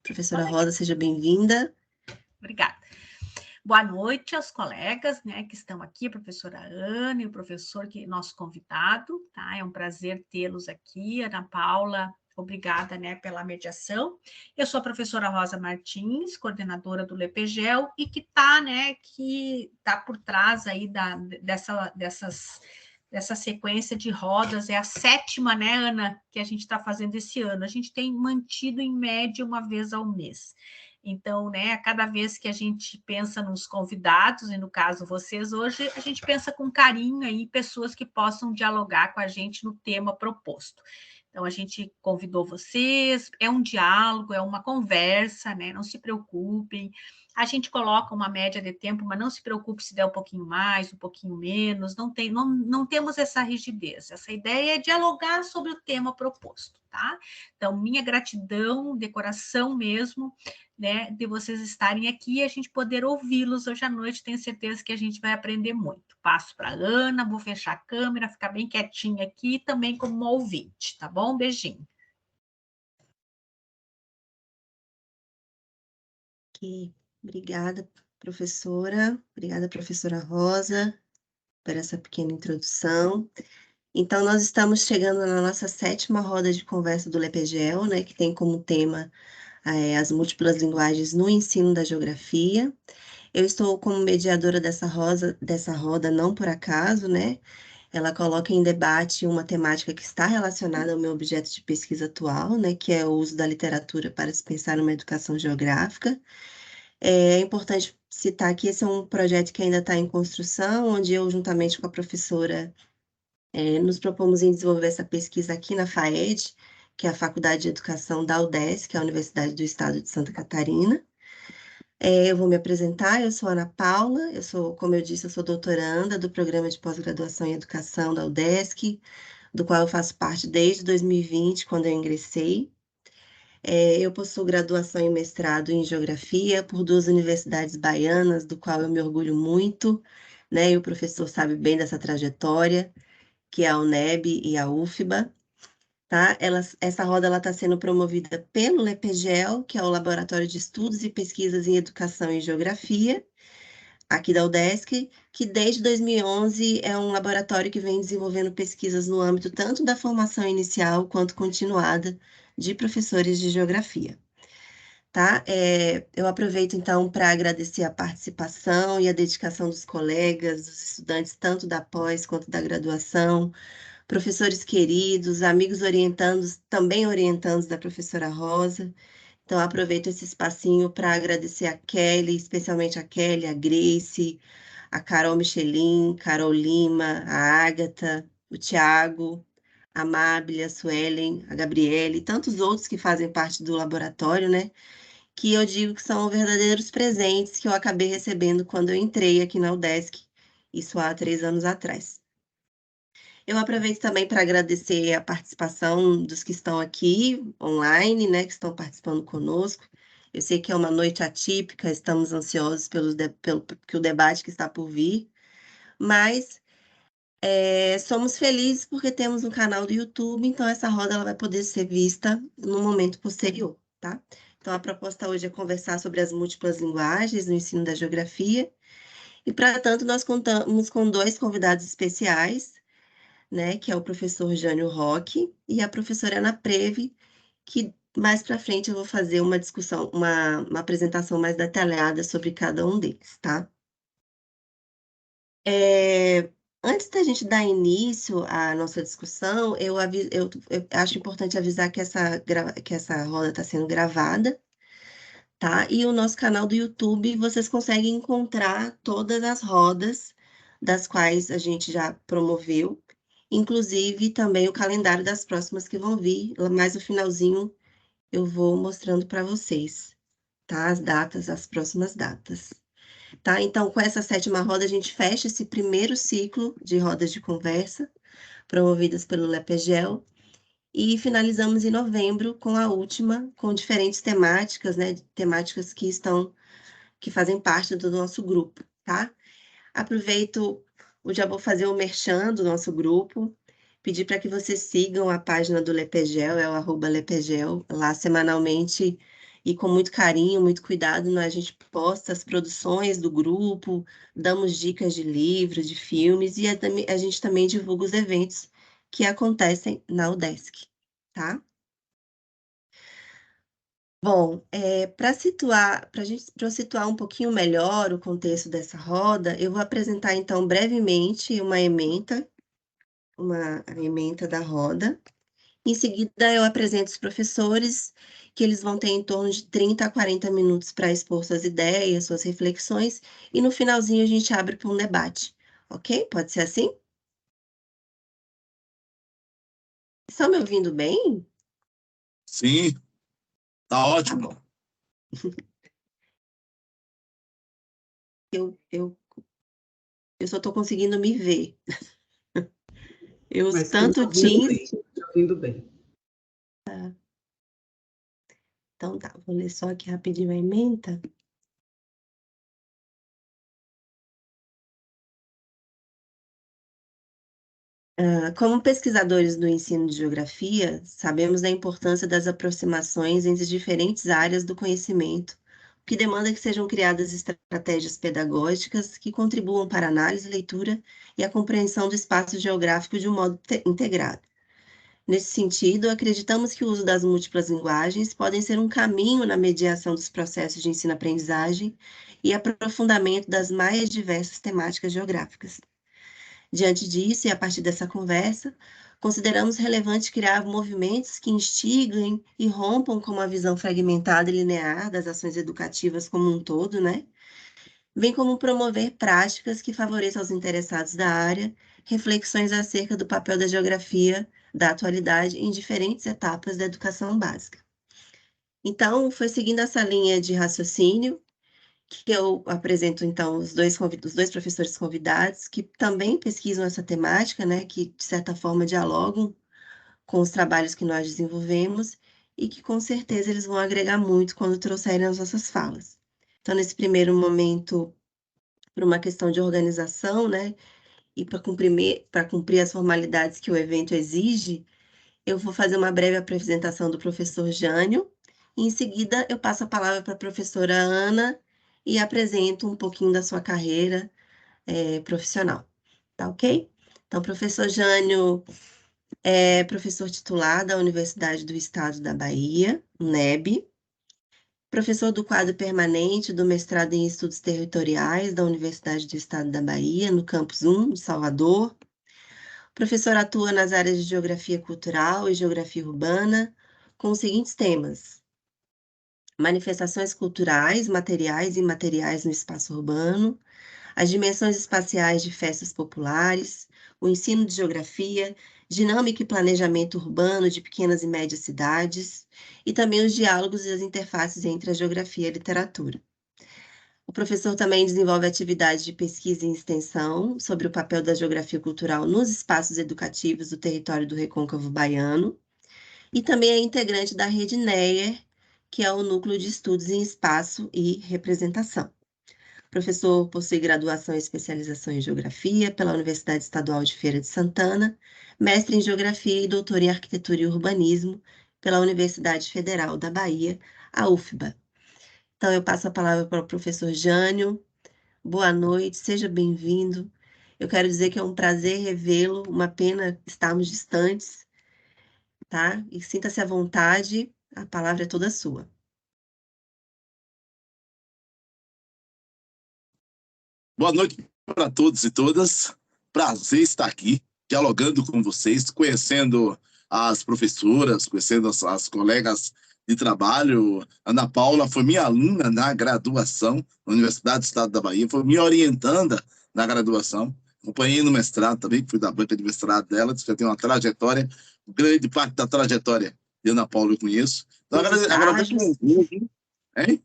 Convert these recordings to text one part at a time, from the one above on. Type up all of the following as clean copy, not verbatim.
Professora Rosa, seja bem-vinda. Obrigada. Boa noite aos colegas, né, que estão aqui, a professora Ana e o professor, que nosso convidado, tá? É um prazer tê-los aqui, Ana Paula, obrigada, né, pela mediação. Eu sou a professora Rosa Martins, coordenadora do LEPGEL, e que tá por trás aí dessa sequência de rodas, é a 7ª, né, Ana, que a gente está fazendo esse ano. A gente tem mantido em média uma vez ao mês. Então, né, a cada vez que a gente pensa nos convidados, e no caso vocês hoje, a gente pensa com carinho aí pessoas que possam dialogar com a gente no tema proposto. Então, a gente convidou vocês, é um diálogo, é uma conversa, né? Não se preocupem. A gente coloca uma média de tempo, mas não se preocupe se der um pouquinho mais, um pouquinho menos, não temos essa rigidez. Essa ideia é dialogar sobre o tema proposto, tá? Então, minha gratidão, de coração mesmo, né, de vocês estarem aqui e a gente poder ouvi-los hoje à noite. Tenho certeza que a gente vai aprender muito. Passo para a Ana, vou fechar a câmera, ficar bem quietinha aqui, também como uma ouvinte, tá bom? Beijinho. Ok, obrigada, professora. Obrigada, professora Rosa, por essa pequena introdução. Então, nós estamos chegando na nossa 7ª roda de conversa do LEPGEL, né, que tem como tema as múltiplas linguagens no ensino da geografia. Eu estou como mediadora dessa roda não por acaso, né? Ela coloca em debate uma temática que está relacionada ao meu objeto de pesquisa atual, né, que é o uso da literatura para se pensar numa educação geográfica. É importante citar que esse é um projeto que ainda está em construção, onde eu, juntamente com a professora, nos propomos em desenvolver essa pesquisa aqui na FAED, que é a Faculdade de Educação da UDESC, que é a Universidade do Estado de Santa Catarina. Eu vou me apresentar, eu sou Ana Paula, como eu disse, eu sou doutoranda do Programa de Pós-Graduação em Educação da UDESC, do qual eu faço parte desde 2020, quando eu ingressei. Eu possuo graduação e mestrado em Geografia por 2 universidades baianas, do qual eu me orgulho muito, né? E o professor sabe bem dessa trajetória, que é a UNEB e a UFBA. Tá? Essa roda está sendo promovida pelo LEPGEL, que é o Laboratório de Estudos e Pesquisas em Educação e Geografia, aqui da UDESC, que desde 2011 é um laboratório que vem desenvolvendo pesquisas no âmbito tanto da formação inicial quanto continuada de professores de geografia. Tá? Eu aproveito então para agradecer a participação e a dedicação dos colegas, dos estudantes, tanto da pós quanto da graduação, professores queridos, amigos orientandos, também orientandos da professora Rosa. Então, aproveito esse espacinho para agradecer a Kelly, especialmente a Kelly, a Grace, a Carol Michelin, Carol Lima, a Ágata, o Tiago, a Mábile, a Suelen, a Gabriele e tantos outros que fazem parte do laboratório, né? Que eu digo que são verdadeiros presentes que eu acabei recebendo quando eu entrei aqui na UDESC, isso há 3 anos atrás. Eu aproveito também para agradecer a participação dos que estão aqui online, né, que estão participando conosco. Eu sei que é uma noite atípica, estamos ansiosos pelo que o debate que está por vir, mas somos felizes porque temos um canal do YouTube, então essa roda ela vai poder ser vista no momento posterior, tá? Então a proposta hoje é conversar sobre as múltiplas linguagens no ensino da geografia, e para tanto nós contamos com 2 convidados especiais, né, que é o professor Jânio Roque e a professora Ana Preve, que mais para frente eu vou fazer uma discussão, uma apresentação mais detalhada sobre cada um deles, tá? Antes da gente dar início à nossa discussão, eu acho importante avisar que essa roda está sendo gravada, tá? E o nosso canal do YouTube, vocês conseguem encontrar todas as rodas das quais a gente já promoveu, inclusive também o calendário das próximas que vão vir, mais no finalzinho eu vou mostrando para vocês, tá? As datas, as próximas datas. Tá? Então, com essa 7ª roda, a gente fecha esse primeiro ciclo de rodas de conversa, promovidas pelo LEPGEL, e finalizamos em novembro com a última, com diferentes temáticas, né? Temáticas que fazem parte do nosso grupo, tá? Aproveito, já vou fazer o merchan do nosso grupo, pedir para que vocês sigam a página do LEPGEL, é o @LEPGEL, lá semanalmente e com muito carinho, muito cuidado, né, a gente posta as produções do grupo, damos dicas de livros, de filmes, e a gente também divulga os eventos que acontecem na UDESC, tá? Bom, para eu situar um pouquinho melhor o contexto dessa roda, eu vou apresentar então brevemente a ementa da roda. Em seguida, eu apresento os professores, que eles vão ter em torno de 30 a 40 minutos para expor suas ideias, suas reflexões, e no finalzinho a gente abre para um debate, ok? Pode ser assim? Estão me ouvindo bem? Sim, tá Tá ótimo. bom. Eu só estou conseguindo me ver. Eu uso Mas tanto o Teams. ouvindo bem. Então tá, vou ler só aqui rapidinho a ementa. Como pesquisadores do ensino de geografia, sabemos da importância das aproximações entre diferentes áreas do conhecimento, o que demanda que sejam criadas estratégias pedagógicas que contribuam para a análise, leitura e a compreensão do espaço geográfico de um modo integrado. Nesse sentido, acreditamos que o uso das múltiplas linguagens podem ser um caminho na mediação dos processos de ensino-aprendizagem e aprofundamento das mais diversas temáticas geográficas. Diante disso, e a partir dessa conversa, consideramos relevante criar movimentos que instiguem e rompam com uma visão fragmentada e linear das ações educativas como um todo, né? Bem como promover práticas que favoreçam aos interessados da área reflexões acerca do papel da geografia da atualidade em diferentes etapas da educação básica. Então, foi seguindo essa linha de raciocínio que eu apresento, então, os dois professores convidados, que também pesquisam essa temática, né, que, de certa forma, dialogam com os trabalhos que nós desenvolvemos e que, com certeza, eles vão agregar muito quando trouxerem as nossas falas. Então, nesse primeiro momento, por uma questão de organização, né, e para cumprir as formalidades que o evento exige, eu vou fazer uma breve apresentação do professor Jânio, e em seguida eu passo a palavra para a professora Ana e apresento um pouquinho da sua carreira profissional, tá ok? Então, professor Jânio é professor titular da Universidade do Estado da Bahia, UNEB, professor do quadro permanente do mestrado em Estudos Territoriais da Universidade do Estado da Bahia, no Campus 1, de Salvador. O professor atua nas áreas de Geografia Cultural e Geografia Urbana, com os seguintes temas: manifestações culturais, materiais e imateriais no espaço urbano, as dimensões espaciais de festas populares, o ensino de geografia, dinâmica e planejamento urbano de pequenas e médias cidades, e também os diálogos e as interfaces entre a geografia e a literatura. O professor também desenvolve atividades de pesquisa e extensão sobre o papel da geografia cultural nos espaços educativos do território do Recôncavo Baiano, e também é integrante da Rede NEER, que é o Núcleo de Estudos em Espaço e Representação. O professor possui graduação e especialização em Geografia pela Universidade Estadual de Feira de Santana, mestre em Geografia e doutor em Arquitetura e Urbanismo pela Universidade Federal da Bahia, a UFBA. Então, eu passo a palavra para o professor Jânio. Boa noite, seja bem-vindo. Eu quero dizer que é um prazer revê-lo, uma pena estarmos distantes, tá? E sinta-se à vontade, a palavra é toda sua. Boa noite para todos e todas. Prazer estar aqui, dialogando com vocês, conhecendo as professoras, conhecendo as colegas de trabalho. Ana Paula foi minha aluna na graduação na Universidade do Estado da Bahia, foi minha orientanda na graduação. Acompanhei no mestrado também, fui da banca de mestrado dela, já tem uma trajetória, grande parte da trajetória de Ana Paula eu conheço. Então, agradeço muito. Hein?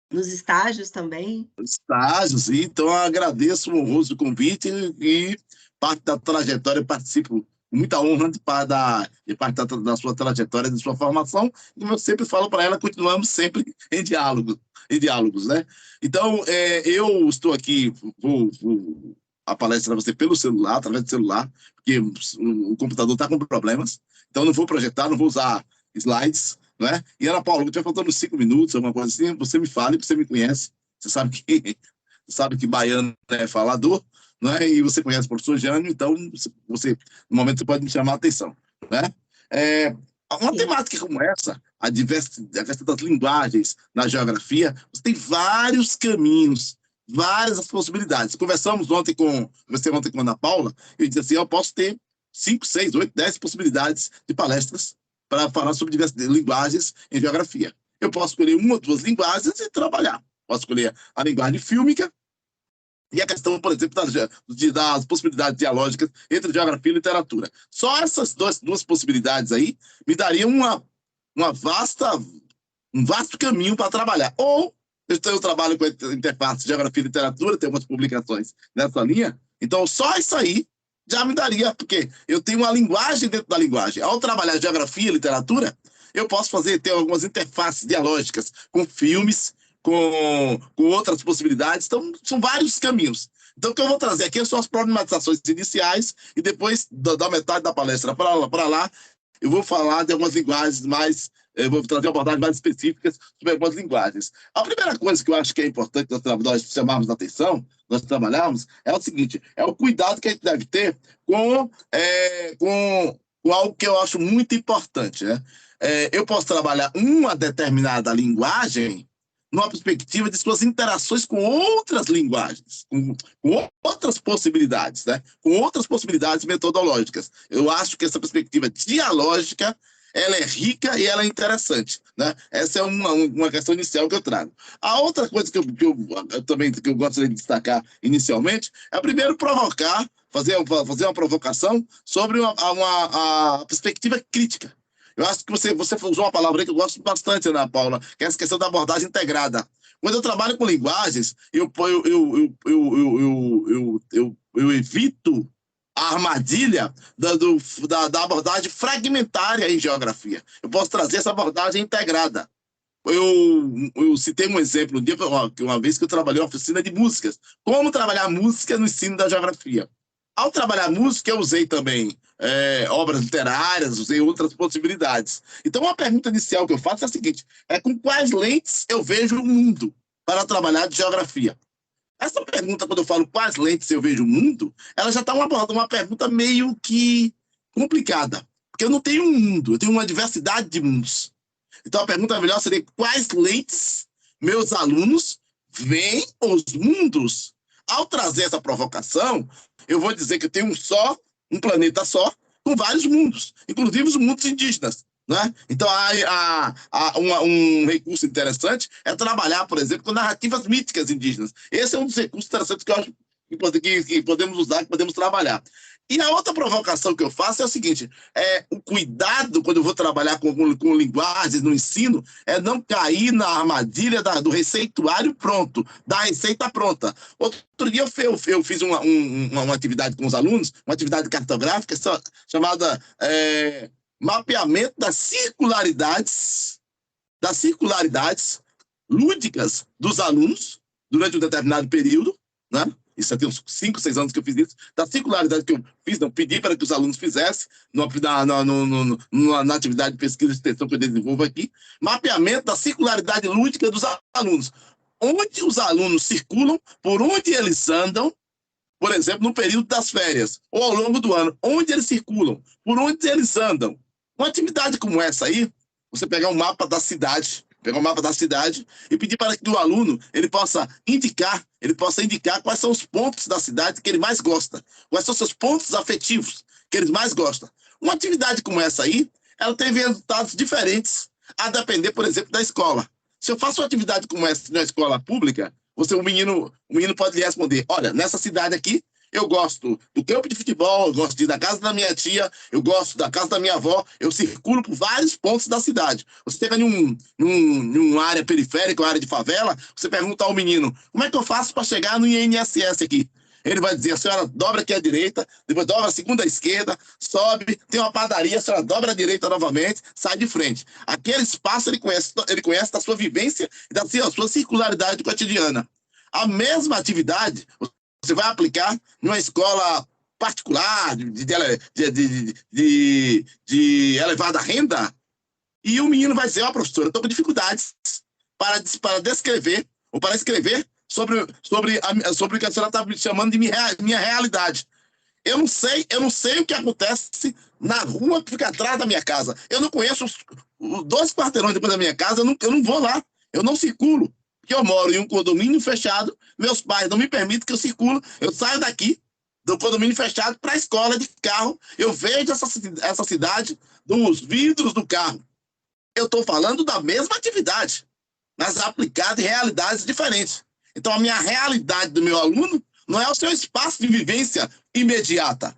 Nos estágios também. Estágios, então agradeço o honroso convite e parte da trajetória participo com muita honra de parte da sua trajetória, de sua formação, e como eu sempre falo para ela, continuamos sempre em diálogos, né? Então, eu estou aqui, vou a palestra a você pelo celular, através do celular, porque o computador está com problemas, então não vou projetar, não vou usar slides, né? E Ana Paula, estiver faltando 5 minutos, alguma coisa assim, você me fale, você me conhece, você sabe que baiano é falador, né? E você conhece o professor Jânio, então você, no momento, você pode me chamar a atenção, né? Uma Sim. temática como essa, a diversidade das linguagens na geografia, você tem vários caminhos, várias possibilidades. Conversei ontem com a Ana Paula, e disse assim, eu posso ter 5, 6, 8, 10 possibilidades de palestras para falar sobre diversas linguagens em geografia. Eu posso escolher uma ou duas linguagens e trabalhar. Posso escolher a linguagem fílmica e a questão, por exemplo, das possibilidades dialógicas entre geografia e literatura. Só essas duas possibilidades aí me dariam um vasto caminho para trabalhar. Ou eu trabalho com a interface geografia e literatura, tenho algumas publicações nessa linha, então só isso aí já me daria, porque eu tenho uma linguagem dentro da linguagem. Ao trabalhar geografia e literatura, eu posso ter algumas interfaces dialógicas com filmes, com outras possibilidades. Então, são vários caminhos. Então, o que eu vou trazer aqui são as problematizações iniciais e depois, da metade da palestra para lá, eu vou falar de algumas linguagens mais... Eu vou trazer abordagens mais específicas sobre algumas linguagens. A primeira coisa que eu acho que é importante nós chamarmos a atenção, nós trabalharmos, é o seguinte, é o cuidado que a gente deve ter com algo que eu acho muito importante, né? Eu posso trabalhar uma determinada linguagem numa perspectiva de suas interações com outras linguagens, com outras possibilidades, né? Com outras possibilidades metodológicas. Eu acho que essa perspectiva dialógica ela é rica e ela é interessante, né? Essa é uma questão inicial que eu trago. A outra coisa que eu gostaria de destacar inicialmente é, primeiro, fazer uma provocação sobre a perspectiva crítica. Eu acho que você usou uma palavra aí que eu gosto bastante, Ana Paula, que é essa questão da abordagem integrada. Quando eu trabalho com linguagens, eu evito a armadilha da abordagem fragmentária em geografia. Eu posso trazer essa abordagem integrada. Eu citei um exemplo, uma vez que eu trabalhei uma oficina de músicas. Como trabalhar música no ensino da geografia. Ao trabalhar música, eu usei também obras literárias, usei outras possibilidades. Então, uma pergunta inicial que eu faço é a seguinte, com quais lentes eu vejo o mundo para trabalhar de geografia? Essa pergunta, quando eu falo quais lentes eu vejo o mundo, ela já está uma pergunta meio que complicada, porque eu não tenho um mundo, eu tenho uma diversidade de mundos. Então, a pergunta melhor seria quais lentes meus alunos veem os mundos? Ao trazer essa provocação, eu vou dizer que eu tenho um planeta só, com vários mundos, inclusive os mundos indígenas. Né? Então, um recurso interessante é trabalhar, por exemplo, com narrativas míticas indígenas. Esse é um dos recursos interessantes que eu acho que podemos usar, que podemos trabalhar. E a outra provocação que eu faço é o seguinte, o cuidado quando eu vou trabalhar com linguagens no ensino é não cair na armadilha do receituário pronto, da receita pronta. Outro dia eu fiz uma atividade com os alunos, uma atividade cartográfica chamada mapeamento das circularidades lúdicas dos alunos durante um determinado período, né? Isso já tem uns 5, 6 anos que eu fiz isso, da circularidade que eu fiz, não pedi para que os alunos fizessem na atividade de pesquisa e extensão que eu desenvolvo aqui, mapeamento da circularidade lúdica dos alunos. Onde os alunos circulam, por onde eles andam, por exemplo, no período das férias, ou ao longo do ano, onde eles circulam, por onde eles andam. Uma atividade como essa aí, você pegar um mapa da cidade e pedir para que o aluno ele possa indicar quais são os pontos da cidade que ele mais gosta, quais são os seus pontos afetivos que ele mais gosta. Uma atividade como essa aí, ela teve resultados diferentes a depender, por exemplo, da escola. Se eu faço uma atividade como essa na escola pública, o menino pode lhe responder, olha, nessa cidade aqui, eu gosto do campo de futebol, eu gosto de ir da casa da minha tia, eu gosto da casa da minha avó, eu circulo por vários pontos da cidade. Você chega em uma área periférica, uma área de favela, você pergunta ao menino, como é que eu faço para chegar no INSS aqui? Ele vai dizer, a senhora dobra aqui à direita, depois dobra a segunda à esquerda, sobe, tem uma padaria, a senhora dobra à direita novamente, sai de frente. Aquele espaço ele conhece da sua vivência e da sua circularidade cotidiana. A mesma atividade você vai aplicar numa escola particular, de elevada renda, E o menino vai dizer, ó, professora, eu estou com dificuldades para descrever ou para escrever sobre o que a senhora está me chamando de minha realidade. Eu não sei o que acontece na rua que fica atrás da minha casa. Eu não conheço os 2 quarteirões depois da minha casa, eu não vou lá, eu não circulo. Porque eu moro em um condomínio fechado, meus pais não me permitem que eu circule, eu saio daqui do condomínio fechado para a escola de carro, eu vejo essa cidade dos vidros do carro. Eu estou falando da mesma atividade, mas aplicada em realidades diferentes. Então, a minha realidade do meu aluno não é o seu espaço de vivência imediata,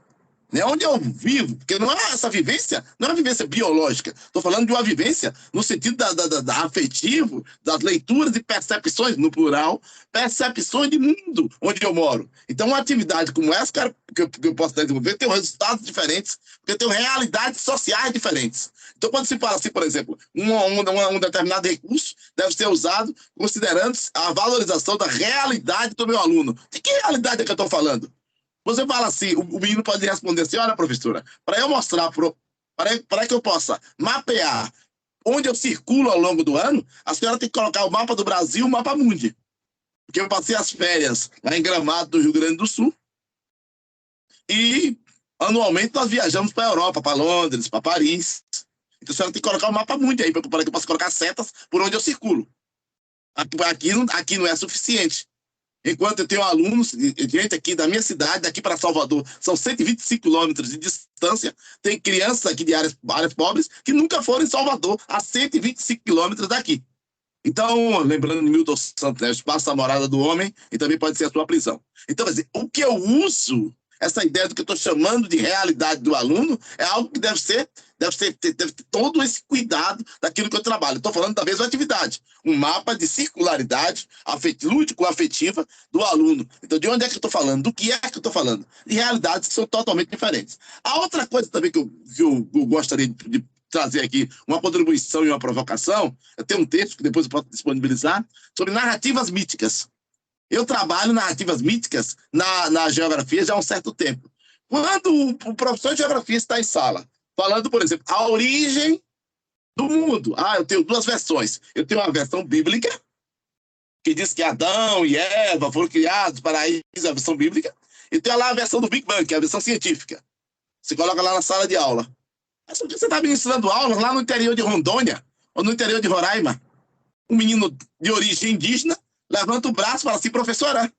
né? Onde eu vivo, porque não é essa vivência, não é uma vivência biológica. Estou falando de uma vivência no sentido da afetivo, das leituras e percepções, no plural, percepções de mundo onde eu moro. Então, uma atividade como essa, cara, que eu posso desenvolver, tem resultados diferentes, porque eu tenho realidades sociais diferentes. Então, quando se fala assim, por exemplo, um determinado recurso deve ser usado considerando a valorização da realidade do meu aluno. De que realidade é que eu estou falando? Você fala assim, o menino pode responder assim, olha, professora, para eu mostrar, para que eu possa mapear onde eu circulo ao longo do ano, a senhora tem que colocar o mapa do Brasil e o mapa mundi. Porque eu passei as férias lá em Gramado, do Rio Grande do Sul, e anualmente nós viajamos para a Europa, para Londres, para Paris. Então a senhora tem que colocar o mapa mundi aí, para que eu possa colocar setas por onde eu circulo. Aqui não é suficiente. Enquanto eu tenho alunos, gente aqui da minha cidade, daqui para Salvador, são 125 quilômetros de distância, tem crianças aqui de áreas pobres que nunca foram em Salvador, a 125 quilômetros daqui. Então, lembrando de Milton Santos, né, o espaço da morada do homem e também pode ser a sua prisão. Então, quer dizer, o que eu uso, essa ideia do que eu estou chamando de realidade do aluno, é algo que deve ter todo esse cuidado daquilo que eu trabalho. Estou falando da mesma atividade, um mapa de circularidade lúdico-afetiva do aluno. Então, de onde é que eu estou falando? Do que é que eu estou falando? De realidades que são totalmente diferentes. A outra coisa também que eu gostaria de trazer aqui, uma contribuição e uma provocação, eu tenho um texto que depois eu posso disponibilizar, sobre narrativas míticas. Eu trabalho narrativas míticas na geografia já há um certo tempo. Quando o professor de geografia está em sala, falando, por exemplo, a origem do mundo. Eu tenho 2 versões. Eu tenho uma versão bíblica, que diz que Adão e Eva foram criados para isso, a versão bíblica. E tem lá a versão do Big Bang, que é a versão científica. Você coloca lá na sala de aula. Mas por que você está ministrando aulas lá no interior de Rondônia, ou no interior de Roraima? Um menino de origem indígena levanta o braço e fala assim, professora,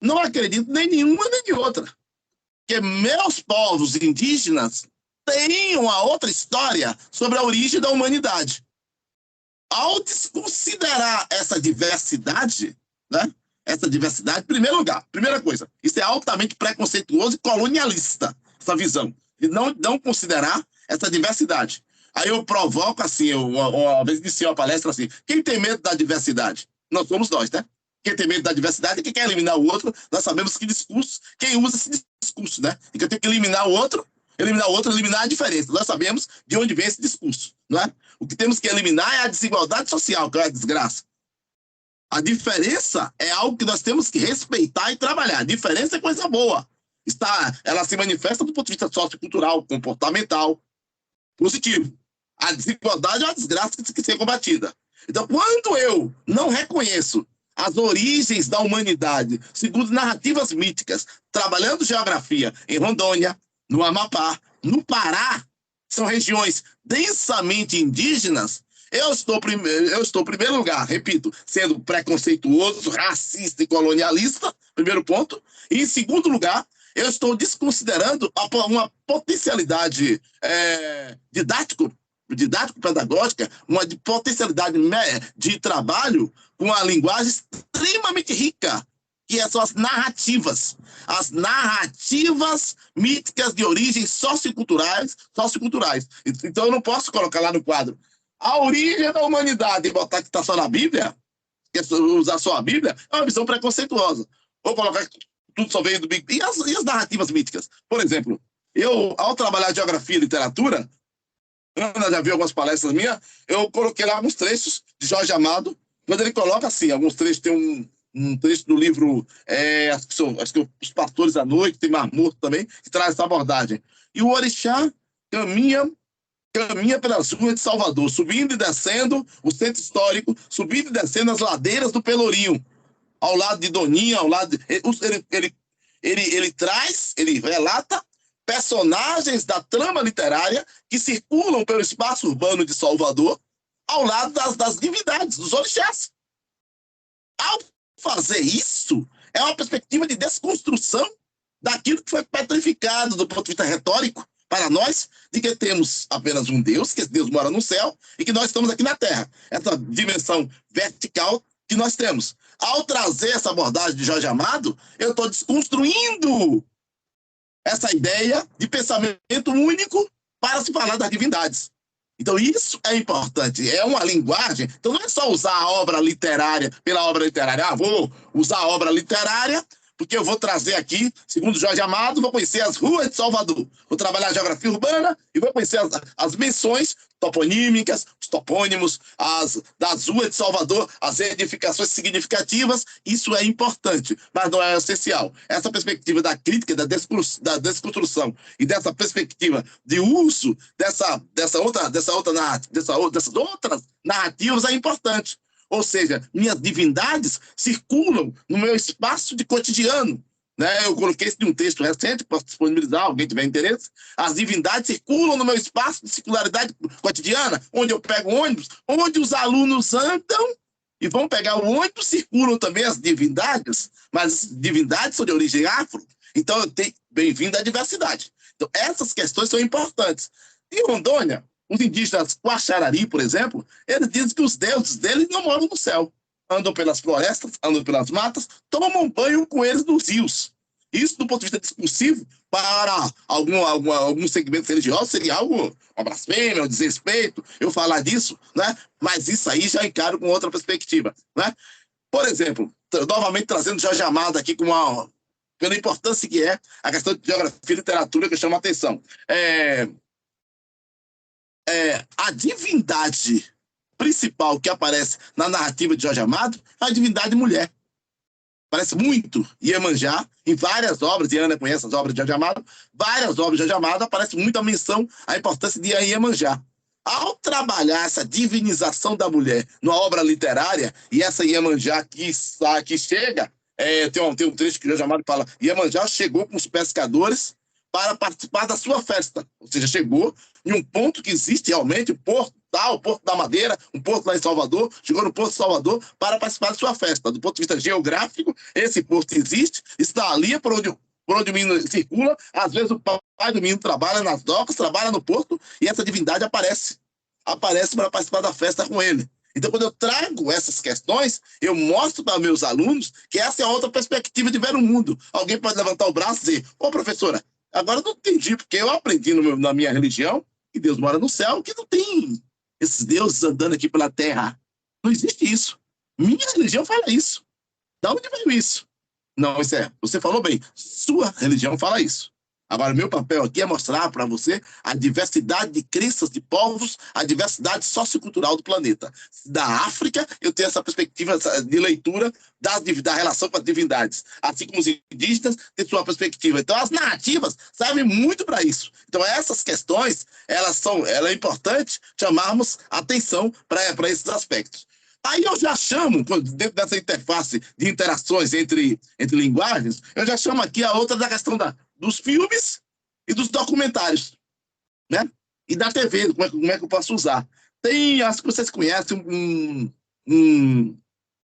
não acredito nem nenhuma nem de outra. Que meus povos indígenas têm uma outra história sobre a origem da humanidade. Ao desconsiderar essa diversidade, né? Essa diversidade, em primeiro lugar, primeira coisa, isso é altamente preconceituoso e colonialista, essa visão, de não considerar essa diversidade. Aí eu provoco assim, uma vez iniciei uma palestra assim, quem tem medo da diversidade? Nós somos nós, né? Quem tem medo da diversidade e quem quer eliminar o outro, nós sabemos que discurso, quem usa esse discurso, né? E que eu tenho que eliminar o outro, eliminar a diferença. Nós sabemos de onde vem esse discurso, não é? O que temos que eliminar é a desigualdade social, que é a desgraça. A diferença é algo que nós temos que respeitar e trabalhar. A diferença é coisa boa. Ela se manifesta do ponto de vista sociocultural, comportamental, positivo. A desigualdade é uma desgraça que tem que ser combatida. Então, quando eu não reconheço as origens da humanidade, segundo narrativas míticas, trabalhando geografia em Rondônia, no Amapá, no Pará, são regiões densamente indígenas, eu estou, em primeiro lugar, repito, sendo preconceituoso, racista e colonialista, primeiro ponto, e em segundo lugar, eu estou desconsiderando uma potencialidade didático-pedagógica, uma potencialidade de trabalho com uma linguagem extremamente rica, que são as narrativas míticas de origem socioculturais. Então, eu não posso colocar lá no quadro a origem da humanidade e botar que está só na Bíblia, usar só a Bíblia, é uma visão preconceituosa. Ou colocar que tudo só veio do Big Bang. E as narrativas míticas? Por exemplo, eu, ao trabalhar geografia e literatura, Ana já viu algumas palestras minhas, eu coloquei lá alguns trechos de Jorge Amado, quando ele coloca assim, alguns trechos, tem um trecho do livro, acho que Os Pastores à Noite, tem Mar Morto também, que traz essa abordagem. E o orixá caminha caminha pelas ruas de Salvador, subindo e descendo o centro histórico, subindo e descendo as ladeiras do Pelourinho, ao lado de Doninha, ao lado... Ele relata personagens da trama literária que circulam pelo espaço urbano de Salvador ao lado das divindades, dos orixás. Ao fazer isso, é uma perspectiva de desconstrução daquilo que foi petrificado do ponto de vista retórico para nós, de que temos apenas um Deus, que esse Deus mora no céu, e que nós estamos aqui na Terra. Essa dimensão vertical que nós temos. Ao trazer essa abordagem de Jorge Amado, eu estou desconstruindo essa ideia de pensamento único para se falar das divindades. Então, isso é importante, é uma linguagem. Então, não é só usar a obra literária pela obra literária. Ah, vou usar a obra literária porque eu vou trazer aqui, segundo Jorge Amado, vou conhecer as ruas de Salvador. Vou trabalhar a geografia urbana e vou conhecer as menções toponímicas, os topônimos, das ruas de Salvador, as edificações significativas. Isso é importante, mas não é essencial. Essa perspectiva da crítica, da desconstrução e dessa perspectiva de uso dessas outras narrativas é importante. Ou seja, minhas divindades circulam no meu espaço de cotidiano. Né? Eu coloquei isso em um texto recente, posso disponibilizar, alguém tiver interesse. As divindades circulam no meu espaço de circularidade cotidiana, onde eu pego ônibus, onde os alunos andam e vão pegar o ônibus, circulam também as divindades, mas as divindades são de origem afro. Então, eu tenho bem-vindo à diversidade. Então, essas questões são importantes. Em Rondônia, os indígenas Quaxarari, por exemplo, eles dizem que os deuses deles não moram no céu. Andam pelas florestas, andam pelas matas, tomam banho com eles nos rios. Isso, do ponto de vista discursivo, para algum segmento religioso, seria algo, uma blasfêmia, um desrespeito, eu falar disso, né? Mas isso aí já encaro com outra perspectiva. Né? Por exemplo, novamente trazendo Jorge Amado aqui pela importância que é a questão de geografia e literatura que chama a atenção. A divindade principal que aparece na narrativa de Jorge Amado é a divindade mulher. Aparece muito Iemanjá em várias obras, e Ana conhece as obras de Jorge Amado, várias obras de Jorge Amado aparece muita menção à importância de Iemanjá. Ao trabalhar essa divinização da mulher numa obra literária, e essa Iemanjá que chega, tem um trecho que Jorge Amado fala, Iemanjá chegou com os pescadores para participar da sua festa. Ou seja, chegou em um ponto que existe realmente, o Porto da Madeira, um porto lá em Salvador, chegou no Porto de Salvador para participar da sua festa. Do ponto de vista geográfico, esse porto existe, está ali por onde o menino circula. Às vezes o pai do menino trabalha nas docas, trabalha no porto, e essa divindade aparece para participar da festa com ele. Então, quando eu trago essas questões, eu mostro para meus alunos que essa é outra perspectiva de ver o mundo. Alguém pode levantar o braço e dizer, professora, agora eu não entendi, porque eu aprendi na minha religião que Deus mora no céu, que não tem esses deuses andando aqui pela terra. Não existe isso. Minha religião fala isso. De onde veio isso? Não, você falou bem. Sua religião fala isso. Agora, meu papel aqui é mostrar para você a diversidade de crenças de povos, a diversidade sociocultural do planeta. Da África, eu tenho essa perspectiva de leitura da relação com as divindades. Assim como os indígenas têm sua perspectiva. Então, as narrativas servem muito para isso. Então, essas questões, é importante chamarmos atenção para esses aspectos. Aí eu já chamo, dentro dessa interface de interações entre linguagens, eu já chamo aqui a outra da questão dos filmes e dos documentários, né? E da TV, como é que eu posso usar. Acho que vocês conhecem um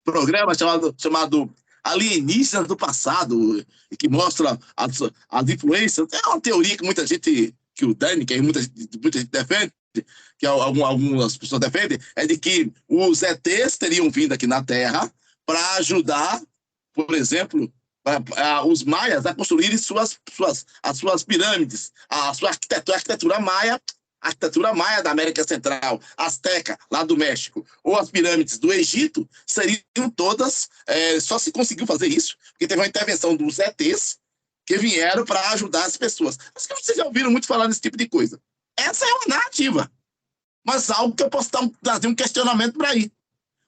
programa chamado Alienígenas do Passado, que mostra as influências. É uma teoria que muita gente, que o Dani, que muita gente defende, que algumas pessoas defendem, é de que os ETs teriam vindo aqui na Terra para ajudar, por exemplo, os maias a construírem as suas pirâmides, a sua arquitetura maia da América Central, azteca, lá do México, ou as pirâmides do Egito, seriam todas, só se conseguiu fazer isso, porque teve uma intervenção dos ETs que vieram para ajudar as pessoas. Mas que vocês já ouviram muito falar desse tipo de coisa. Essa é uma narrativa, mas algo que eu posso trazer um questionamento para aí.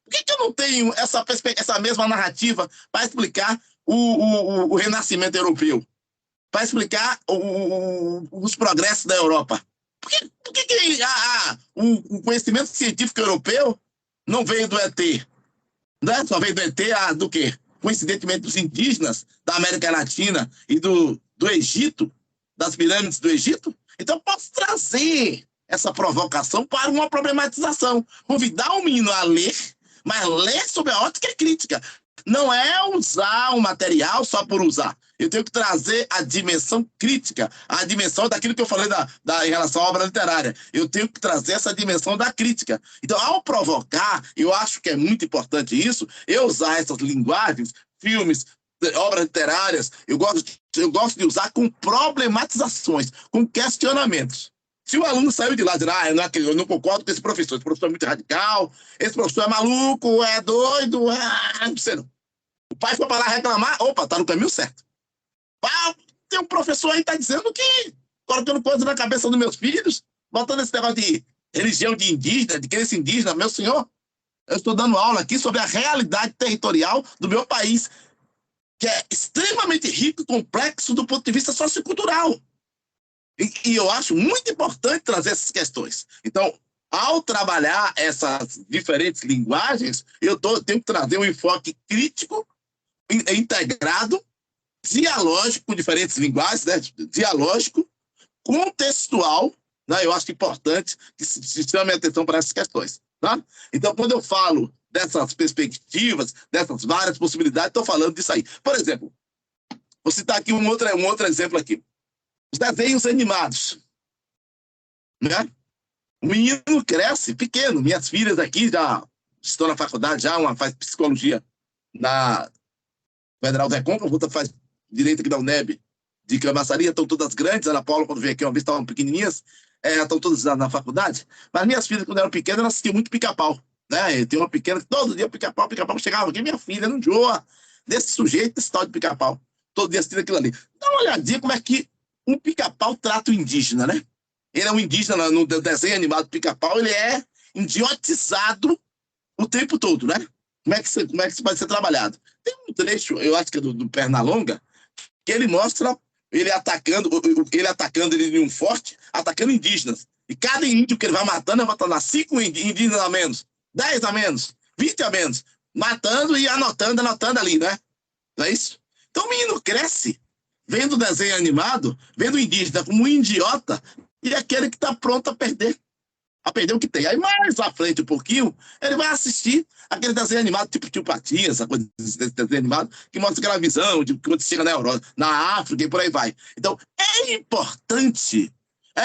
Por que eu não tenho essa mesma narrativa para explicar o renascimento europeu? Para explicar os progressos da Europa? Por que o conhecimento científico europeu não veio do ET? Né? Só veio do ET do quê? Coincidentemente dos indígenas da América Latina e do Egito, das pirâmides do Egito. Então, eu posso trazer essa provocação para uma problematização. Convidar o menino a ler, mas ler sob a ótica crítica. Não é usar um material só por usar. Eu tenho que trazer a dimensão crítica, a dimensão daquilo que eu falei em relação à obra literária. Eu tenho que trazer essa dimensão da crítica. Então, ao provocar, eu acho que é muito importante isso, eu usar essas linguagens, filmes, obras literárias, eu gosto de usar com problematizações, com questionamentos. Se o aluno saiu de lá dizendo, eu não concordo com esse professor é muito radical, esse professor é maluco, é doido, não sei não. O pai foi para lá reclamar, opa, tá no caminho certo. Tem um professor aí que está dizendo que, colocando coisas na cabeça dos meus filhos, botando esse negócio de religião de indígena, de crença indígena, meu senhor, eu estou dando aula aqui sobre a realidade territorial do meu país, que é extremamente rico e complexo do ponto de vista sociocultural. E eu acho muito importante trazer essas questões. Então, ao trabalhar essas diferentes linguagens, eu tenho que trazer um enfoque crítico, integrado, dialógico, com diferentes linguagens, né? Dialógico, contextual, né? Eu acho importante que se chame a atenção para essas questões. Tá? Então, quando eu falo dessas perspectivas, dessas várias possibilidades, estou falando disso aí. Por exemplo, vou citar aqui um outro exemplo aqui. Os desenhos animados. Né? O menino cresce pequeno. Minhas filhas aqui já estão na faculdade, uma faz psicologia na Federal da Recôncavo, outra faz direito aqui da UNEB de Camaçaria, estão todas grandes. A Ana Paula, quando veio aqui uma vez, estavam pequenininhas, estão todas na faculdade. Mas minhas filhas, quando eram pequenas, elas assistiam muito Pica-Pau. Né? Tem uma pequena que todo dia Pica-Pau chegava aqui, minha filha não enjoa desse sujeito, desse tal de Pica-Pau. Todo dia assistindo aquilo ali. Dá uma olhadinha como é que um Pica-Pau trata o indígena, né? Ele é um indígena no desenho animado Pica-Pau, ele é idiotizado o tempo todo, né? Como é que isso vai ser trabalhado? Tem um trecho, eu acho que é do Pernalonga, que ele mostra ele atacando ele em um forte, atacando indígenas. E cada índio que ele vai matando, 5 indígenas a menos, 10 a menos, 20 a menos, matando e anotando ali, né? Não é isso? Então o menino cresce vendo o desenho animado, vendo o indígena como um idiota e aquele que está pronto a perder o que tem. Aí mais à frente um pouquinho, ele vai assistir aquele desenho animado, tipo Tio Patinhas, essa coisa desse desenho animado, que mostra aquela visão de quando chega na Europa, na África e por aí vai. Então, é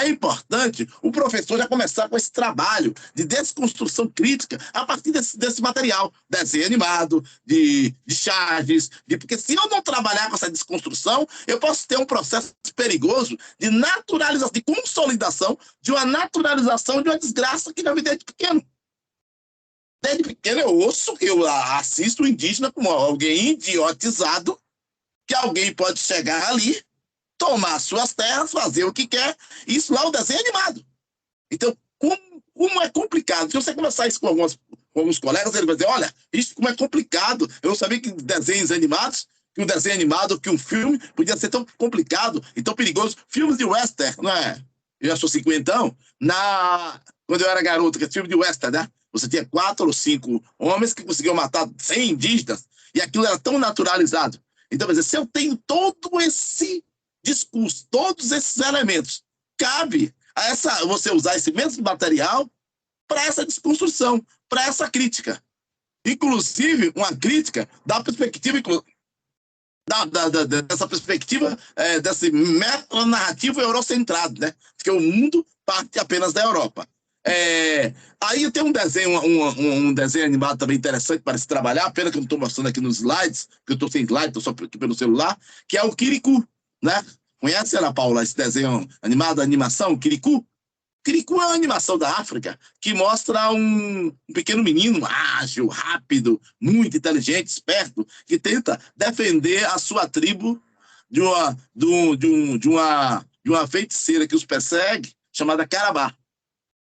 importante o professor já começar com esse trabalho de desconstrução crítica a partir desse material, desenho animado, de charges, porque se eu não trabalhar com essa desconstrução, eu posso ter um processo perigoso de naturalização, de consolidação de uma naturalização de uma desgraça que já vi desde pequeno. Desde pequeno eu assisto o indígena como alguém idiotizado, que alguém pode chegar ali, tomar suas terras, fazer o que quer, isso lá é o desenho animado. Então, como é complicado. Se você conversar isso com alguns colegas, ele vai dizer, olha, isso como é complicado. Eu não sabia que desenhos animados, que um desenho animado, que um filme podia ser tão complicado e tão perigoso. Filmes de western, não é? Eu já sou 50, quando eu era garoto, que é filme de western, né? Você tinha 4 ou 5 homens que conseguiam matar 100 indígenas e aquilo era tão naturalizado. Então, se eu tenho todo esse discurso, todos esses elementos, cabe a você usar esse mesmo material para essa desconstrução, para essa crítica. Inclusive, uma crítica da perspectiva dessa perspectiva desse metanarrativo eurocentrado, né? Porque o mundo parte apenas da Europa. Aí eu tenho um desenho, um desenho animado também interessante para se trabalhar, pena que eu não estou mostrando aqui nos slides, porque eu estou sem slide, estou só aqui pelo celular, que é o Kirikou, né? Conhece, Ana Paula, esse desenho animado, a animação, Kirikou? Kirikou é uma animação da África que mostra um pequeno menino ágil, rápido, muito inteligente, esperto, que tenta defender a sua tribo de uma feiticeira que os persegue, chamada Carabá.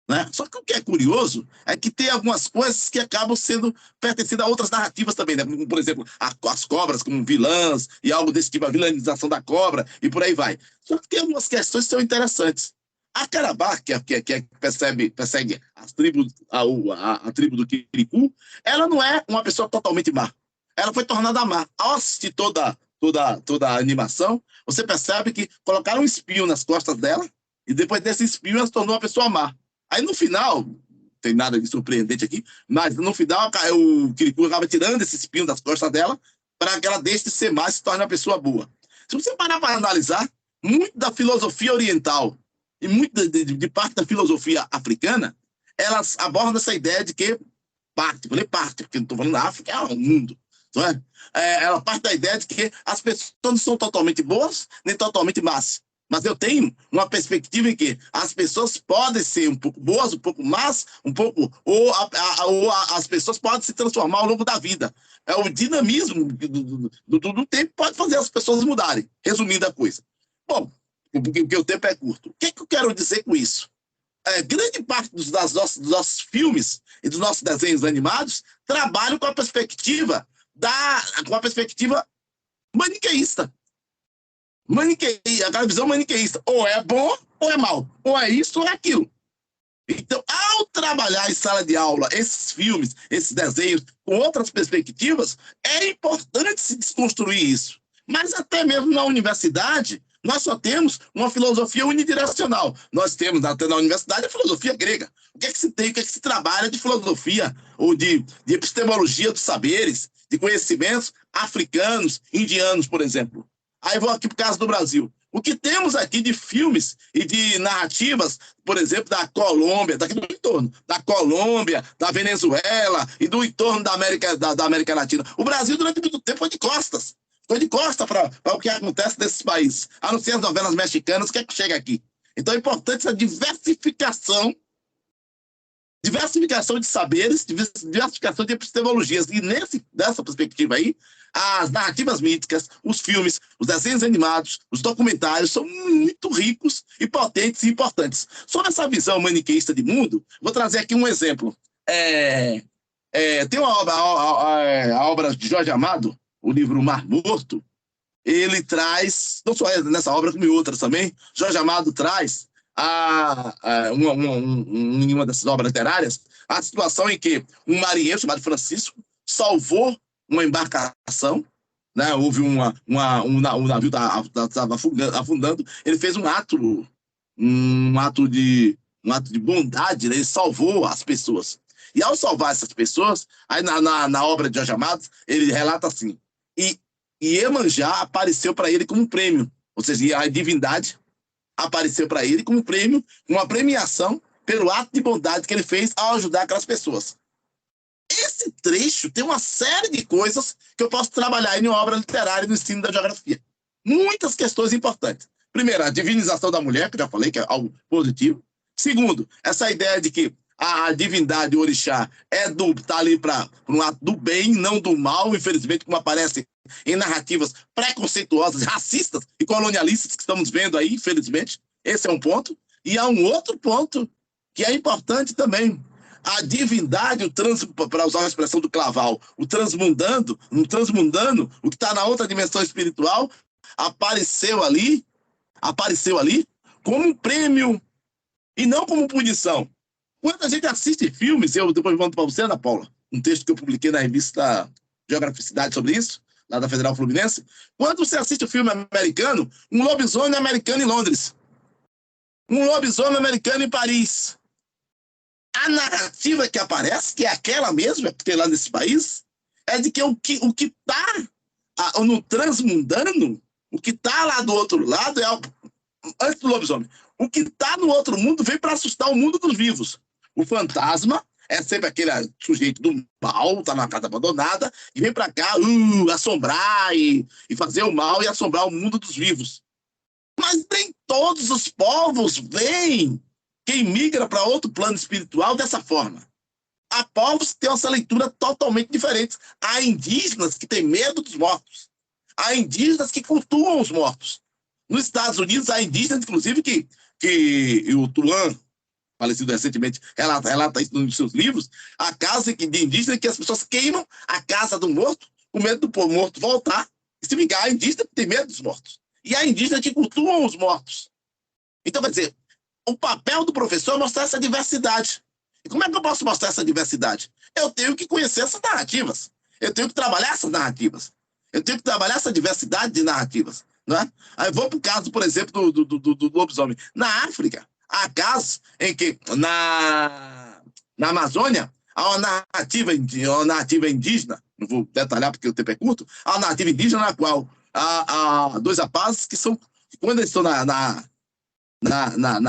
Né? Só que o que é curioso é que tem algumas coisas que acabam sendo pertencendo a outras narrativas também, né? Como, por exemplo, as cobras como vilãs e algo desse tipo, a vilanização da cobra e por aí vai. Só que tem algumas questões que são interessantes. A Karabakh, que persegue as tribos, a tribo do Quiricu, ela não é uma pessoa totalmente má. Ela foi tornada má. Ao assistir toda a animação, você percebe que colocaram um espinho nas costas dela, e depois desse espinho ela se tornou uma pessoa má. Aí no final, não tem nada de surpreendente aqui, mas no final o Quiricu acaba tirando esse espinho das costas dela para que ela deixe de ser má e se torne uma pessoa boa. Se você parar para analisar, muito da filosofia oriental e muito de parte da filosofia africana, elas abordam essa ideia de que falei parte, porque não estou falando da África, é o mundo. Não é? Ela parte da ideia de que as pessoas não são totalmente boas, nem totalmente más. Mas eu tenho uma perspectiva em que as pessoas podem ser um pouco boas, um pouco más, ou as pessoas podem se transformar ao longo da vida. O dinamismo do tempo pode fazer as pessoas mudarem, resumindo a coisa. Bom, porque o tempo é curto. O que eu quero dizer com isso? Grande parte dos nossos filmes e dos nossos desenhos animados trabalham com a perspectiva maniqueísta. Aquela visão maniqueísta. Ou é bom ou é mal. Ou é isso ou é aquilo. Então, ao trabalhar em sala de aula esses filmes, esses desenhos, com outras perspectivas, é importante se desconstruir isso. Mas até mesmo na universidade, nós só temos uma filosofia unidirecional. Nós temos até na universidade a filosofia grega. O que é que se tem, o que é que se trabalha de filosofia ou de epistemologia dos saberes, de conhecimentos africanos, indianos, por exemplo. Aí vou aqui para o caso do Brasil. O que temos aqui de filmes e de narrativas, por exemplo, da Colômbia, daqui do entorno, da Colômbia, da Venezuela e do entorno da América Latina. O Brasil, durante muito tempo, foi de costas. Foi de costa para o que acontece nesses países. A não ser as novelas mexicanas, que é que chega aqui. Então é importante essa diversificação de saberes, diversificação de epistemologias. E dessa perspectiva aí, as narrativas míticas, os filmes, os desenhos animados, os documentários são muito ricos e potentes e importantes. Sobre essa visão maniqueísta de mundo, vou trazer aqui um exemplo. Tem a obra de Jorge Amado, o livro Mar Morto. Ele traz, não só nessa obra, como em outras também, Jorge Amado traz em uma dessas obras literárias, a situação em que um marinheiro chamado Francisco salvou uma embarcação, né? Houve um navio estava afundando, ele fez um ato de bondade, né? Ele salvou as pessoas. E ao salvar essas pessoas, aí na obra de Jorge Amado, ele relata assim, e Iemanjá apareceu para ele como um prêmio, ou seja, a divindade apareceu para ele como um prêmio, uma premiação pelo ato de bondade que ele fez ao ajudar aquelas pessoas. Esse trecho tem uma série de coisas que eu posso trabalhar em uma obra literária no ensino da geografia. Muitas questões importantes. Primeiro, a divinização da mulher, que eu já falei, que é algo positivo. Segundo, essa ideia de que a divindade, o orixá, está ali para um ato do bem, não do mal, infelizmente, como aparece em narrativas preconceituosas, racistas e colonialistas que estamos vendo aí, infelizmente. Esse é um ponto. E há um outro ponto que é importante também. A divindade, para usar a expressão do Claval, o transmundando, o que está na outra dimensão espiritual, apareceu ali como um prêmio e não como punição. Quando a gente assiste filmes, eu depois mando para você, Ana Paula, um texto que eu publiquei na revista Geograficidade sobre isso, lá da Federal Fluminense, quando você assiste o filme americano, um lobisomem americano em Londres, um lobisomem americano em Paris, a narrativa que aparece, que é aquela mesma, porque lá nesse país, é de que o que está no transmundano, o que está lá do outro lado antes do lobisomem, o que está no outro mundo vem para assustar o mundo dos vivos. O fantasma é sempre aquele sujeito do mal, está na casa abandonada, e vem para cá assombrar e fazer o mal e assombrar o mundo dos vivos. Mas nem todos os povos veem quem migra para outro plano espiritual dessa forma. Há povos que têm essa leitura totalmente diferente. Há indígenas que têm medo dos mortos. Há indígenas que cultuam os mortos. Nos Estados Unidos, há indígenas, inclusive, que o Tuan, falecido recentemente, relata isso nos seus livros, a casa de indígena que as pessoas queimam a casa do morto, com medo do morto voltar e se vingar. Há indígena que tem medo dos mortos. E há indígenas que cultuam os mortos. Então, quer dizer, o papel do professor é mostrar essa diversidade. E como é que eu posso mostrar essa diversidade? Eu tenho que conhecer essas narrativas. Eu tenho que trabalhar essas narrativas. Eu tenho que trabalhar essa diversidade de narrativas. Não é? Aí vou para o caso, por exemplo, do lobisomem. Na África, há casos em que na Amazônia há uma narrativa indígena, não vou detalhar porque o tempo é curto, há uma narrativa indígena na qual há dois rapazes que são, quando eles estão na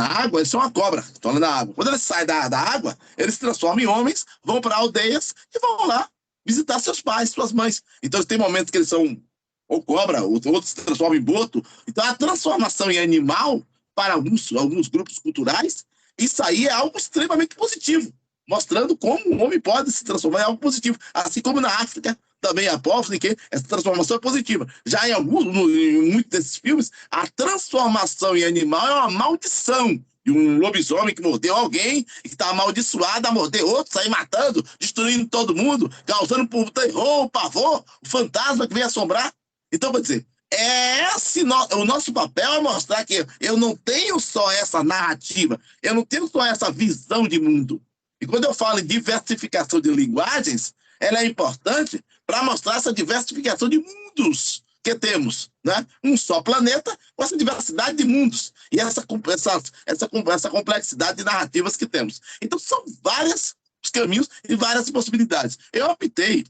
água, eles são uma cobra, estão lá na água. Quando eles saem da água, eles se transformam em homens, vão para aldeias e vão lá visitar seus pais, suas mães. Então, tem momentos que eles são ou cobra, outros se transformam em boto. Então, a transformação em animal, para alguns grupos culturais, isso aí é algo extremamente positivo, mostrando como o homem pode se transformar em algo positivo. Assim como na África, também há povos em que essa transformação é positiva. Já em muitos desses filmes, a transformação em animal é uma maldição. E um lobisomem que mordeu alguém e que está amaldiçoado a morder outro, sair matando, destruindo todo mundo, causando o terror, o pavor, o fantasma que vem assombrar. Então, quer dizer, o nosso papel é mostrar que eu não tenho só essa narrativa, eu não tenho só essa visão de mundo. E quando eu falo em diversificação de linguagens, ela é importante para mostrar essa diversificação de mundos que temos, né? Um só planeta com essa diversidade de mundos e essa complexidade de narrativas que temos. Então, são vários os caminhos e várias possibilidades. Eu optei,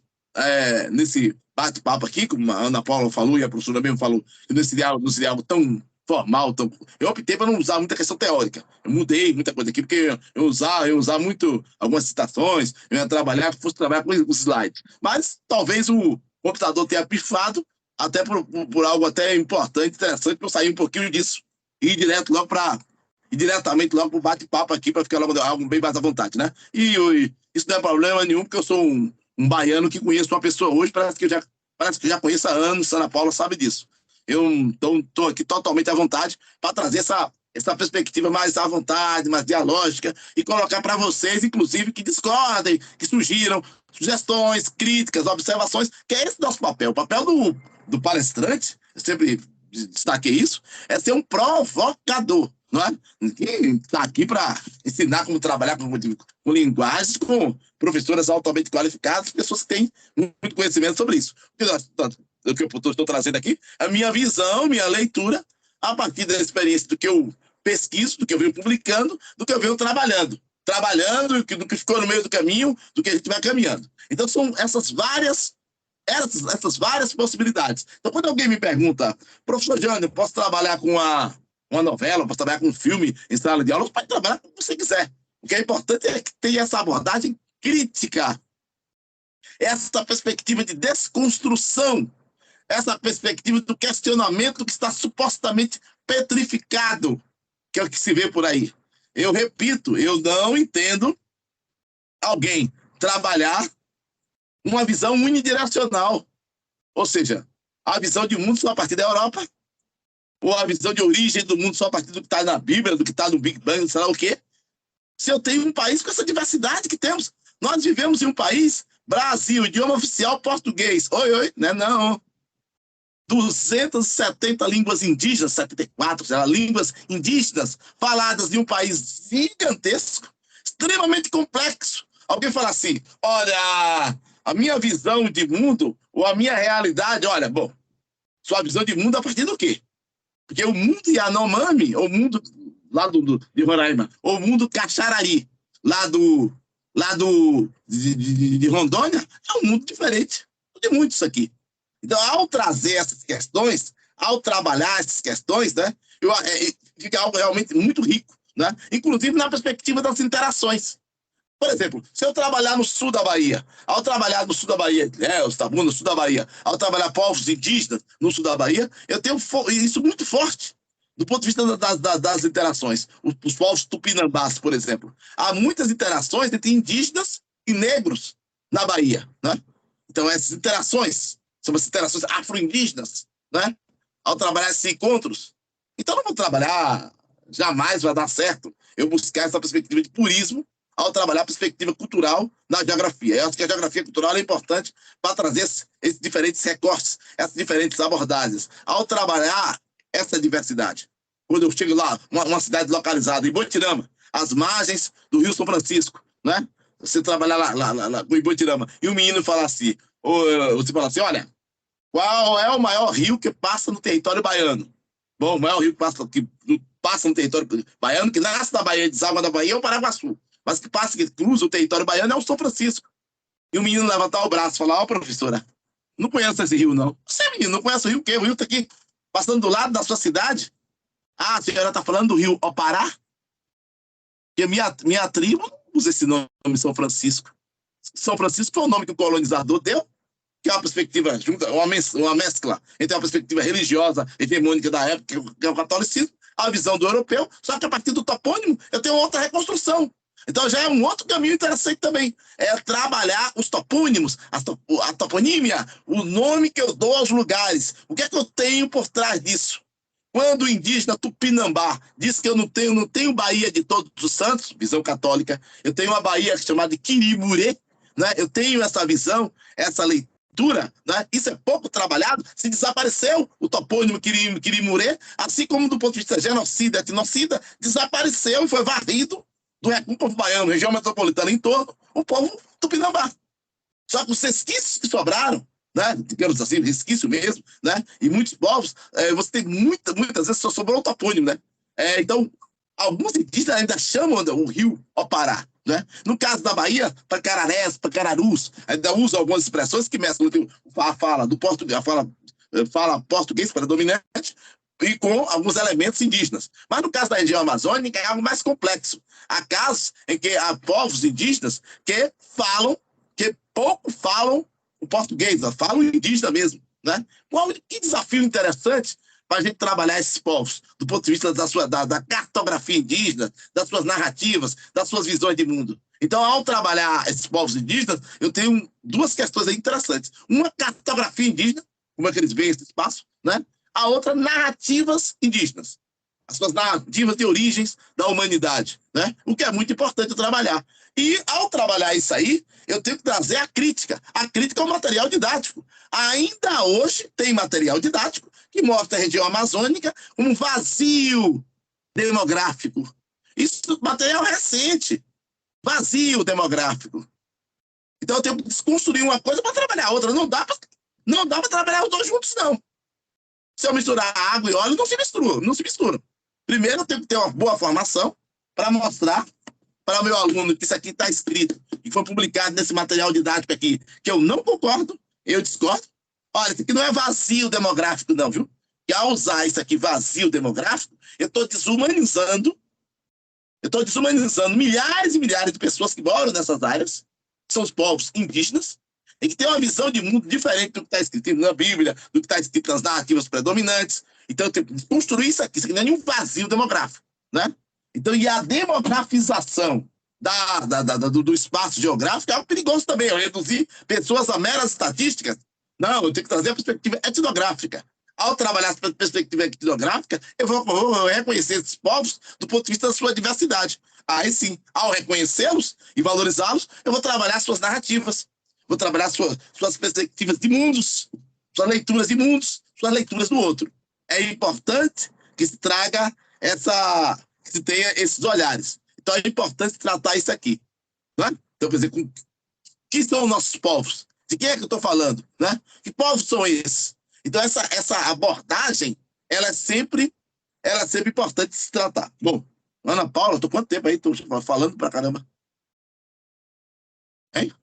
nesse bate-papo aqui, como a Ana Paula falou e a professora mesmo falou, que não seria algo tão formal, eu optei para não usar muita questão teórica. Eu mudei muita coisa aqui, porque eu usar muito algumas citações, eu ia fosse trabalhar com os slides. Mas talvez o computador tenha pifado, até por algo até importante, interessante, para eu sair um pouquinho disso e ir diretamente logo para o bate-papo aqui, para ficar logo algo bem mais à vontade, né? E isso não é problema nenhum, porque eu sou um baiano que conheço uma pessoa hoje, parece que eu já conheço há anos, Ana Paula sabe disso. Eu estou aqui totalmente à vontade para trazer essa perspectiva mais à vontade, mais dialógica, e colocar para vocês, inclusive, que discordem, que sugiram sugestões, críticas, observações, que é esse nosso papel. O papel do palestrante, eu sempre destaquei isso, é ser um provocador, não é? Ninguém está aqui para ensinar como trabalhar com linguagens, com professoras altamente qualificadas, pessoas que têm muito conhecimento sobre isso. O que eu estou trazendo aqui, a minha visão, minha leitura, a partir da experiência do que eu pesquiso, do que eu venho publicando, do que eu venho trabalhando, do que ficou no meio do caminho, do que a gente vai caminhando. Então, são essas várias possibilidades. Então, quando alguém me pergunta, professor Jânio, eu posso trabalhar com uma novela, posso trabalhar com um filme em sala de aula, você pode trabalhar como você quiser. O que é importante é que tenha essa abordagem crítica, essa perspectiva de desconstrução, essa perspectiva do questionamento que está supostamente petrificado, que é o que se vê por aí. Eu repito, eu não entendo alguém trabalhar uma visão unidirecional, ou seja, a visão de mundo só a partir da Europa, ou a visão de origem do mundo só a partir do que está na Bíblia, do que está no Big Bang, sei lá o quê. Se eu tenho um país com essa diversidade que temos, nós vivemos em um país, Brasil, idioma oficial português. Oi, né? Não. 270 línguas indígenas, 74, línguas indígenas faladas em um país gigantesco, extremamente complexo. Alguém fala assim, olha, a minha visão de mundo, ou a minha realidade, olha, bom, sua visão de mundo a partir do quê? Porque o mundo Yanomami, ou o mundo lá de Roraima, ou o mundo Caxarari, de Rondônia, é um mundo diferente de muitos aqui. Então, ao trazer essas questões, ao trabalhar essas questões, né, fica algo realmente muito rico, né? Inclusive na perspectiva das interações. Por exemplo, se eu trabalhar no sul da Bahia, ao trabalhar no sul da Bahia, os tabus no sul da Bahia, ao trabalhar povos indígenas no sul da Bahia, eu tenho isso muito forte do ponto de vista das interações. Os povos tupinambás, por exemplo. Há muitas interações entre indígenas e negros na Bahia, né? Então, essas interações são as interações afro-indígenas, né? Ao trabalhar esses encontros. Então, não vou trabalhar, jamais vai dar certo eu buscar essa perspectiva de purismo ao trabalhar a perspectiva cultural na geografia. Eu acho que a geografia cultural é importante para trazer esses diferentes recortes, essas diferentes abordagens, ao trabalhar essa diversidade. quando eu chego lá, uma cidade localizada, em Boitirama, às margens do Rio São Francisco, né? Você trabalhar lá em Boitirama, e o menino fala assim, ou você fala assim, olha, qual é o maior rio que passa no território baiano? Bom, o maior rio que passa no território baiano, que nasce da Bahia, deságua da Bahia, é o Paraguaçu. Mas que cruza o território baiano é o São Francisco. E o menino levantar o braço e falar, ó, professora, não conheço esse rio, não. Você, menino, não conhece o rio? O quê? O rio está aqui, passando do lado da sua cidade. Ah, a senhora está falando do rio Opará? Porque minha tribo não usa esse nome, São Francisco. São Francisco foi o nome que o colonizador deu, que é uma perspectiva, uma mescla entre a perspectiva religiosa hegemônica da época, que é o catolicismo, a visão do europeu, só que a partir do topônimo eu tenho outra reconstrução. Então já é um outro caminho interessante também, é trabalhar os topônimos, a toponímia, o nome que eu dou aos lugares. O que é que eu tenho por trás disso? Quando o indígena Tupinambá diz que eu não tenho Bahia de Todos os Santos, visão católica, eu tenho uma Bahia chamada de Quirimurê, né? Eu tenho essa visão, essa leitura, né? Isso é pouco trabalhado, se desapareceu o topônimo Quirimurê, assim como do ponto de vista genocida, etnocida, desapareceu e foi varrido do povo baiano, região metropolitana em torno, o povo Tupinambá. Só que os resquícios que sobraram, né, digamos assim, resquício mesmo, né, e muitos povos, você tem muitas vezes só sobrou o topônimo, né, então, alguns indígenas ainda chamam o rio Opará, né, no caso da Bahia, pacararés, pacararus, ainda usam algumas expressões que mesclam a fala do português, fala português predominante, e com alguns elementos indígenas. Mas no caso da região amazônica é algo mais complexo. Há casos em que há povos indígenas que pouco falam o português, falam o indígena mesmo, né? Que desafio interessante para a gente trabalhar esses povos, do ponto de vista da cartografia indígena, das suas narrativas, das suas visões de mundo. Então, ao trabalhar esses povos indígenas, eu tenho duas questões aí interessantes. Uma, cartografia indígena, como é que eles veem esse espaço, né? A outra, narrativas indígenas, as suas narrativas de origens da humanidade, né? O que é muito importante trabalhar. E, ao trabalhar isso aí, eu tenho que trazer a crítica. A crítica é um material didático. Ainda hoje tem material didático que mostra a região amazônica como um vazio demográfico. Isso é material recente. Vazio demográfico. Então, eu tenho que desconstruir uma coisa para trabalhar a outra. Não dá para trabalhar os dois juntos, não. Se eu misturar água e óleo, não se mistura. Primeiro, eu tenho que ter uma boa formação para mostrar para o meu aluno que isso aqui está escrito e foi publicado nesse material didático aqui, que eu não concordo, eu discordo. Olha, isso aqui não é vazio demográfico, não, viu? E ao usar isso aqui, vazio demográfico, eu estou desumanizando milhares e milhares de pessoas que moram nessas áreas, que são os povos indígenas, e que têm uma visão de mundo diferente do que está escrito na Bíblia, do que está escrito nas narrativas predominantes. Então, eu tenho que construir isso aqui não é nenhum vazio demográfico, né? Então, e a demografização do espaço geográfico é algo perigoso também. Eu reduzir pessoas a meras estatísticas. Não, eu tenho que trazer a perspectiva etnográfica. Ao trabalhar essa perspectiva etnográfica, eu vou reconhecer esses povos do ponto de vista da sua diversidade. Aí sim, ao reconhecê-los e valorizá-los, eu vou trabalhar suas narrativas, vou trabalhar suas perspectivas de mundos, suas leituras de mundos, suas leituras do outro. É importante que se traga que se tenha esses olhares. Então é importante tratar isso aqui. Né? Então, quer dizer, quem são os nossos povos? De quem é que eu estou falando? Né? Que povos são esses? Então, essa abordagem, ela é sempre importante de se tratar. Bom, Ana Paula, estou quanto tempo aí? Estou falando pra caramba. Hein?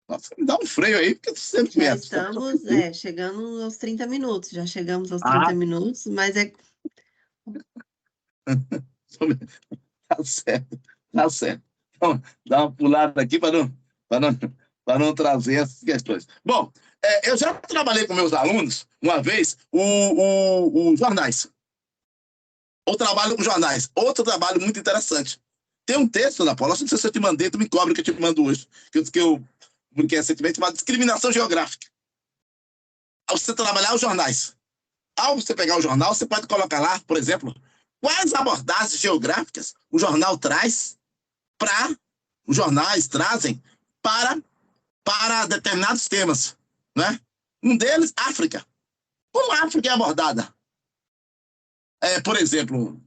Nossa, me dá um freio aí, porque você sempre já estamos chegando aos 30 minutos. Já chegamos aos 30 minutos, mas é... Tá certo, tá certo. Então, dá uma pulada aqui para não trazer essas questões. Bom, eu já trabalhei com meus alunos, uma vez, os jornais. Eu trabalho com jornais. Outro trabalho muito interessante. Tem um texto, Ana Paula, não sei se eu te mandei, tu me cobre que eu te mando hoje, que eu publiquei recentemente, chamado Discriminação Geográfica. Ao você trabalhar os jornais. Ao você pegar o jornal, você pode colocar lá, por exemplo, quais abordagens geográficas o jornal traz os jornais trazem para determinados temas, né? Um deles, África. Como a África é abordada? Por exemplo,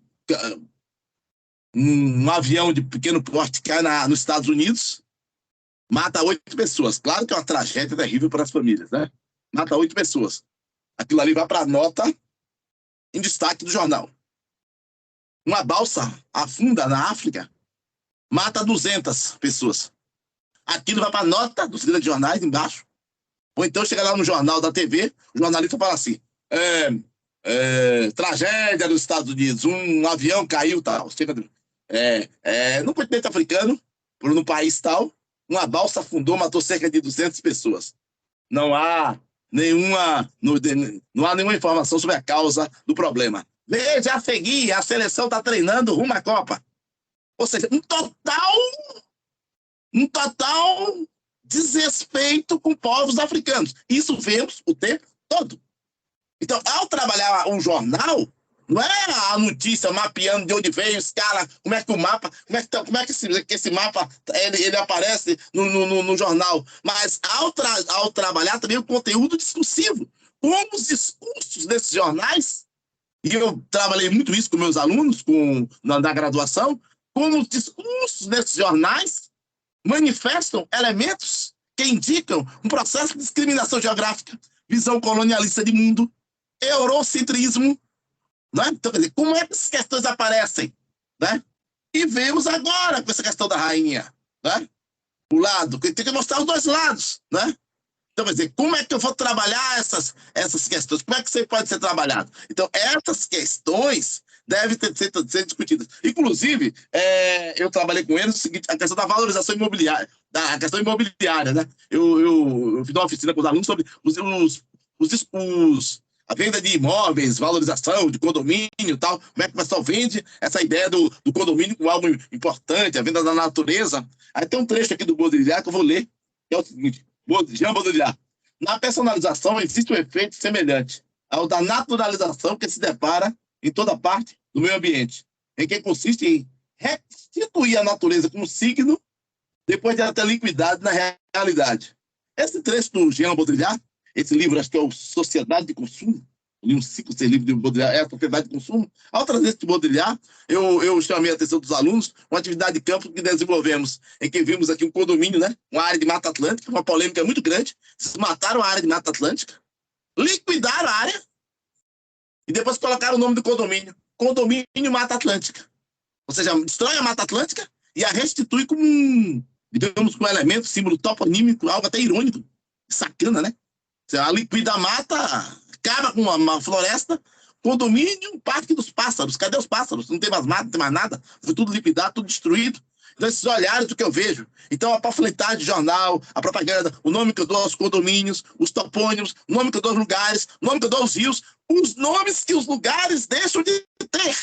um avião de pequeno porte cai nos Estados Unidos, mata 8 pessoas. Claro que é uma tragédia terrível para as famílias, né? Mata 8 pessoas. Aquilo ali vai para a nota em destaque do jornal. Uma balsa afunda na África, mata 200 pessoas. Aquilo vai para a nota dos grandes jornais embaixo. Ou então chega lá no jornal da TV, o jornalista fala assim, tragédia nos Estados Unidos, um avião caiu, tal. No continente africano, no país tal, uma balsa afundou, matou cerca de 200 pessoas. Não há nenhuma informação sobre a causa do problema. Veja a FEGI, a seleção está treinando rumo à Copa. Ou seja, um total desrespeito com povos africanos. Isso vemos o tempo todo. Então, ao trabalhar um jornal, não é a notícia mapeando de onde veio, escala, como é que o mapa, como é que esse mapa ele aparece no jornal, mas ao trabalhar também o conteúdo discursivo, como os discursos desses jornais, e eu trabalhei muito isso com meus alunos na graduação, como os discursos desses jornais manifestam elementos que indicam um processo de discriminação geográfica, visão colonialista de mundo, eurocentrismo, né? Então, quer dizer, como é que essas questões aparecem? Né? E vemos agora com essa questão da rainha, né? O lado, tem que mostrar os dois lados, né? Então, quer dizer, como é que eu vou trabalhar essas questões? Como é que isso pode ser trabalhado? Então, essas questões devem ser discutidas. Inclusive, eu trabalhei com eles o seguinte, a questão da valorização imobiliária, a questão imobiliária, né? Eu fiz uma oficina com os alunos sobre a venda de imóveis, valorização de condomínio e tal, como é que o pessoal vende essa ideia do condomínio como algo importante, a venda da natureza. Aí tem um trecho aqui do Baudrillard que eu vou ler, que é o seguinte, Jean Baudrillard. Na personalização existe um efeito semelhante ao da naturalização que se depara em toda parte do meio ambiente, em que consiste em restituir a natureza como signo depois de ela ter liquidado na realidade. Esse trecho do Jean Baudrillard, esse livro, acho que é o Sociedade de Consumo, li uns 5 ou 6 livros de Baudrillard, é a Sociedade de Consumo. Ao trazer esse de Baudrillard, eu chamei a atenção dos alunos, uma atividade de campo que desenvolvemos, em que vimos aqui um condomínio, né? Uma área de Mata Atlântica, uma polêmica muito grande. Eles mataram a área de Mata Atlântica, liquidaram a área e depois colocaram o nome do condomínio, Condomínio Mata Atlântica. Ou seja, destrói a Mata Atlântica e a restitui como digamos, com um elemento, símbolo toponímico, algo até irônico, sacana, né? Você liquida a mata, acaba com uma floresta, condomínio, parque dos pássaros. Cadê os pássaros? Não tem mais mata, não tem mais nada. Foi tudo liquidado, tudo destruído. Então, esses olhares do que eu vejo. Então, a panfletagem de jornal, a propaganda, o nome que eu dou aos condomínios, os topônimos, o nome que eu dou aos lugares, o nome que eu dou aos rios, os nomes que os lugares deixam de ter.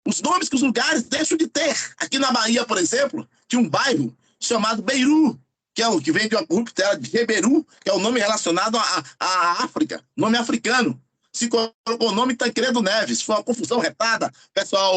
Os nomes que os lugares deixam de ter. Aqui na Bahia, por exemplo, tinha um bairro chamado Beiru, que é o que vem de uma corruptela de Reberu, que é o nome relacionado à África, nome africano. Se colocou o nome Tancredo Neves, foi uma confusão retada. O pessoal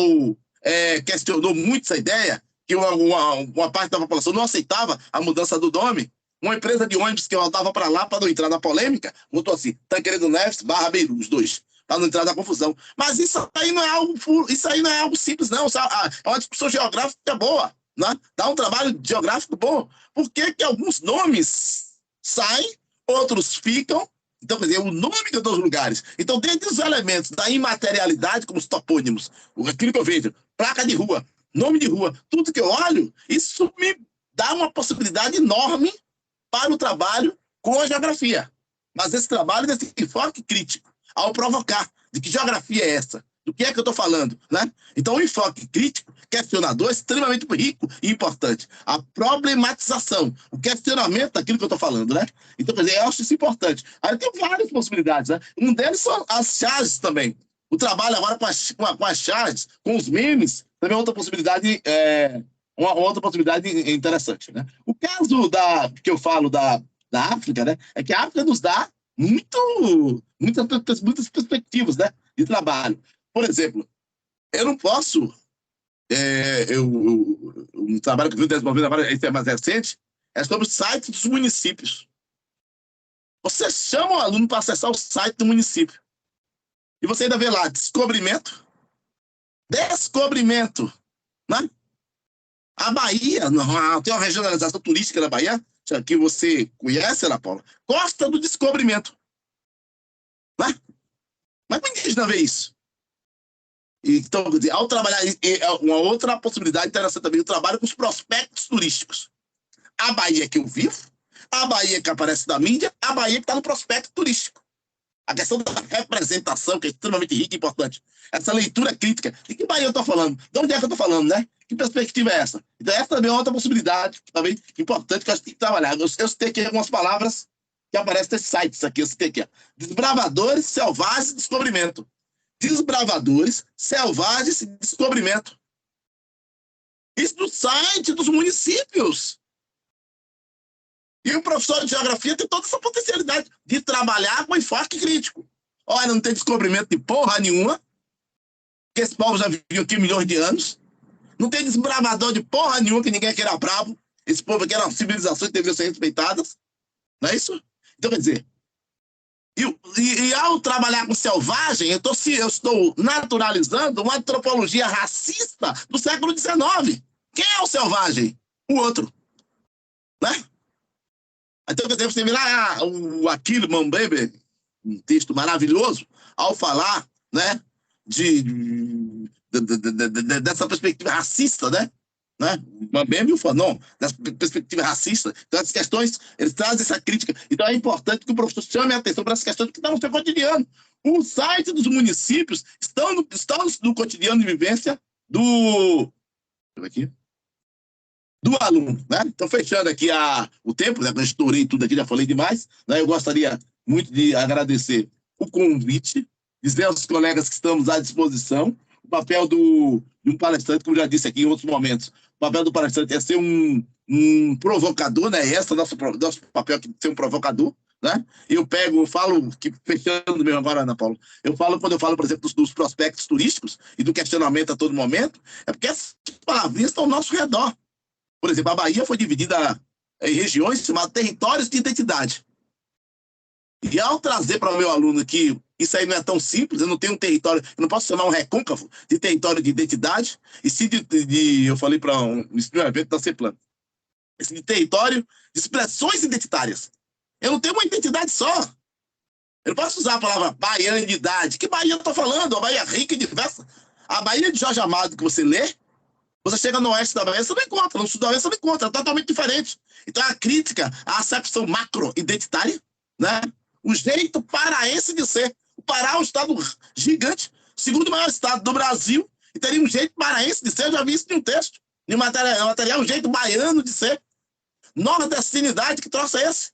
questionou muito essa ideia, que uma parte da população não aceitava a mudança do nome. Uma empresa de ônibus que voltava para lá para não entrar na polêmica, botou assim, Tancredo Neves / Beiru, os dois, para não entrar na confusão. Mas isso aí não é algo simples, não. É uma discussão geográfica boa. Né? Dá um trabalho geográfico bom. Por que alguns nomes saem, outros ficam? Então, quer dizer, o nome que eu dou aos lugares. Então, desde os elementos da imaterialidade, como os topônimos, aquilo que eu vejo, placa de rua, nome de rua, tudo que eu olho, isso me dá uma possibilidade enorme para o trabalho com a geografia. Mas esse trabalho desse enfoque crítico, ao provocar de que geografia é essa? Do que é que eu estou falando? Né? Então, o enfoque crítico, questionador, é extremamente rico e importante. A problematização, o questionamento daquilo que eu estou falando. Né? Então, quer dizer, eu acho isso importante. Aí tem várias possibilidades. Né? Um deles são as charges também. O trabalho agora com as charges, com os memes, também é outra possibilidade, uma outra possibilidade interessante. Né? O caso que eu falo da África, né, é que a África nos dá muitas perspectivas, né, de trabalho. Por exemplo, eu não posso, um trabalho que eu estou desenvolvendo agora, esse é mais recente, é sobre o site dos municípios. Você chama o aluno para acessar o site do município. E você ainda vê lá, descobrimento, né? A Bahia, tem uma regionalização turística da Bahia, que você conhece, Ana Paula, gosta do descobrimento, né? Mas o indígena vê isso. Então, ao trabalhar, uma outra possibilidade interessante também, o trabalho com os prospectos turísticos. A Bahia que eu vivo, a Bahia que aparece na mídia, a Bahia que está no prospecto turístico. A questão da representação, que é extremamente rica e importante. Essa leitura crítica. De que Bahia eu estou falando? De onde é que eu estou falando, né? Que perspectiva é essa? Então, essa também é outra possibilidade, também importante, que a gente tem que trabalhar. Eu citei aqui algumas palavras que aparecem nesses sites aqui. Eu citei aqui, ó. Desbravadores, selvagens e descobrimento. Desbravadores, selvagens e descobrimento. Isso no site dos municípios. E o professor de geografia tem toda essa potencialidade de trabalhar com enfoque crítico. Olha, não tem descobrimento de porra nenhuma, que esse povo já viveu aqui milhões de anos. Não tem desbravador de porra nenhuma, que ninguém queira bravo. Esse povo aqui era uma civilização que devia ser respeitadas. Não é isso? Então, quer dizer, e ao trabalhar com selvagem, eu estou naturalizando uma antropologia racista do século XIX. Quem é o selvagem? O outro. Né? Então, por exemplo, você vê lá o Achille Mbembe, um texto maravilhoso, ao falar, né, dessa perspectiva racista, né? Mbembe e o Fanon, dessa perspectiva racista. Então, essas questões, eles trazem essa crítica. Então, é importante que o professor chame a atenção para essas questões que estão no seu cotidiano. O site dos municípios estão no cotidiano de vivência do aluno, né? Então, fechando aqui o tempo, né? Eu estourei tudo aqui, já falei demais, né? Eu gostaria muito de agradecer o convite, dizer aos colegas que estamos à disposição. O papel de um palestrante, como já disse aqui em outros momentos, o papel do palestrante é ser um provocador, né? Esse é o nosso papel aqui, ser um provocador, né? Eu falo, fechando mesmo agora, Ana Paula, quando eu falo, por exemplo, dos prospectos turísticos e do questionamento a todo momento, é porque essas palavrinhas estão ao nosso redor. Por exemplo, a Bahia foi dividida em regiões chamadas territórios de identidade. E ao trazer para o meu aluno que isso aí não é tão simples, eu não tenho um território, eu não posso chamar um recôncavo de território de identidade, e sim eu falei para um evento da CEPLAN, esse de território de expressões identitárias. Eu não tenho uma identidade só. Eu não posso usar a palavra baianidade. Que Bahia eu estou falando? A Bahia rica e diversa. A Bahia de Jorge Amado que você lê, você chega no oeste da Bahia, você não encontra. No sul da Bahia, você não encontra. É totalmente diferente. Então, a crítica, a acepção macro-identitária, né? O jeito paraense de ser. O Pará é um estado gigante, segundo maior estado do Brasil, e teria um jeito paraense de ser. Eu já vi isso em um texto. Em material, um jeito baiano de ser. Nordestinidade, que troço é esse?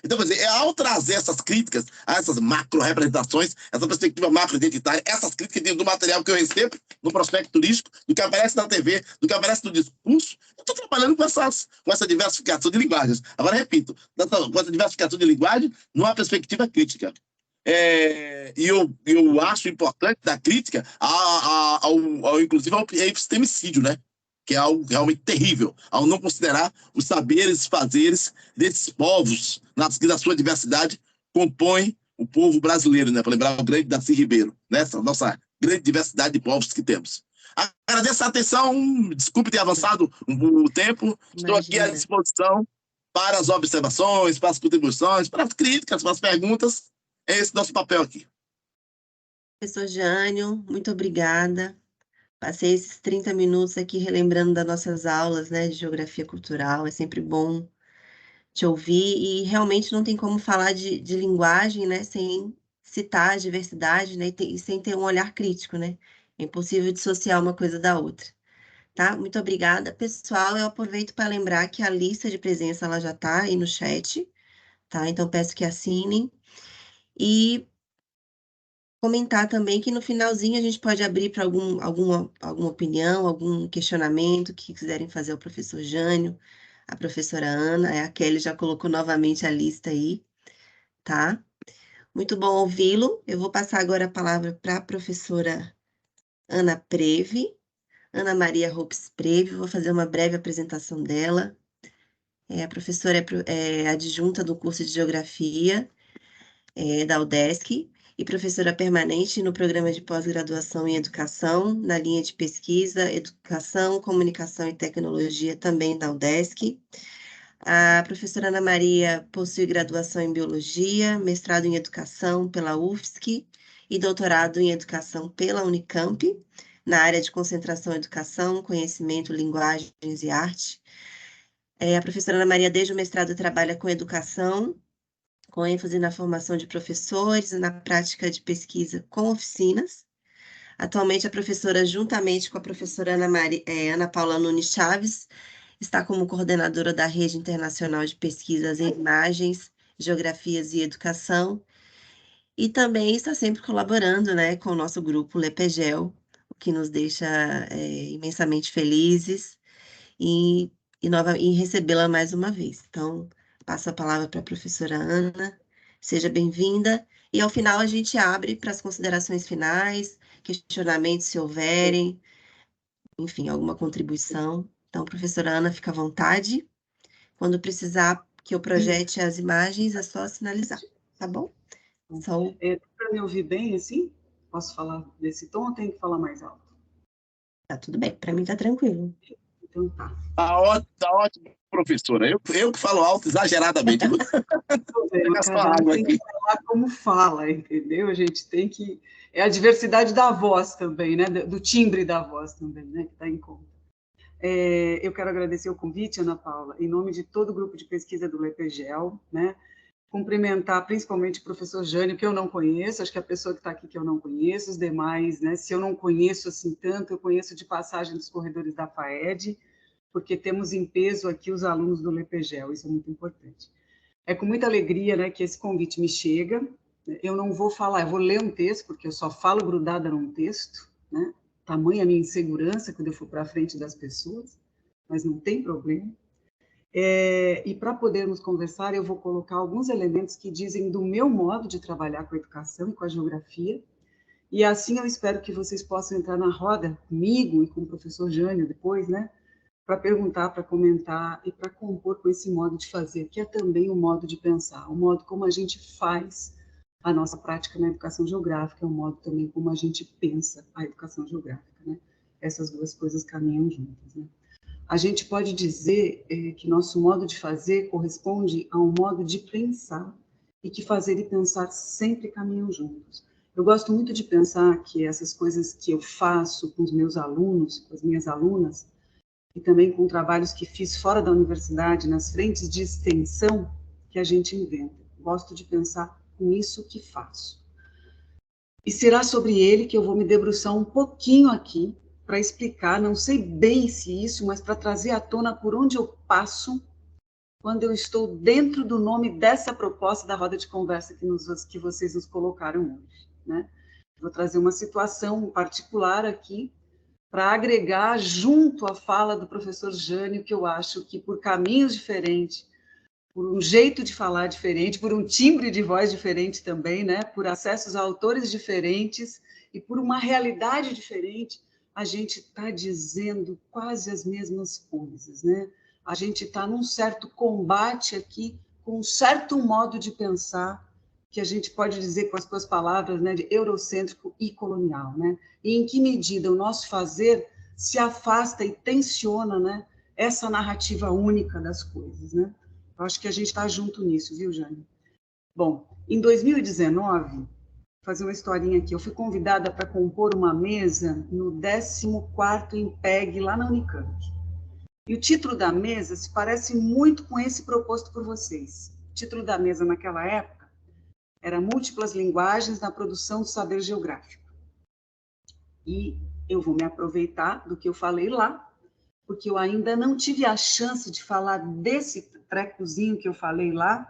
Então, quer dizer, ao trazer essas críticas a essas macro-representações, essa perspectiva macro-identitária, essas críticas do material que eu recebo no prospecto turístico, do que aparece na TV, do que aparece no discurso, eu estou trabalhando com essa diversificação de linguagens. Agora, repito, com essa diversificação de linguagem numa perspectiva crítica. E eu acho importante da crítica inclusive ao epistemicídio, né? Que é algo realmente terrível, ao não considerar os saberes e fazeres desses povos, na sua diversidade, compõem o povo brasileiro, né? Para lembrar o grande Darcy Ribeiro, né? Essa nossa grande diversidade de povos que temos. Agradeço a atenção, desculpe ter avançado o tempo, estou aqui à disposição para as observações, para as contribuições, para as críticas, para as perguntas. É esse nosso papel aqui. Professor Jânio, muito obrigada. Passei esses 30 minutos aqui relembrando das nossas aulas, né, de geografia cultural. É sempre bom te ouvir e realmente não tem como falar de linguagem, né, sem citar a diversidade, né, e sem ter um olhar crítico, né? É impossível dissociar uma coisa da outra, tá? Muito obrigada, pessoal. Eu aproveito para lembrar que a lista de presença ela já está aí no chat, tá? Então peço que assinem e comentar também que no finalzinho a gente pode abrir para alguma opinião, algum questionamento que quiserem fazer ao professor Jânio, a professora Ana, a Kelly já colocou novamente a lista aí, tá? Muito bom ouvi-lo. Eu vou passar agora a palavra para a professora Ana Preve, Ana Maria Ropes Preve, vou fazer uma breve apresentação dela. A professora é adjunta do curso de Geografia da UDESC, e professora permanente no programa de pós-graduação em Educação, na linha de pesquisa, Educação, Comunicação e Tecnologia, também da UDESC. A professora Ana Maria possui graduação em Biologia, mestrado em Educação pela UFSC e doutorado em Educação pela Unicamp, na área de concentração Educação, Conhecimento, Linguagens e Arte. A professora Ana Maria, desde o mestrado, trabalha com educação, com ênfase na formação de professores e na prática de pesquisa com oficinas. Atualmente, a professora, juntamente com a professora Ana Paula Nunes Chaves, está como coordenadora da Rede Internacional de Pesquisas em Imagens, Geografias e Educação, e também está sempre colaborando, né, com o nosso grupo LEPEGEL, o que nos deixa imensamente felizes em recebê-la mais uma vez. Então, passo a palavra para a professora Ana, seja bem-vinda, e ao final a gente abre para as considerações finais, questionamentos se houverem, enfim, alguma contribuição. Então, professora Ana, fica à vontade. Quando precisar que eu projete as imagens, é só sinalizar, tá bom? Para me ouvir bem, assim? Posso falar desse tom ou tenho que falar mais alto? Tá tudo bem, para mim tá tranquilo. Então tá. Tá ótimo, professora. Eu que falo alto exageradamente. Cada um tem que falar como fala, entendeu? A gente tem que... É a diversidade da voz também, né? Do timbre da voz também, né? Que está em conta. Eu quero agradecer o convite, Ana Paula, em nome de todo o grupo de pesquisa do LEPEGEL, né? Cumprimentar principalmente o professor Jânio, que eu não conheço, acho que a pessoa que está aqui que eu não conheço, os demais, né? Se eu não conheço assim tanto, eu conheço de passagem dos corredores da FAED, porque temos em peso aqui os alunos do LEPEGEL, isso é muito importante. É com muita alegria, né, que esse convite me chega. Eu não vou falar, eu vou ler um texto, porque eu só falo grudada num texto, né? Tamanha a minha insegurança quando eu for para a frente das pessoas, mas não tem problema. E para podermos conversar, eu vou colocar alguns elementos que dizem do meu modo de trabalhar com a educação e com a geografia, e assim eu espero que vocês possam entrar na roda comigo e com o professor Jânio depois, né, para perguntar, para comentar e para compor com esse modo de fazer, que é também um modo de pensar, o modo como a gente faz a nossa prática na educação geográfica, é um modo também como a gente pensa a educação geográfica, né? Essas duas coisas caminham juntas, né? A gente pode dizer que nosso modo de fazer corresponde a um modo de pensar e que fazer e pensar sempre caminham juntos. Eu gosto muito de pensar que essas coisas que eu faço com os meus alunos, com as minhas alunas, e também com trabalhos que fiz fora da universidade, nas frentes de extensão, que a gente inventa. Gosto de pensar com isso que faço. E será sobre ele que eu vou me debruçar um pouquinho aqui, para explicar, não sei bem se isso, mas para trazer à tona por onde eu passo quando eu estou dentro do nome dessa proposta da roda de conversa que vocês nos colocaram hoje, né? Vou trazer uma situação particular aqui para agregar junto à fala do professor Jânio, que eu acho que por caminhos diferentes, por um jeito de falar diferente, por um timbre de voz diferente também, né? Por acessos a autores diferentes e por uma realidade diferente, a gente está dizendo quase as mesmas coisas, né? A gente está num certo combate aqui com um certo modo de pensar que a gente pode dizer com as suas palavras, né, de eurocêntrico e colonial, né? E em que medida o nosso fazer se afasta e tensiona, né, essa narrativa única das coisas, né? Eu acho que a gente está junto nisso, viu, Jânio? Bom, em 2019, fazer uma historinha aqui, eu fui convidada para compor uma mesa no 14º IMPEG, lá na Unicamp. E o título da mesa se parece muito com esse proposto por vocês. O título da mesa naquela época era Múltiplas Linguagens na Produção do Saber Geográfico. E eu vou me aproveitar do que eu falei lá, porque eu ainda não tive a chance de falar desse trecozinho que eu falei lá,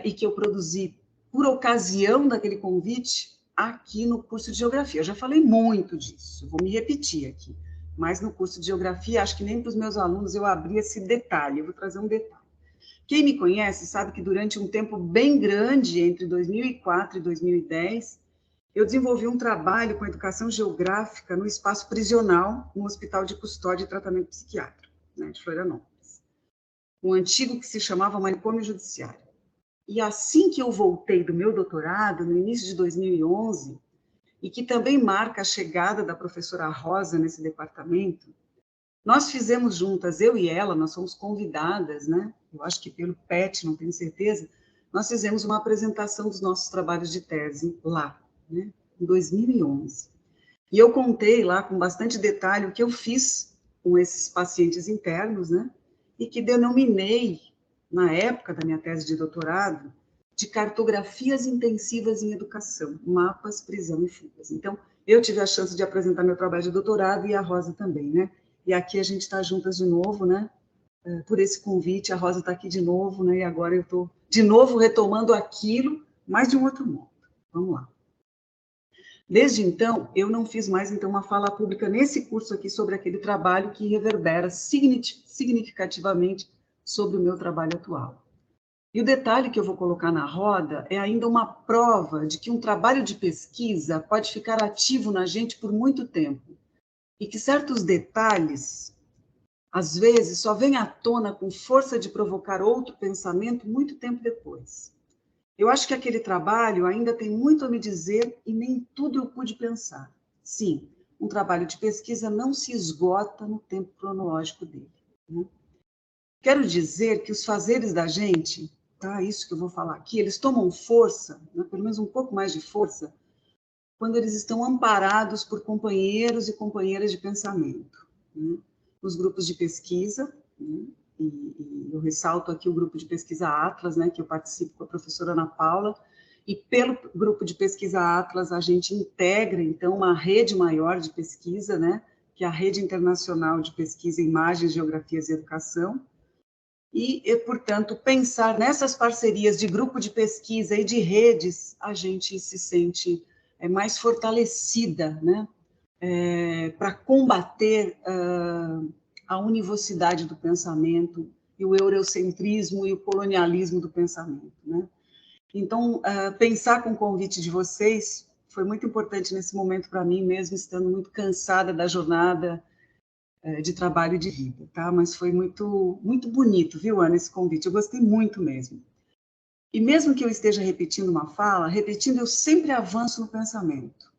e que eu produzi por ocasião daquele convite aqui no curso de Geografia. Eu já falei muito disso, vou me repetir aqui, mas no curso de Geografia, acho que nem para os meus alunos eu abri esse detalhe, eu vou trazer um detalhe. Quem me conhece sabe que durante um tempo bem grande, entre 2004 e 2010, eu desenvolvi um trabalho com educação geográfica no espaço prisional, no Hospital de Custódia e Tratamento Psiquiátrico, né, de Florianópolis. Um antigo que se chamava Manicômio Judiciário. E assim que eu voltei do meu doutorado, no início de 2011, e que também marca a chegada da professora Rosa nesse departamento, nós fizemos juntas, eu e ela, nós fomos convidadas, né? Eu acho que pelo PET, não tenho certeza, nós fizemos uma apresentação dos nossos trabalhos de tese lá, né? Em 2011. E eu contei lá com bastante detalhe o que eu fiz com esses pacientes internos, né? E que denominei, na época da minha tese de doutorado, de cartografias intensivas em educação, mapas, prisão e fugas. Então, eu tive a chance de apresentar meu trabalho de doutorado e a Rosa também, né? E aqui a gente está juntas de novo, né? Por esse convite, a Rosa está aqui de novo, né? E agora eu estou de novo retomando aquilo, mas de um outro modo. Vamos lá. Desde então, eu não fiz mais então uma fala pública nesse curso aqui sobre aquele trabalho que reverbera significativamente sobre o meu trabalho atual. E o detalhe que eu vou colocar na roda é ainda uma prova de que um trabalho de pesquisa pode ficar ativo na gente por muito tempo e que certos detalhes, às vezes, só vêm à tona com força de provocar outro pensamento muito tempo depois. Eu acho que aquele trabalho ainda tem muito a me dizer e nem tudo eu pude pensar. Sim, um trabalho de pesquisa não se esgota no tempo cronológico dele, né? Quero dizer que os fazeres da gente, tá? Isso que eu vou falar aqui, eles tomam força, né? Pelo menos um pouco mais de força, quando eles estão amparados por companheiros e companheiras de pensamento, né? Nos grupos de pesquisa, né? E eu ressalto aqui o grupo de pesquisa Atlas, né, que eu participo com a professora Ana Paula, e pelo grupo de pesquisa Atlas a gente integra, então, uma rede maior de pesquisa, né, que é a Rede Internacional de Pesquisa em Imagens, Geografias e Educação, e, portanto, pensar nessas parcerias de grupo de pesquisa e de redes, a gente se sente mais fortalecida, né, para combater a univocidade do pensamento e o eurocentrismo e o colonialismo do pensamento, né? Então, pensar com o convite de vocês foi muito importante nesse momento para mim, mesmo estando muito cansada da jornada de trabalho e de vida, tá? Mas foi muito, muito bonito, viu, Ana, esse convite? Eu gostei muito mesmo. E mesmo que eu esteja repetindo uma fala, repetindo, eu sempre avanço no pensamento.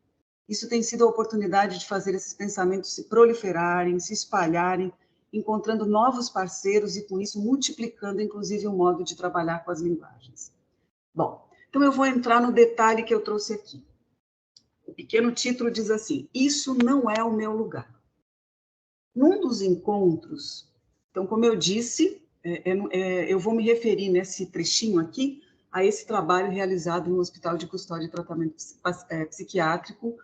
Isso tem sido a oportunidade de fazer esses pensamentos se proliferarem, se espalharem, encontrando novos parceiros e, com isso, multiplicando, inclusive, o modo de trabalhar com as linguagens. Bom, então eu vou entrar no detalhe que eu trouxe aqui. O pequeno título diz assim: isso não é o meu lugar. Num dos encontros, então, como eu disse, eu vou me referir nesse trechinho aqui a esse trabalho realizado no Hospital de Custódia e Tratamento Psiquiátrico,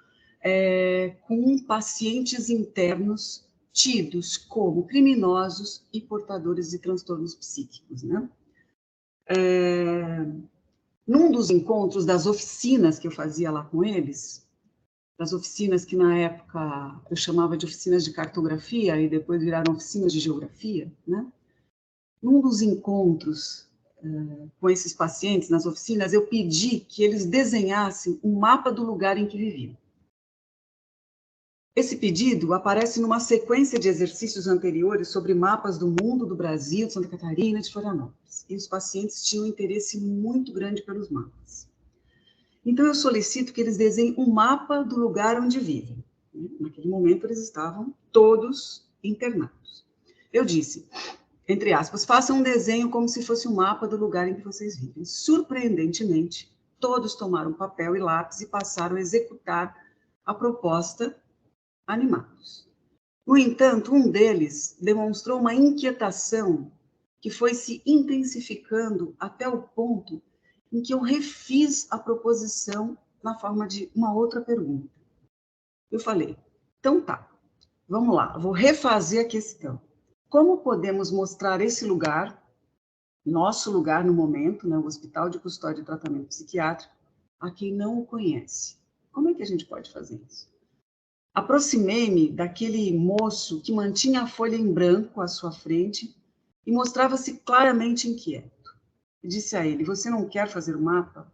com pacientes internos tidos como criminosos e portadores de transtornos psíquicos, né? Num dos encontros das oficinas que eu fazia lá com eles, das oficinas que na época eu chamava de oficinas de cartografia e depois viraram oficinas de geografia, né? Num dos encontros com esses pacientes nas oficinas, eu pedi que eles desenhassem um mapa do lugar em que viviam. Esse pedido aparece numa sequência de exercícios anteriores sobre mapas do mundo, do Brasil, de Santa Catarina e de Florianópolis. E os pacientes tinham um interesse muito grande pelos mapas. Então, eu solicito que eles desenhem um mapa do lugar onde vivem. Naquele momento, eles estavam todos internados. Eu disse, entre aspas, façam um desenho como se fosse um mapa do lugar em que vocês vivem. Surpreendentemente, todos tomaram papel e lápis e passaram a executar a proposta animados. No entanto, um deles demonstrou uma inquietação que foi se intensificando até o ponto em que eu refiz a proposição na forma de uma outra pergunta. Eu falei, então tá, vamos lá, vou refazer a questão. Como podemos mostrar esse lugar, nosso lugar no momento, né, o Hospital de Custódia e Tratamento Psiquiátrico, a quem não o conhece? Como é que a gente pode fazer isso? Aproximei-me daquele moço que mantinha a folha em branco à sua frente e mostrava-se claramente inquieto. E disse a ele, você não quer fazer o mapa?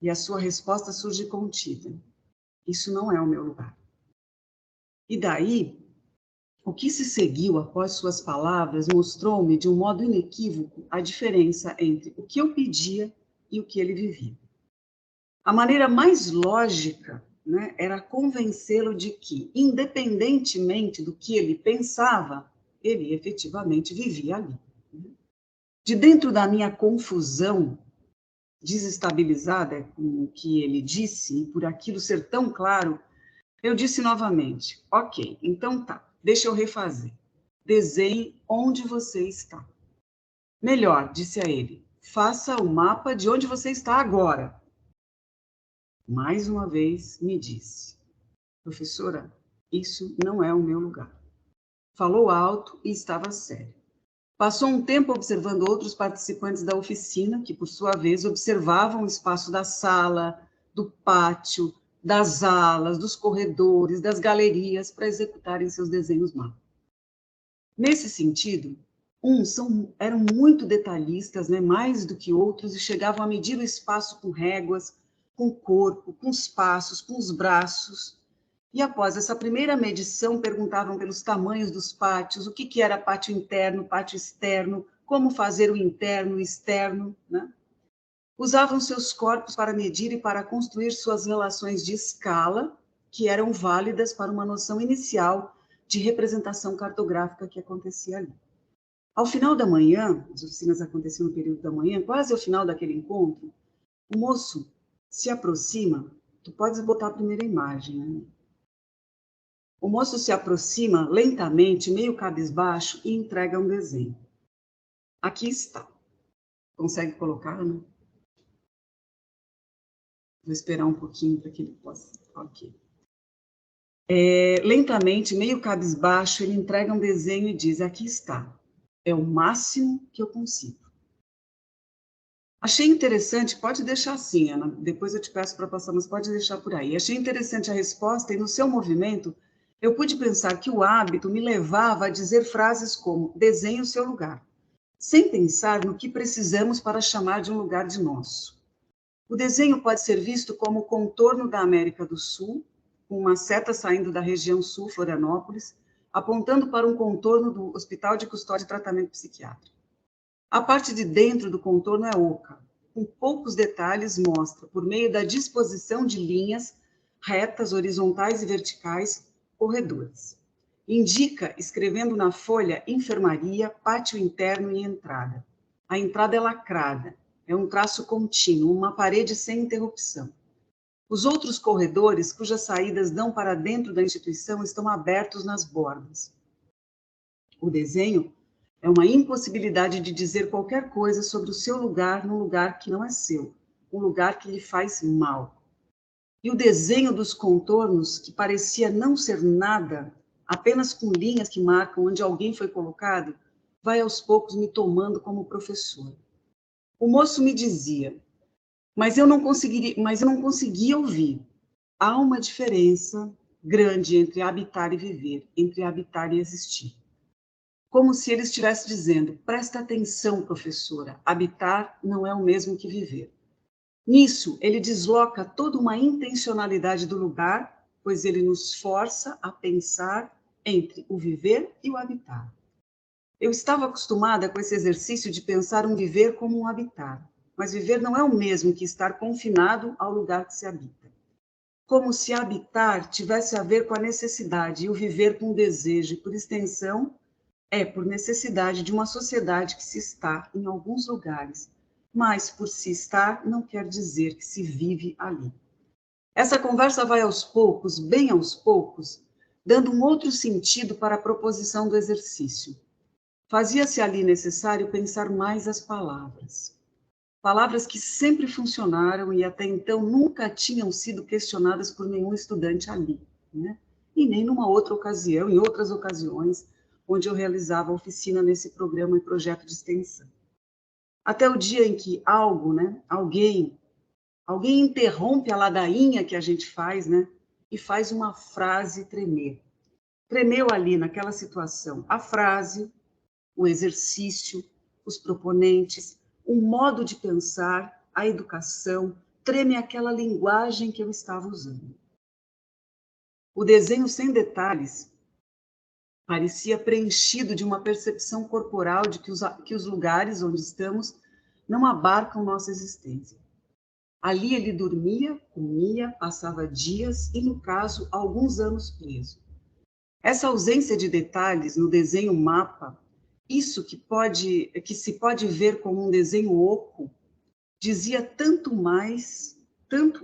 E a sua resposta surge contida. Isso não é o meu lugar. E daí, O que se seguiu após suas palavras mostrou-me de um modo inequívoco a diferença entre o que eu pedia e o que ele vivia. A maneira mais lógica, né, era convencê-lo de que, independentemente do que ele pensava, ele efetivamente vivia ali. De dentro da minha confusão, desestabilizada com o que ele disse, e por aquilo ser tão claro, eu disse novamente: ok, então tá, deixa eu refazer. Desenhe onde você está. Melhor, disse a ele, faça o mapa de onde você está agora. Mais uma vez me disse: professora, isso não é o meu lugar. Falou alto e estava sério. Passou um tempo observando outros participantes da oficina, que, por sua vez, observavam o espaço da sala, do pátio, das alas, dos corredores, das galerias, para executarem seus desenhos mapa. Nesse sentido, uns eram muito detalhistas, né, mais do que outros, e chegavam a medir o espaço com réguas, com o corpo, com os passos, com os braços. E após essa primeira medição, perguntavam pelos tamanhos dos pátios, o que era pátio interno, pátio externo, como fazer o interno, o externo, né? Usavam seus corpos para medir e para construir suas relações de escala, que eram válidas para uma noção inicial de representação cartográfica que acontecia ali. Ao final da manhã, as oficinas aconteciam no período da manhã, quase ao final daquele encontro, o moço se aproxima, tu podes botar a primeira imagem, né? O moço se aproxima lentamente, meio cabisbaixo, e entrega um desenho. Aqui está. Consegue colocar, né? Vou esperar um pouquinho para que ele possa... Ok. Lentamente, meio cabisbaixo, ele entrega um desenho e diz: aqui está. É o máximo que eu consigo. Achei interessante, pode deixar assim, Ana, depois eu te peço para passar, mas pode deixar por aí. Achei interessante a resposta e no seu movimento eu pude pensar que o hábito me levava a dizer frases como: desenhe o seu lugar, sem pensar no que precisamos para chamar de um lugar de nosso. O desenho pode ser visto como o contorno da América do Sul, com uma seta saindo da região sul, Florianópolis, apontando para um contorno do Hospital de Custódia e Tratamento Psiquiátrico. A parte de dentro do contorno é oca, com poucos detalhes, mostra, por meio da disposição de linhas retas, horizontais e verticais, corredores. Indica, escrevendo na folha, enfermaria, pátio interno e entrada. A entrada é lacrada, é um traço contínuo, uma parede sem interrupção. Os outros corredores, cujas saídas dão para dentro da instituição, estão abertos nas bordas. O desenho é uma impossibilidade de dizer qualquer coisa sobre o seu lugar num lugar que não é seu, um lugar que lhe faz mal. E o desenho dos contornos, que parecia não ser nada, apenas com linhas que marcam onde alguém foi colocado, vai aos poucos me tomando como professor. O moço me dizia: mas eu não conseguia ouvir. Há uma diferença grande entre habitar e viver, entre habitar e existir. Como se ele estivesse dizendo: presta atenção, professora, habitar não é o mesmo que viver. Nisso, ele desloca toda uma intencionalidade do lugar, pois ele nos força a pensar entre o viver e o habitar. Eu estava acostumada com esse exercício de pensar um viver como um habitar, mas viver não é o mesmo que estar confinado ao lugar que se habita. Como se habitar tivesse a ver com a necessidade e o viver com o desejo, e por extensão, por necessidade de uma sociedade que se está em alguns lugares, mas por se estar não quer dizer que se vive ali. Essa conversa vai aos poucos, bem aos poucos, dando um outro sentido para a proposição do exercício. Fazia-se ali necessário pensar mais as palavras. Palavras que sempre funcionaram e até então nunca tinham sido questionadas por nenhum estudante ali, né? E nem numa outra ocasião, em outras ocasiões, onde eu realizava oficina nesse programa e projeto de extensão. Até o dia em que alguém interrompe a ladainha que a gente faz, né? E faz uma frase tremer. Tremeu ali naquela situação a frase, o exercício, os proponentes, o modo de pensar, a educação, treme aquela linguagem que eu estava usando. O desenho sem detalhes Parecia preenchido de uma percepção corporal de que os lugares onde estamos não abarcam nossa existência. Ali ele dormia, comia, passava dias e, no caso, alguns anos preso. Essa ausência de detalhes no desenho mapa, isso que se pode ver como um desenho oco, dizia tanto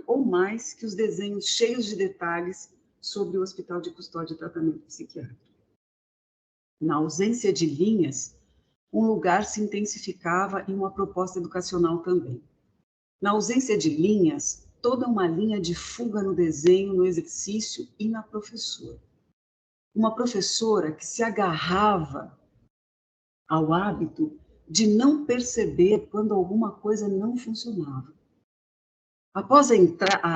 ou mais que os desenhos cheios de detalhes sobre o Hospital de Custódia e Tratamento Psiquiátrico. Na ausência de linhas, um lugar se intensificava em uma proposta educacional também. Na ausência de linhas, toda uma linha de fuga no desenho, no exercício e na professora. Uma professora que se agarrava ao hábito de não perceber quando alguma coisa não funcionava. Após a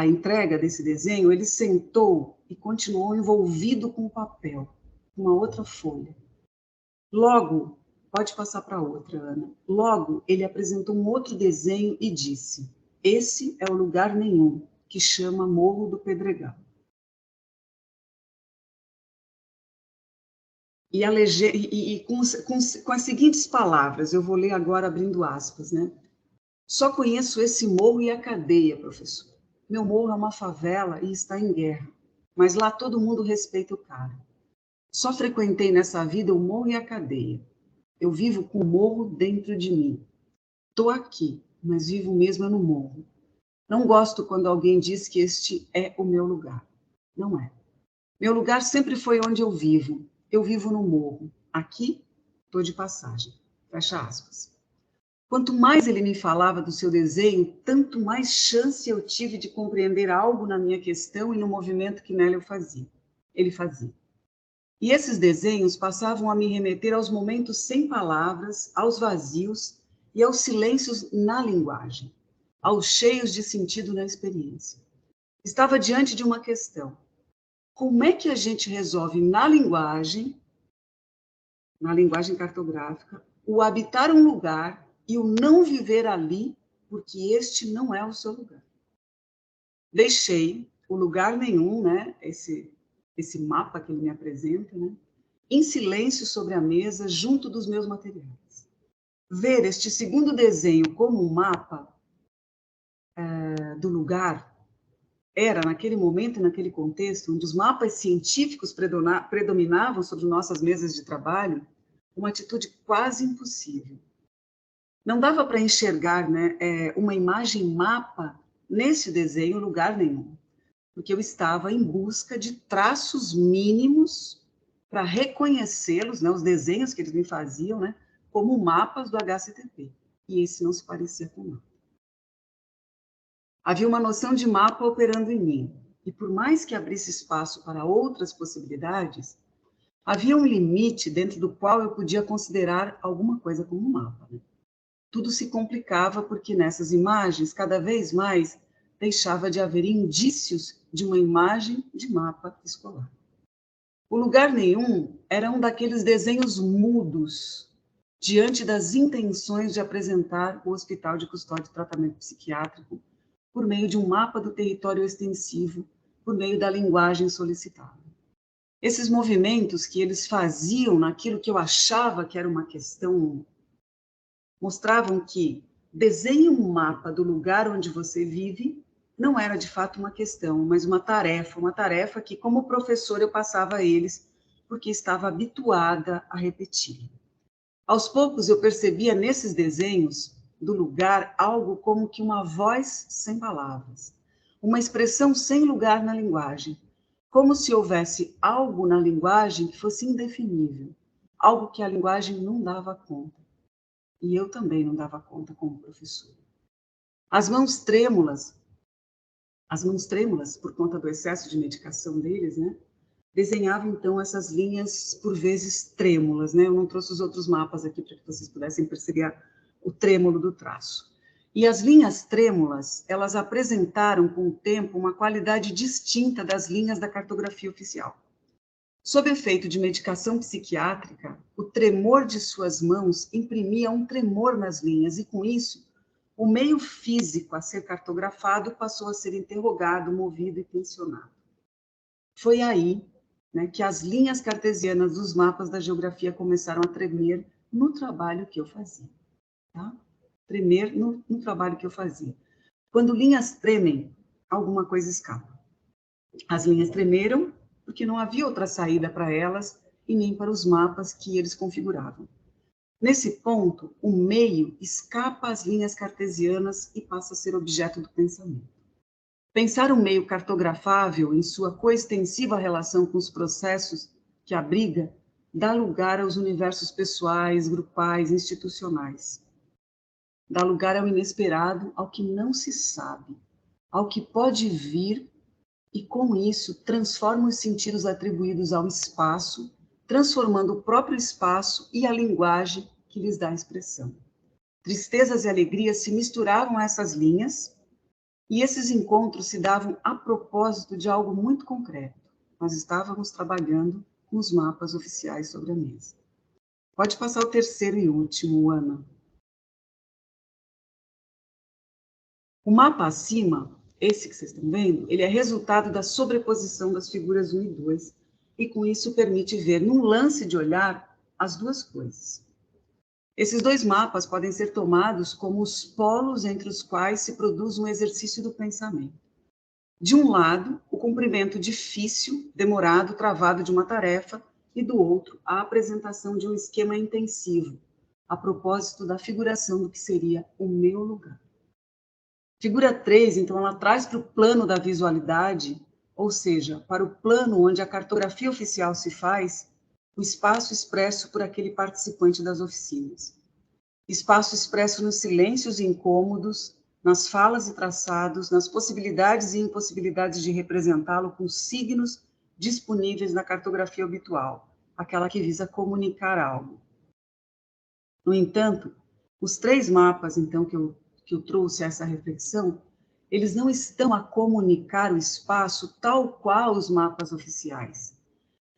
entrega desse desenho, ele sentou e continuou envolvido com o papel, uma outra folha. Logo, pode passar para outra, Ana. Logo, ele apresentou um outro desenho e disse: esse é o lugar nenhum, que chama Morro do Pedregal. Com as seguintes palavras, eu vou ler agora abrindo aspas, né? Só conheço esse morro e a cadeia, professor. Meu morro é uma favela e está em guerra, mas lá todo mundo respeita o cara. Só frequentei nessa vida o morro e a cadeia. Eu vivo com o morro dentro de mim. Estou aqui, mas vivo mesmo no morro. Não gosto quando alguém diz que este é o meu lugar. Não é. Meu lugar sempre foi onde eu vivo. Eu vivo no morro. Aqui, estou de passagem. Fecha aspas. Quanto mais ele me falava do seu desenho, tanto mais chance eu tive de compreender algo na minha questão e no movimento que nela ele fazia. E esses desenhos passavam a me remeter aos momentos sem palavras, aos vazios e aos silêncios na linguagem, aos cheios de sentido na experiência. Estava diante de uma questão. Como é que a gente resolve na linguagem cartográfica, o habitar um lugar e o não viver ali, porque este não é o seu lugar? Deixei o lugar nenhum, né, esse mapa que ele me apresenta, né, em silêncio sobre a mesa, junto dos meus materiais. Ver este segundo desenho como um mapa do lugar era, naquele momento e naquele contexto, onde os mapas científicos predominavam sobre nossas mesas de trabalho, uma atitude quase impossível. Não dava para enxergar, né, uma imagem mapa nesse desenho, lugar nenhum, porque eu estava em busca de traços mínimos para reconhecê-los, né, os desenhos que eles me faziam, né, como mapas do HCTP. E esse não se parecia com nada. Havia uma noção de mapa operando em mim, e por mais que abrisse espaço para outras possibilidades, havia um limite dentro do qual eu podia considerar alguma coisa como mapa, né? Tudo se complicava porque nessas imagens, cada vez mais, deixava de haver indícios de uma imagem de mapa escolar. O lugar nenhum era um daqueles desenhos mudos diante das intenções de apresentar o Hospital de Custódia e Tratamento Psiquiátrico por meio de um mapa do território extensivo, por meio da linguagem solicitada. Esses movimentos que eles faziam naquilo que eu achava que era uma questão, mostravam que desenhe um mapa do lugar onde você vive não era de fato uma questão, mas uma tarefa que, como professor, eu passava a eles, porque estava habituada a repetir. Aos poucos, eu percebia nesses desenhos do lugar algo como que uma voz sem palavras, uma expressão sem lugar na linguagem, como se houvesse algo na linguagem que fosse indefinível, algo que a linguagem não dava conta. E eu também não dava conta como professora. As mãos trêmulas, por conta do excesso de medicação deles, né, desenhavam então essas linhas, por vezes, trêmulas, né? Eu não trouxe os outros mapas aqui para que vocês pudessem perceber o trêmulo do traço. E as linhas trêmulas, elas apresentaram com o tempo uma qualidade distinta das linhas da cartografia oficial. Sob efeito de medicação psiquiátrica, o tremor de suas mãos imprimia um tremor nas linhas e, com isso, o meio físico a ser cartografado passou a ser interrogado, movido e tensionado. Foi aí né, que as linhas cartesianas dos mapas da geografia começaram a tremer no trabalho que eu fazia. Tá? Tremer no trabalho que eu fazia. Quando linhas tremem, alguma coisa escapa. As linhas tremeram porque não havia outra saída para elas e nem para os mapas que eles configuravam. Nesse ponto, o meio escapa às linhas cartesianas e passa a ser objeto do pensamento. Pensar um meio cartografável em sua coextensiva relação com os processos que abriga dá lugar aos universos pessoais, grupais, institucionais. Dá lugar ao inesperado, ao que não se sabe, ao que pode vir, e com isso transforma os sentidos atribuídos ao espaço, transformando o próprio espaço e a linguagem que lhes dá expressão. Tristezas e alegrias se misturavam a essas linhas, e esses encontros se davam a propósito de algo muito concreto. Nós estávamos trabalhando com os mapas oficiais sobre a mesa. Pode passar o terceiro e último, Ana. O mapa acima, esse que vocês estão vendo, ele é resultado da sobreposição das figuras 1 e 2, e com isso permite ver, num lance de olhar, as duas coisas. Esses dois mapas podem ser tomados como os polos entre os quais se produz um exercício do pensamento. De um lado, o cumprimento difícil, demorado, travado de uma tarefa, e do outro, a apresentação de um esquema intensivo, a propósito da figuração do que seria o meu lugar. Figura 3, então, ela traz para o plano da visualidade, ou seja, para o plano onde a cartografia oficial se faz, o espaço expresso por aquele participante das oficinas. Espaço expresso nos silêncios e incômodos, nas falas e traçados, nas possibilidades e impossibilidades de representá-lo com signos disponíveis na cartografia habitual, aquela que visa comunicar algo. No entanto, os 3 mapas, então, que eu trouxe a essa reflexão, eles não estão a comunicar o espaço tal qual os mapas oficiais.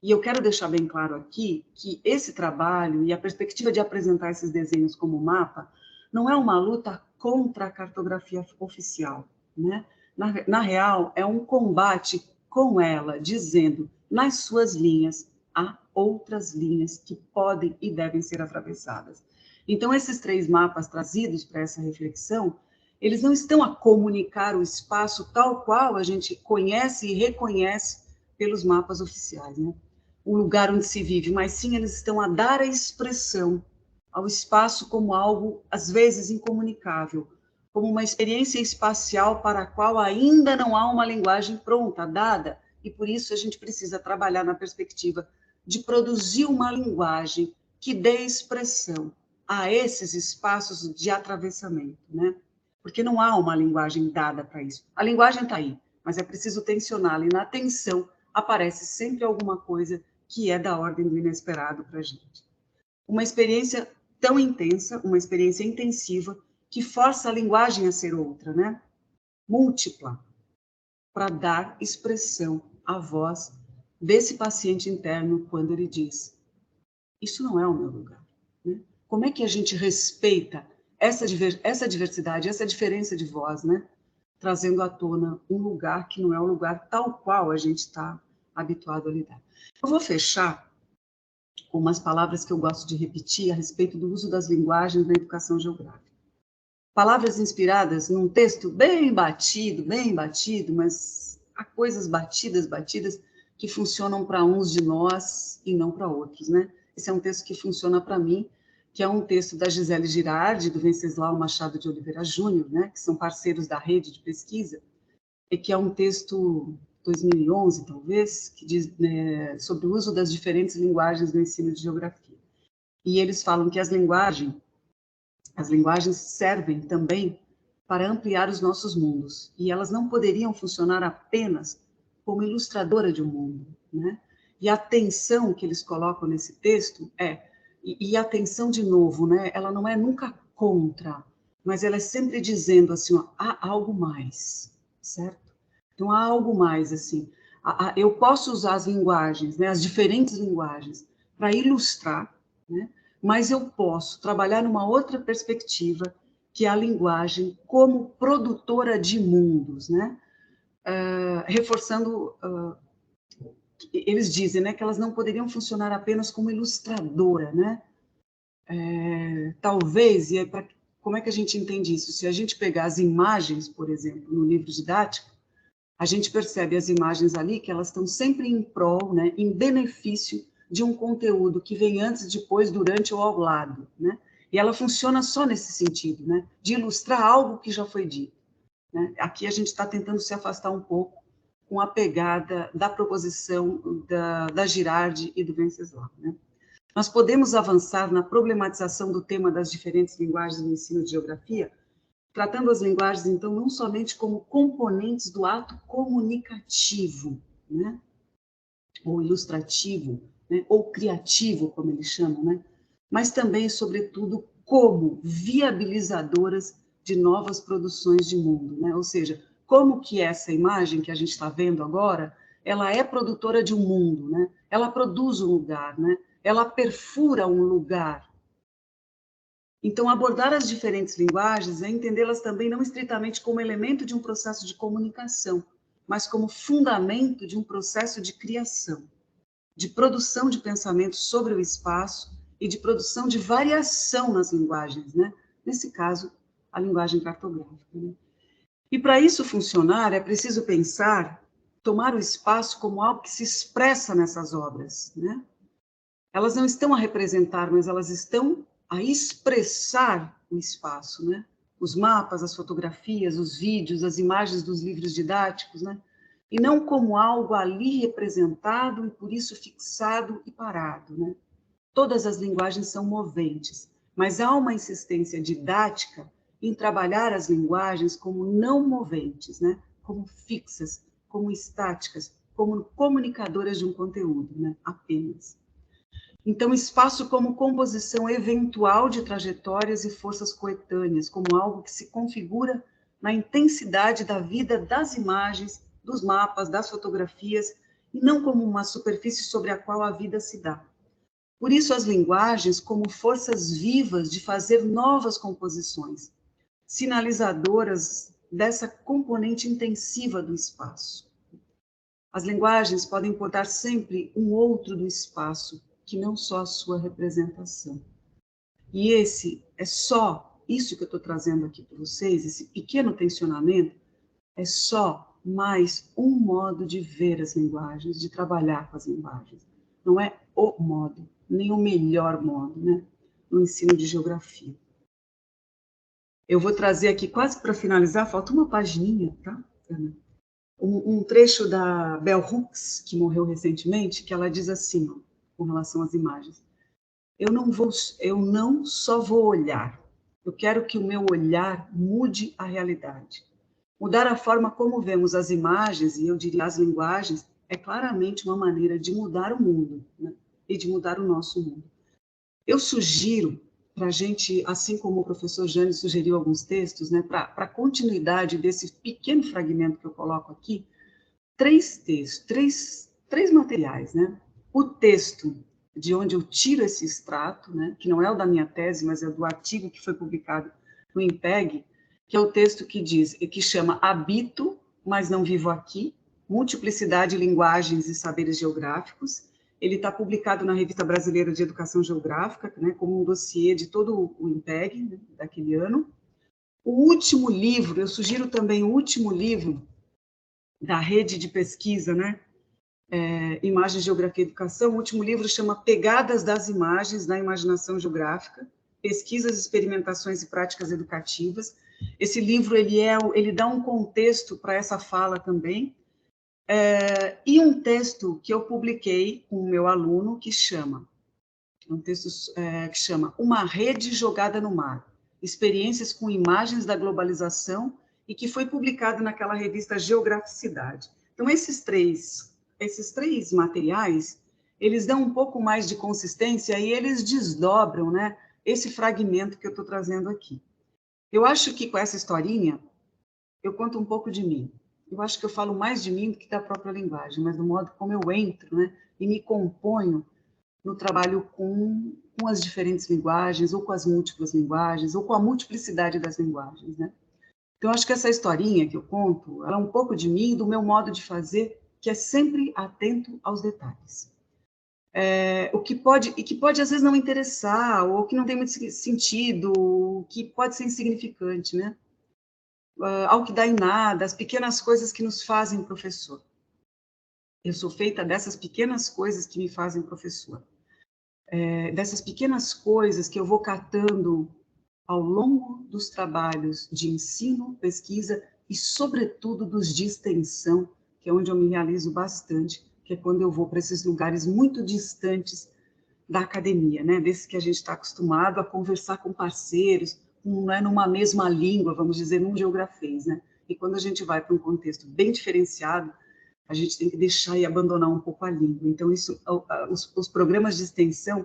E eu quero deixar bem claro aqui que esse trabalho e a perspectiva de apresentar esses desenhos como mapa não é uma luta contra a cartografia oficial, né? Na real, é um combate com ela, dizendo, nas suas linhas, há outras linhas que podem e devem ser atravessadas. Então, esses 3 mapas trazidos para essa reflexão, eles não estão a comunicar o espaço tal qual a gente conhece e reconhece pelos mapas oficiais, né? O lugar onde se vive, mas sim eles estão a dar a expressão ao espaço como algo, às vezes, incomunicável, como uma experiência espacial para a qual ainda não há uma linguagem pronta, dada, e por isso a gente precisa trabalhar na perspectiva de produzir uma linguagem que dê expressão a esses espaços de atravessamento, né? Porque não há uma linguagem dada para isso. A linguagem está aí, mas é preciso tensioná-la, e na tensão aparece sempre alguma coisa que é da ordem do inesperado para a gente. Uma experiência tão intensa, uma experiência intensiva, que força a linguagem a ser outra, né? Múltipla, para dar expressão à voz desse paciente interno quando ele diz: isso não é o meu lugar, né? Como é que a gente respeita essa diversidade, essa diferença de voz, né? Trazendo à tona um lugar que não é o lugar tal qual a gente está habituado a lidar. Eu vou fechar com umas palavras que eu gosto de repetir a respeito do uso das linguagens na educação geográfica. Palavras inspiradas num texto bem batido, mas há coisas batidas que funcionam para uns de nós e não para outros, né? Esse é um texto que funciona para mim, que é um texto da Gisele Girardi, do Venceslau Machado de Oliveira Júnior, né? Que são parceiros da rede de pesquisa, e que é um texto 2011, talvez, que diz, né, sobre o uso das diferentes linguagens no ensino de geografia. E eles falam que as linguagens servem também para ampliar os nossos mundos, e elas não poderiam funcionar apenas como ilustradora de um mundo, né? E a tensão que eles colocam nesse texto e a tensão, de novo, né? Ela não é nunca contra, mas ela é sempre dizendo assim, ó, há algo mais, certo? Então, há algo mais, assim. Eu posso usar as linguagens, né, as diferentes linguagens, para ilustrar, né, mas eu posso trabalhar numa outra perspectiva, que é a linguagem como produtora de mundos, né, reforçando eles dizem, né, que elas não poderiam funcionar apenas como ilustradora, né? Talvez, como é que a gente entende isso? Se a gente pegar as imagens, por exemplo, no livro didático, a gente percebe as imagens ali que elas estão sempre em prol, né, em benefício de um conteúdo que vem antes, depois, durante ou ao lado, né? E ela funciona só nesse sentido, né, de ilustrar algo que já foi dito, né? Aqui a gente está tentando se afastar um pouco com a pegada da proposição da Girardi e do Venceslau, né? Nós podemos avançar na problematização do tema das diferentes linguagens no ensino de geografia, tratando as linguagens, então, não somente como componentes do ato comunicativo, né? Ou ilustrativo, né? Ou criativo, como eles chamam, né? Mas também, sobretudo, como viabilizadoras de novas produções de mundo, né? Ou seja, como que essa imagem que a gente está vendo agora, ela é produtora de um mundo, né? Ela produz um lugar, né? Ela perfura um lugar. Então, abordar as diferentes linguagens é entendê-las também não estritamente como elemento de um processo de comunicação, mas como fundamento de um processo de criação, de produção de pensamentos sobre o espaço e de produção de variação nas linguagens, né? Nesse caso, a linguagem cartográfica, né? E para isso funcionar, é preciso pensar, tomar o espaço como algo que se expressa nessas obras, né? Elas não estão a representar, mas elas estão a expressar o espaço, né? Os mapas, as fotografias, os vídeos, as imagens dos livros didáticos, né? E não como algo ali representado e por isso fixado e parado, né? Todas as linguagens são moventes, mas há uma insistência didática em trabalhar as linguagens como não moventes, né? Como fixas, como estáticas, como comunicadoras de um conteúdo, né? Apenas. Então, espaço como composição eventual de trajetórias e forças coetâneas, como algo que se configura na intensidade da vida das imagens, dos mapas, das fotografias, e não como uma superfície sobre a qual a vida se dá. Por isso, as linguagens como forças vivas de fazer novas composições, sinalizadoras dessa componente intensiva do espaço. As linguagens podem portar sempre um outro do espaço, que não só a sua representação. E esse é só, isso que eu estou trazendo aqui para vocês, esse pequeno tensionamento, é só mais um modo de ver as linguagens, de trabalhar com as linguagens. Não é o modo, nem o melhor modo, né? No ensino de geografia. Eu vou trazer aqui, quase para finalizar, falta uma pagininha, tá, Ana? Um trecho da Bell Hooks, que morreu recentemente, que ela diz assim, ó, com relação às imagens. Eu não só vou olhar, eu quero que o meu olhar mude a realidade. Mudar a forma como vemos as imagens, e eu diria as linguagens, é claramente uma maneira de mudar o mundo, né? E de mudar o nosso mundo. Eu sugiro para a gente, assim como o professor Jane sugeriu alguns textos, né, para a continuidade desse pequeno fragmento que eu coloco aqui, três textos, três materiais, né? O texto de onde eu tiro esse extrato, né, que não é o da minha tese, mas é do artigo que foi publicado no IMPEG, que é o texto que chama Habito, mas não vivo aqui, Multiplicidade de Linguagens e Saberes Geográficos. Ele está publicado na Revista Brasileira de Educação Geográfica, né, como um dossiê de todo o IMPEG, né, daquele ano. O último livro, eu sugiro também o último livro da rede de pesquisa, né, Imagem, Geografia e Educação. O último livro chama Pegadas das Imagens na Imaginação Geográfica, Pesquisas, Experimentações e Práticas Educativas. Esse livro ele dá um contexto para essa fala também, e um texto que eu publiquei com o meu aluno, que chama Uma Rede Jogada no Mar, Experiências com Imagens da Globalização, e que foi publicado naquela revista Geograficidade. Então, esses três materiais, eles dão um pouco mais de consistência e eles desdobram, né, esse fragmento que eu estou trazendo aqui. Eu acho que com essa historinha, eu conto um pouco de mim. Eu acho que eu falo mais de mim do que da própria linguagem, mas do modo como eu entro, né, e me componho no trabalho com as diferentes linguagens, ou com as múltiplas linguagens, ou com a multiplicidade das linguagens, né? Então, eu acho que essa historinha que eu conto, ela é um pouco de mim, do meu modo de fazer, que é sempre atento aos detalhes. O que pode às vezes não interessar, ou que não tem muito sentido, que pode ser insignificante, né? Ao que dá em nada, as pequenas coisas que nos fazem professor. Eu sou feita dessas pequenas coisas que me fazem professor. Dessas pequenas coisas que eu vou catando ao longo dos trabalhos de ensino, pesquisa e, sobretudo, dos de extensão, que é onde eu me realizo bastante, que é quando eu vou para esses lugares muito distantes da academia, né? Desses que a gente está acostumado a conversar com parceiros, não é numa mesma língua, vamos dizer, num geografês, né? E quando a gente vai para um contexto bem diferenciado, a gente tem que deixar e abandonar um pouco a língua. Então, os programas de extensão,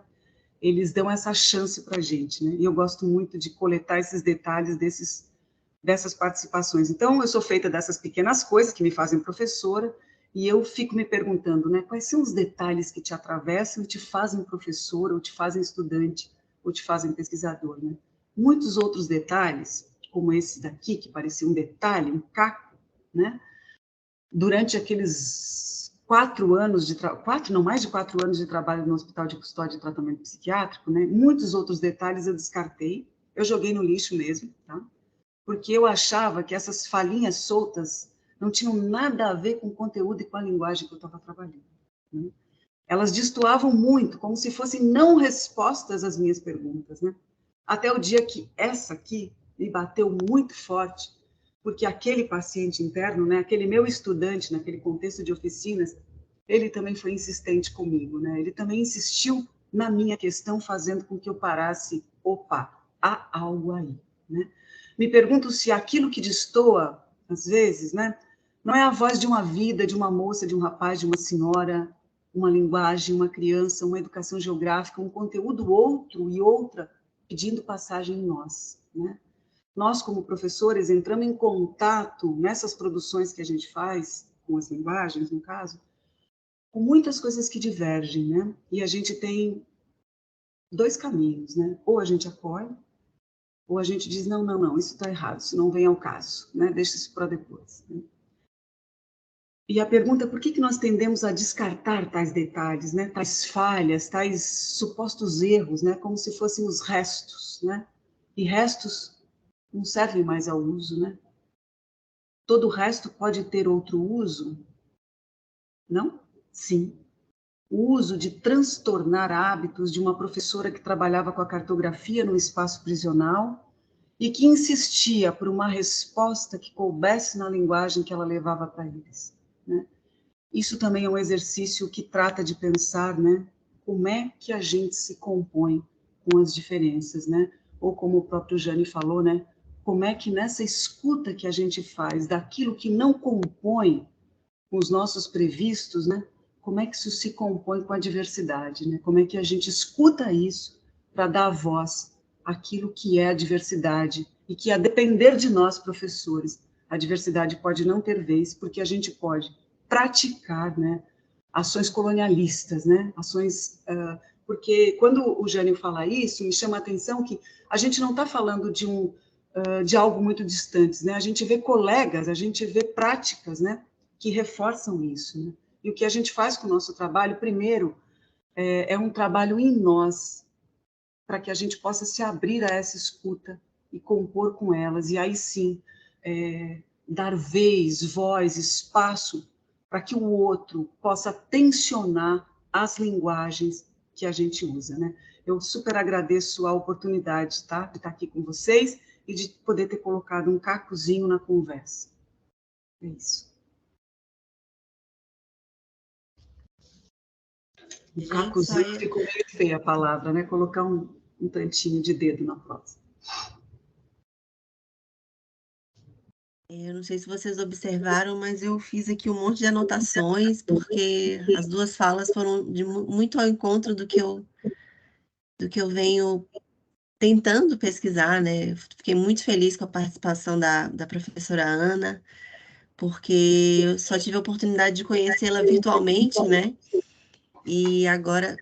eles dão essa chance para a gente, né? E eu gosto muito de coletar esses detalhes dessas participações. Então, eu sou feita dessas pequenas coisas que me fazem professora, e eu fico me perguntando, né, quais são os detalhes que te atravessam e te fazem professora, ou te fazem estudante, ou te fazem pesquisador, né? Muitos outros detalhes, como esse daqui, que parecia um detalhe, um caco, né? Durante aqueles 4 anos mais de 4 anos de trabalho no Hospital de Custódia e Tratamento Psiquiátrico, né? Muitos outros detalhes eu descartei, eu joguei no lixo mesmo, tá? Porque eu achava que essas falinhas soltas não tinham nada a ver com o conteúdo e com a linguagem que eu estava trabalhando, né? Elas destoavam muito, como se fossem não respostas às minhas perguntas, né? Até o dia que essa aqui me bateu muito forte, porque aquele paciente interno, né, aquele meu estudante, naquele contexto de oficinas, ele também foi insistente comigo, né? Ele também insistiu na minha questão, fazendo com que eu parasse, opa, há algo aí, né? Me pergunto se aquilo que destoa, às vezes, né, não é a voz de uma vida, de uma moça, de um rapaz, de uma senhora, uma linguagem, uma criança, uma educação geográfica, um conteúdo outro e outra pedindo passagem em nós, né? Nós, como professores, entramos em contato nessas produções que a gente faz, com as linguagens, no caso, com muitas coisas que divergem, né? E a gente tem 2 caminhos, né? Ou a gente apoia, ou a gente diz, não, isso está errado, isso não vem ao caso, né? Deixa isso para depois, né? E a pergunta é por que nós tendemos a descartar tais detalhes, né? Tais falhas, tais supostos erros, né? Como se fossem os restos, né? E restos não servem mais ao uso, né? Todo o resto pode ter outro uso? Não? Sim. O uso de transtornar hábitos de uma professora que trabalhava com a cartografia no espaço prisional e que insistia por uma resposta que coubesse na linguagem que ela levava para eles, né? Isso também é um exercício que trata de pensar, né, como é que a gente se compõe com as diferenças, né? Ou como o próprio Jane falou, né, como é que nessa escuta que a gente faz daquilo que não compõe com os nossos previstos, né, como é que isso se compõe com a diversidade, né? Como é que a gente escuta isso para dar voz àquilo que é a diversidade e que, a depender de nós, professores, a diversidade pode não ter vez, porque a gente pode praticar, né, ações colonialistas, né, ações... porque quando o Jânio fala isso, me chama a atenção que a gente não está falando de algo muito distante, né? A gente vê colegas, a gente vê práticas, né, que reforçam isso, né? E o que a gente faz com o nosso trabalho, primeiro, é um trabalho em nós, para que a gente possa se abrir a essa escuta e compor com elas, e aí sim, dar vez, voz, espaço, para que o outro possa tensionar as linguagens que a gente usa, né? Eu super agradeço a oportunidade, tá, de estar aqui com vocês e de poder ter colocado um cacozinho na conversa. É isso. O cacozinho ficou meio feia a palavra, né? Colocar um tantinho de dedo na prosa. Eu não sei se vocês observaram, mas eu fiz aqui um monte de anotações, porque as 2 falas foram muito ao encontro do que eu venho tentando pesquisar, né? Fiquei muito feliz com a participação da professora Ana, porque eu só tive a oportunidade de conhecê-la virtualmente, né? E agora...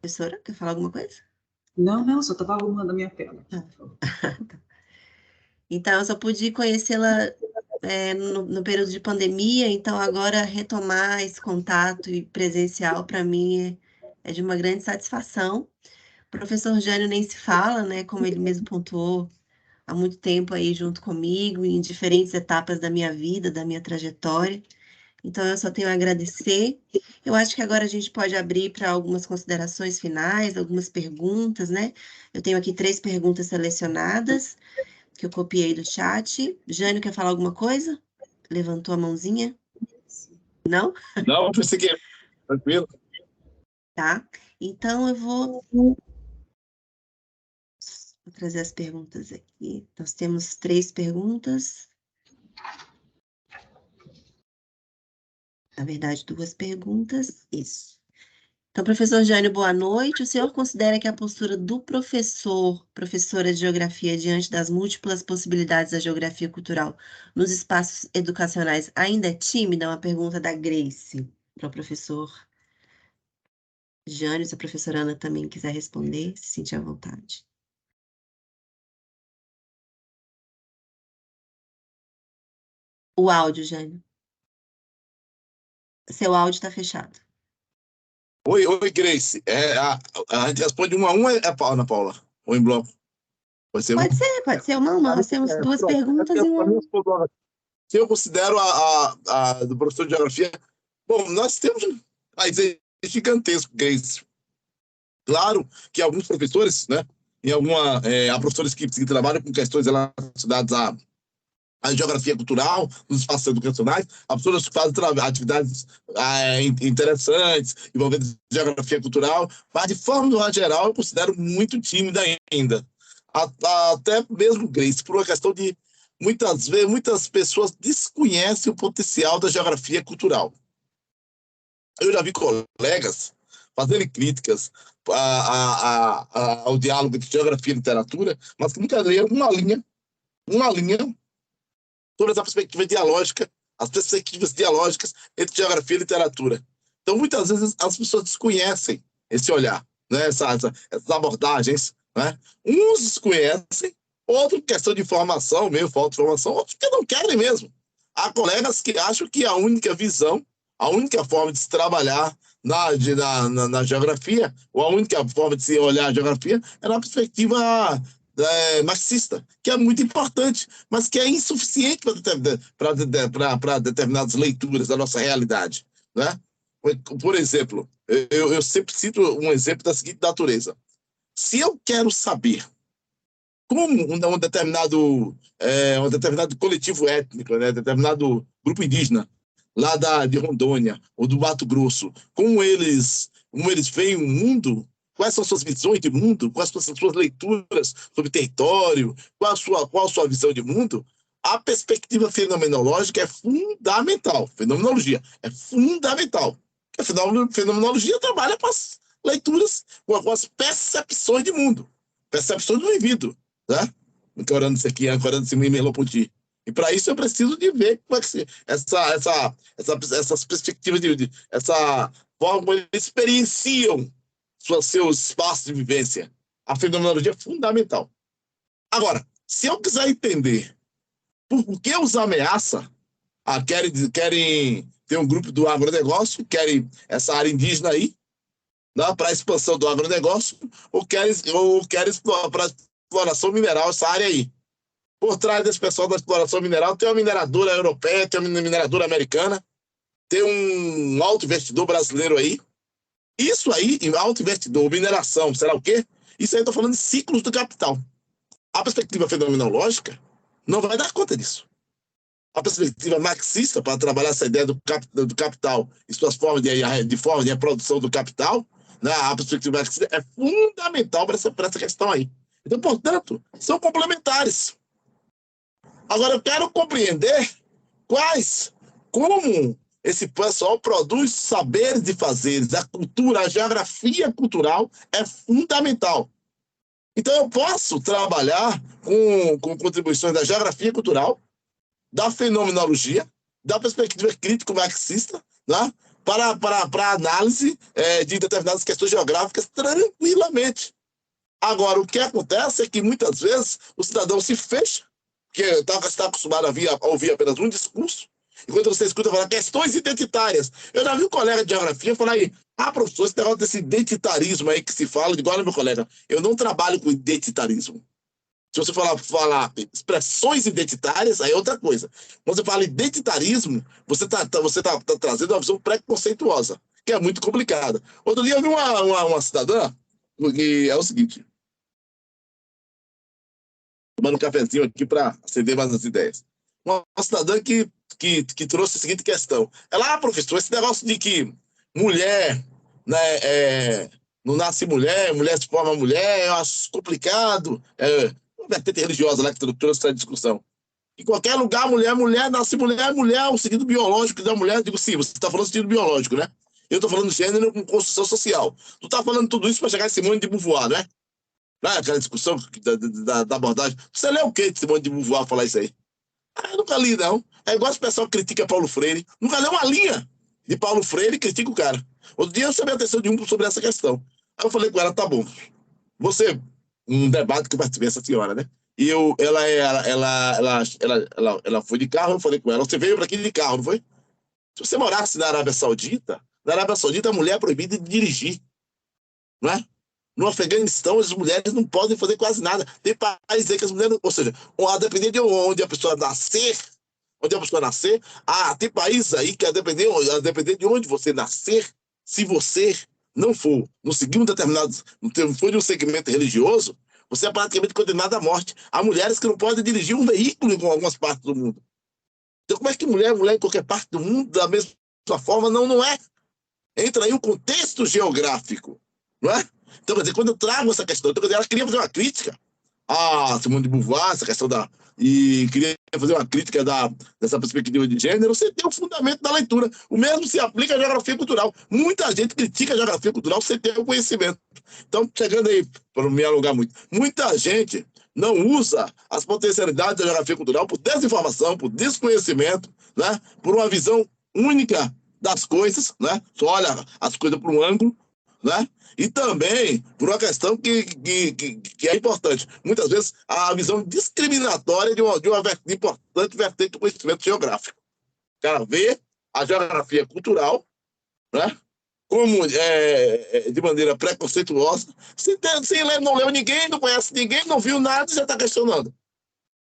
Professora, quer falar alguma coisa? Não, só estava arrumando a minha tela. Então, eu só pude conhecê-la no período de pandemia, então agora retomar esse contato e presencial para mim é de uma grande satisfação. O professor Jânio nem se fala, né? Como ele mesmo pontuou, há muito tempo aí junto comigo, em diferentes etapas da minha vida, da minha trajetória. Então, eu só tenho a agradecer. Eu acho que agora a gente pode abrir para algumas considerações finais, algumas perguntas, né? Eu tenho aqui 3 perguntas selecionadas, que eu copiei do chat. Jânio, quer falar alguma coisa? Levantou a mãozinha? Não? Não, eu pensei que tranquilo. Tá. Então, eu vou trazer as perguntas aqui. Nós temos 3 perguntas. Na verdade, 2 perguntas. Isso. Então, professor Jânio, boa noite. O senhor considera que a postura do professor, professora de geografia, diante das múltiplas possibilidades da geografia cultural nos espaços educacionais ainda é tímida? É uma pergunta da Grace para o professor Jânio. Se a professora Ana também quiser responder, se sentir à vontade. O áudio, Jânio. Seu áudio está fechado. Oi, Grace. A gente responde um a um, Ana Paula? Ou em bloco? Pode ser Pode ser uma a uma. Nós temos 2 perguntas e uma. Se eu considero a do professor de geografia, bom, nós temos um país gigantesco, Grace. Claro que alguns professores, né, há professores que trabalham com questões relacionadas à geografia cultural, nos espaços educacionais, há pessoas que fazem atividades interessantes, envolvendo geografia cultural, mas de forma geral eu considero muito tímida ainda. Até mesmo, Grace, por uma questão de, muitas vezes, muitas pessoas desconhecem o potencial da geografia cultural. Eu já vi colegas fazendo críticas ao diálogo entre geografia e literatura, mas que nunca leram uma linha sobre essa perspectiva dialógica, as perspectivas dialógicas entre geografia e literatura. Então, muitas vezes, as pessoas desconhecem esse olhar, né? essas abordagens. Né? Uns desconhecem, outros, questão de informação, meio falta de informação, outros que não querem mesmo. Há colegas que acham que a única visão, a única forma de se trabalhar na geografia, ou a única forma de se olhar a geografia é na perspectiva marxista, que é muito importante, mas que é insuficiente para determinadas leituras da nossa realidade. Né? Por exemplo, eu sempre cito um exemplo da seguinte natureza. Se eu quero saber como um determinado coletivo étnico, né, determinado grupo indígena, lá de Rondônia ou do Mato Grosso, como eles veem o mundo, quais são suas visões de mundo, quais são suas leituras sobre território, qual a sua visão de mundo, a perspectiva fenomenológica é fundamental. Fenomenologia é fundamental. A fenomenologia trabalha com as leituras, com as percepções de mundo, percepções do vivido, né? Ancorando isso aqui, ancorando-se em Merleau-Ponty. E para isso eu preciso de ver como é que essas perspectivas, essa forma como eles experienciam seus espaços de vivência. A fenomenologia é fundamental. Agora, se eu quiser entender por que os ameaça, querem ter um grupo do agronegócio, querem essa área indígena aí, né, para a expansão do agronegócio, ou querem para a exploração mineral essa área aí. Por trás desse pessoal da exploração mineral tem uma mineradora europeia, tem uma mineradora americana, tem um alto investidor brasileiro aí. Isso aí, alto investidor, mineração, sei lá o quê, isso aí eu estou falando de ciclos do capital. A perspectiva fenomenológica não vai dar conta disso. A perspectiva marxista, para trabalhar essa ideia do capital e suas formas de forma de reprodução do capital, né, a perspectiva marxista é fundamental para essa questão aí. Então, portanto, são complementares. Agora, eu quero compreender como esse pessoal produz saberes de fazeres, a cultura, a geografia cultural é fundamental. Então, eu posso trabalhar com contribuições da geografia cultural, da fenomenologia, da perspectiva crítico-marxista, né, para análise de determinadas questões geográficas tranquilamente. Agora, o que acontece é que, muitas vezes, o cidadão se fecha Porque você está acostumado a ouvir apenas um discurso, enquanto você escuta falar questões identitárias. Eu já vi um colega de geografia falar aí, professor, esse negócio desse identitarismo aí que se fala, igual meu colega, eu não trabalho com identitarismo. Se você falar expressões identitárias, aí é outra coisa. Quando você fala identitarismo, você tá trazendo uma visão preconceituosa, que é muito complicada. Outro dia eu vi uma cidadã, que é o seguinte, tomando um cafezinho aqui para acender mais as ideias. Uma cidadã que trouxe a seguinte questão. Ela, professor, esse negócio de que mulher, né, não nasce mulher, mulher se forma mulher, eu acho complicado. Uma vertente religiosa lá que trouxe essa discussão. Em qualquer lugar, mulher nasce mulher, o sentido biológico da mulher. Eu digo, sim, você está falando sentido biológico, né? Eu estou falando de gênero com construção social. Tu está falando tudo isso para chegar em Simone de Beauvoir, né? Aquela discussão da abordagem. Você lê o quê de Simone de Beauvoir falar isso aí? Eu nunca li, não. É igual o pessoal que critica Paulo Freire. Nunca leu uma linha de Paulo Freire e critica o cara. Outro dia eu chamei a atenção de um sobre essa questão. Aí eu falei com ela, tá bom. Você, um debate que eu participei essa senhora, né? E ela foi de carro, eu falei com ela, você veio para aqui de carro, não foi? Se você morasse na Arábia Saudita a mulher é proibida de dirigir, não é? No Afeganistão, as mulheres não podem fazer quase nada. Tem países aí que as mulheres, ou seja, a depender de onde a pessoa nascer, tem países aí que a depender de onde você nascer, se você não for, não seguir um determinado, não for de um segmento religioso, você é praticamente condenado à morte. Há mulheres que não podem dirigir um veículo em algumas partes do mundo. Então, como é que mulher em qualquer parte do mundo, da mesma forma, não é? Entra aí o contexto geográfico, não é? Então, quer dizer, quando eu trago essa questão, então, ela queria fazer uma crítica a Simone de Beauvoir, essa questão e queria fazer uma crítica dessa perspectiva de gênero, você tem o fundamento da leitura. O mesmo se aplica à geografia cultural. Muita gente critica a geografia cultural sem ter o conhecimento. Então, chegando aí, para não me alongar muito, muita gente não usa as potencialidades da geografia cultural por desinformação, por desconhecimento, né? Por uma visão única das coisas, né? Só olha as coisas por um ângulo, né? E também por uma questão que é importante. Muitas vezes, a visão discriminatória de uma importante vertente do conhecimento geográfico. O cara vê a geografia cultural, né? Como de maneira preconceituosa, não leu ninguém, não conhece ninguém, não viu nada e já está questionando.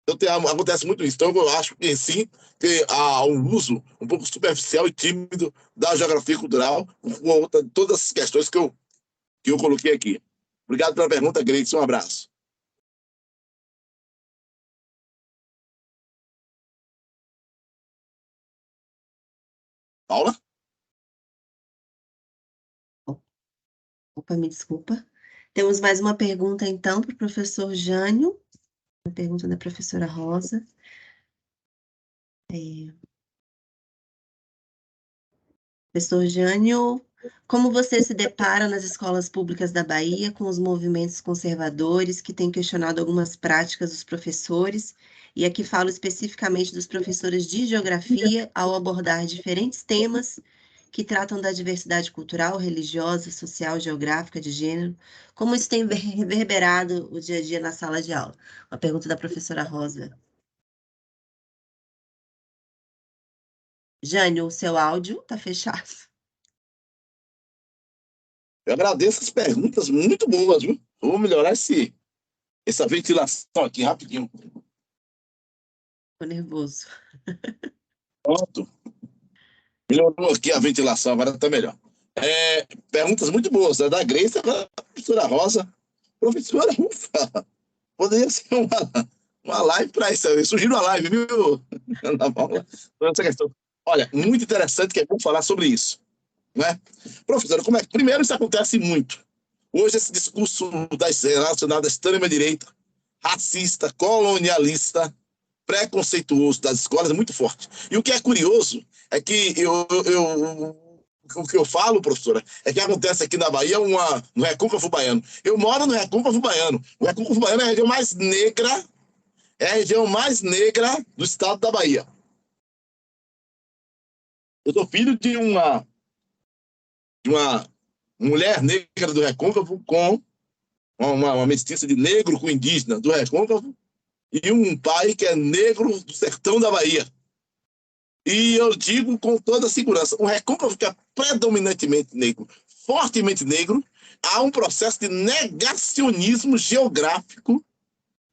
Então, acontece muito isso. Então, eu acho que, sim, que há um uso um pouco superficial e tímido da geografia cultural, com todas as questões que eu coloquei aqui. Obrigado pela pergunta, Gleison. Um abraço. Paula? Opa, me desculpa. Temos mais uma pergunta, então, para o professor Jânio. Uma pergunta da professora Rosa. Professor Jânio, como você se depara nas escolas públicas da Bahia com os movimentos conservadores que têm questionado algumas práticas dos professores, e aqui falo especificamente dos professores de geografia, ao abordar diferentes temas que tratam da diversidade cultural, religiosa, social, geográfica, de gênero, como isso tem reverberado o dia a dia na sala de aula? Uma pergunta da professora Rosa. Jânio, o seu áudio está fechado. Eu agradeço as perguntas muito boas, viu? Vou melhorar essa ventilação aqui rapidinho. Estou nervoso. Pronto. Melhorou aqui a ventilação, agora está melhor. Perguntas muito boas, da Grace, agora da professora Rosa. Professora, ufa, poderia ser uma live para isso. Eu sugiro uma live, viu? Essa questão. Olha, muito interessante que é bom falar sobre isso. Né? Professora, primeiro, isso acontece muito. Hoje, esse discurso relacionado à extrema-direita, racista, colonialista, preconceituoso das escolas é muito forte. E o que é curioso é que o que eu falo, professora, é que acontece aqui na Bahia no Recôncavo Baiano. Eu moro no Recôncavo Baiano. O Recôncavo Baiano é a região mais negra do estado da Bahia. Eu sou filho de uma mulher negra do Recôncavo com uma mestiça de negro com indígena do Recôncavo, e um pai que é negro do sertão da Bahia. E eu digo com toda segurança, o Recôncavo que é predominantemente negro, fortemente negro, há um processo de negacionismo geográfico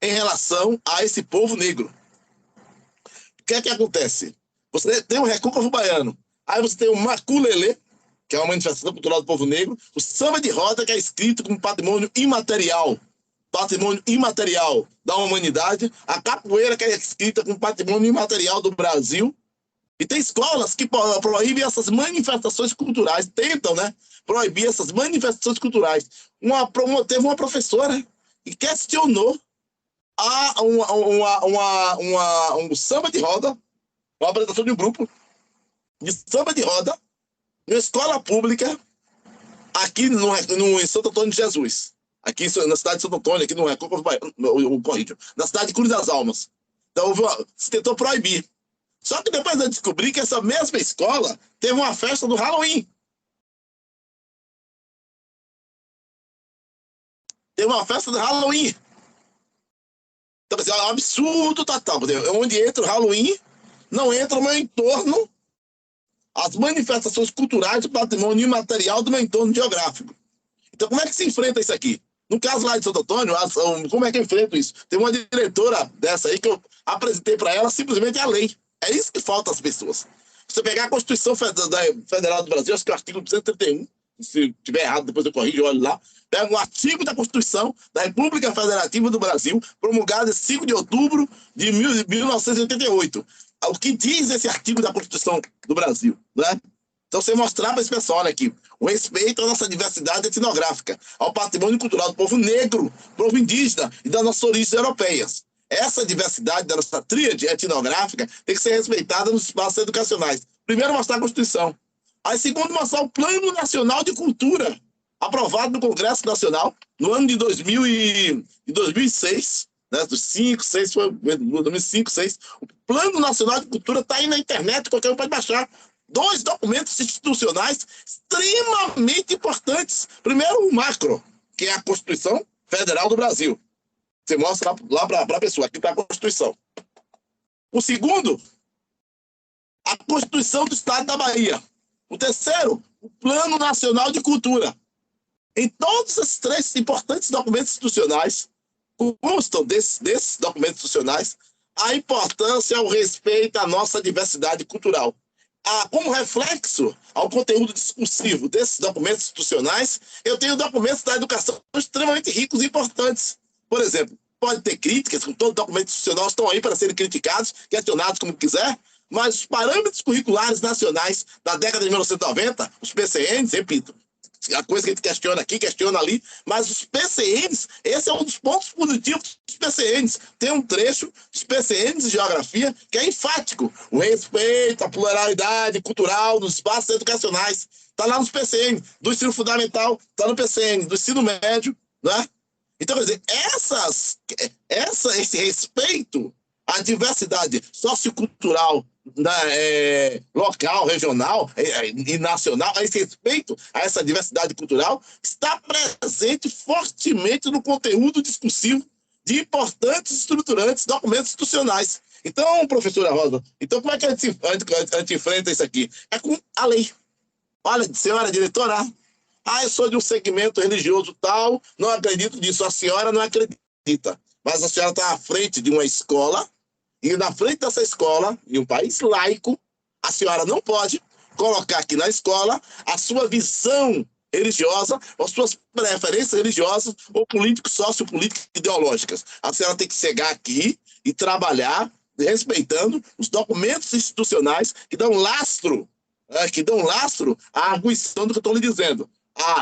em relação a esse povo negro. O que é que acontece? Você tem o Recôncavo baiano, aí você tem o Maculelê, que é uma manifestação cultural do povo negro, o samba de roda, que é escrito como patrimônio imaterial da humanidade, a capoeira, que é escrita como patrimônio imaterial do Brasil, e tem escolas que proíbem essas manifestações culturais, tentam, né, proibir essas manifestações culturais. Teve uma professora que questionou um samba de roda, uma apresentação de um grupo de samba de roda, numa escola pública, aqui em Santo Antônio de Jesus. Aqui na cidade de Santo Antônio, aqui no Recôncavo Baiano, na cidade de Cruz das Almas. Então, se tentou proibir. Só que depois eu descobri que essa mesma escola teve uma festa do Halloween. Teve uma festa do Halloween. Então, é um absurdo total. Onde entra o Halloween, não entra o meu entorno, as manifestações culturais do patrimônio imaterial do meu entorno geográfico. Então, como é que se enfrenta isso aqui? No caso lá de Santo Antônio, como é que eu enfrento isso? Tem uma diretora dessa aí que eu apresentei para ela simplesmente a lei. É isso que falta às pessoas. Você pegar a Constituição Federal do Brasil, acho que é o artigo 131, se tiver errado, depois eu corrijo, olho lá. Pega um artigo da Constituição da República Federativa do Brasil, promulgado em 5 de outubro de 1988. O que diz esse artigo da Constituição do Brasil, né? Então, você mostrar para esse pessoal, olha aqui, o respeito à nossa diversidade etnográfica, ao patrimônio cultural do povo negro, povo indígena e das nossas origens europeias. Essa diversidade da nossa tríade etnográfica tem que ser respeitada nos espaços educacionais. Primeiro, mostrar a Constituição. Aí, segundo, mostrar o Plano Nacional de Cultura, aprovado no Congresso Nacional no ano de 2006, né, dos 5, 6, foi 2005, 6. O Plano Nacional de Cultura está aí na internet, qualquer um pode baixar. 2 documentos institucionais extremamente importantes. Primeiro, o macro, que é a Constituição Federal do Brasil. Você mostra lá para a pessoa, aqui está a Constituição. O segundo, a Constituição do Estado da Bahia. O terceiro, o Plano Nacional de Cultura. Em todos esses 3 importantes documentos institucionais, constam desses documentos institucionais, a importância, o respeito à nossa diversidade cultural. Como reflexo ao conteúdo discursivo desses documentos institucionais, eu tenho documentos da educação extremamente ricos e importantes. Por exemplo, pode ter críticas, com todo documento institucional estão aí para serem criticados, questionados como quiser, mas os parâmetros curriculares nacionais da década de 1990, os PCNs, repito, a coisa que a gente questiona aqui, questiona ali, mas os PCNs, esse é um dos pontos positivos dos PCNs. Tem um trecho dos PCNs de geografia que é enfático. O respeito à pluralidade cultural nos espaços educacionais. Está lá nos PCN. Do ensino fundamental, está no PCN. Do ensino médio, né? Então, quer dizer, esse respeito à diversidade sociocultural, local, regional e nacional, a esse respeito a essa diversidade cultural, está presente fortemente no conteúdo discursivo de importantes e estruturantes documentos institucionais. Então, professora Rosa, como é que a gente enfrenta isso aqui? É com a lei. Olha, senhora diretora, eu sou de um segmento religioso tal, não acredito nisso. A senhora não acredita, mas a senhora está à frente de uma escola, e na frente dessa escola, em um país laico, a senhora não pode colocar aqui na escola a sua visão religiosa, as suas preferências religiosas ou políticos, sociopolíticas, ideológicas. A senhora tem que chegar aqui e trabalhar respeitando os documentos institucionais que dão lastro à arguição do que eu estou lhe dizendo.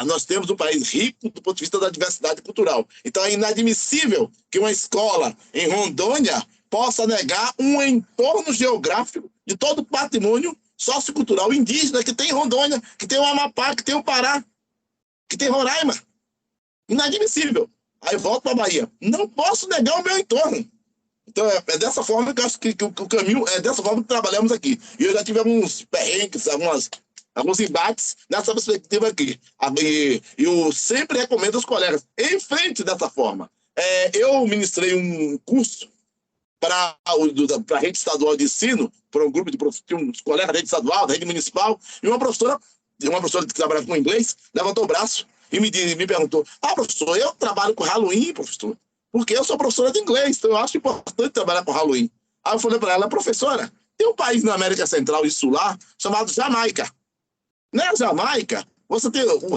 Nós temos um país rico do ponto de vista da diversidade cultural. Então é inadmissível que uma escola em Rondônia possa negar um entorno geográfico de todo o patrimônio sociocultural indígena que tem em Rondônia, que tem o Amapá, que tem o Pará, que tem Roraima. Inadmissível. Aí volto para a Bahia. Não posso negar o meu entorno. Então é dessa forma que eu acho que o caminho, é dessa forma que trabalhamos aqui. E eu já tive alguns perrengues, alguns embates nessa perspectiva aqui. E eu sempre recomendo aos colegas, em frente dessa forma. Eu ministrei um curso para a rede estadual de ensino, para um grupo de uns colegas da rede estadual, da rede municipal, e uma professora que trabalha com inglês, levantou o braço e me perguntou: professor, eu trabalho com Halloween, professor, porque eu sou professora de inglês, então eu acho importante trabalhar com Halloween. Aí eu falei para ela: professora, tem um país na América Central e Sul lá, chamado Jamaica. Na Jamaica, você tem o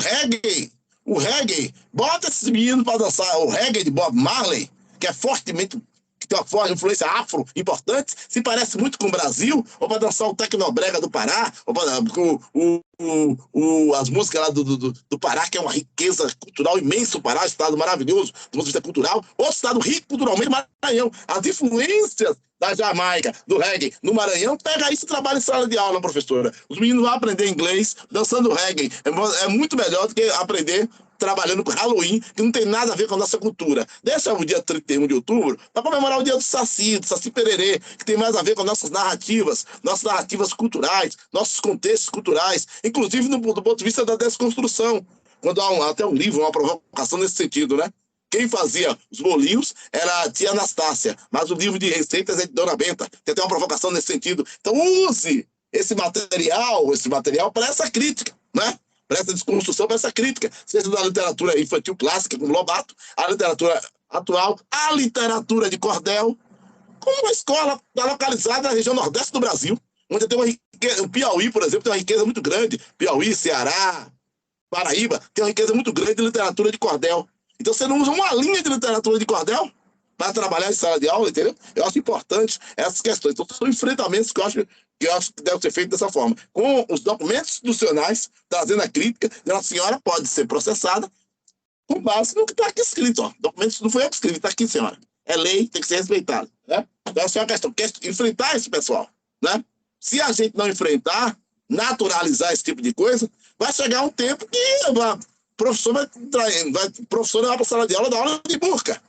reggae, bota esses meninos para dançar o reggae de Bob Marley, que é fortemente, que tem uma forte influência afro importante, se parece muito com o Brasil, ou para dançar o tecnobrega do Pará, ou para as músicas lá do Pará, que é uma riqueza cultural imensa, o Pará, estado maravilhoso, do ponto de vista cultural, outro estado rico culturalmente, Maranhão. As influências da Jamaica, do reggae, no Maranhão, pega isso e trabalha em sala de aula, professora. Os meninos vão aprender inglês dançando reggae. É muito melhor do que aprender trabalhando com Halloween, que não tem nada a ver com a nossa cultura. Deixa o dia 31 de outubro para comemorar o dia do Saci Pererê, que tem mais a ver com nossas narrativas culturais, nossos contextos culturais, inclusive do ponto de vista da desconstrução. Quando há até um livro, uma provocação nesse sentido, né? Quem fazia os bolinhos era a tia Anastácia, mas o livro de receitas é de Dona Benta, tem até uma provocação nesse sentido. Então use esse material para essa crítica, né? Para essa desconstrução, para essa crítica, seja da literatura infantil clássica, como Lobato, a literatura atual, a literatura de cordel, como uma escola localizada na região nordeste do Brasil, onde tem uma riqueza, o Piauí, por exemplo, tem uma riqueza muito grande, Piauí, Ceará, Paraíba, tem uma riqueza muito grande de literatura de cordel. Então você não usa uma linha de literatura de cordel para trabalhar em sala de aula, entendeu? Eu acho importante essas questões. Então são enfrentamentos que eu acho que deve ser feito dessa forma. Com os documentos institucionais, trazendo a crítica, de uma senhora pode ser processada com base no que está aqui escrito. Ó. Documentos não foi eu que escrevi, está aqui, senhora. É lei, tem que ser respeitado. Né? Então essa é uma questão. Enfrentar esse pessoal. Né? Se a gente não enfrentar, naturalizar esse tipo de coisa, vai chegar um tempo que o professor vai para a sala de aula da aula de burca.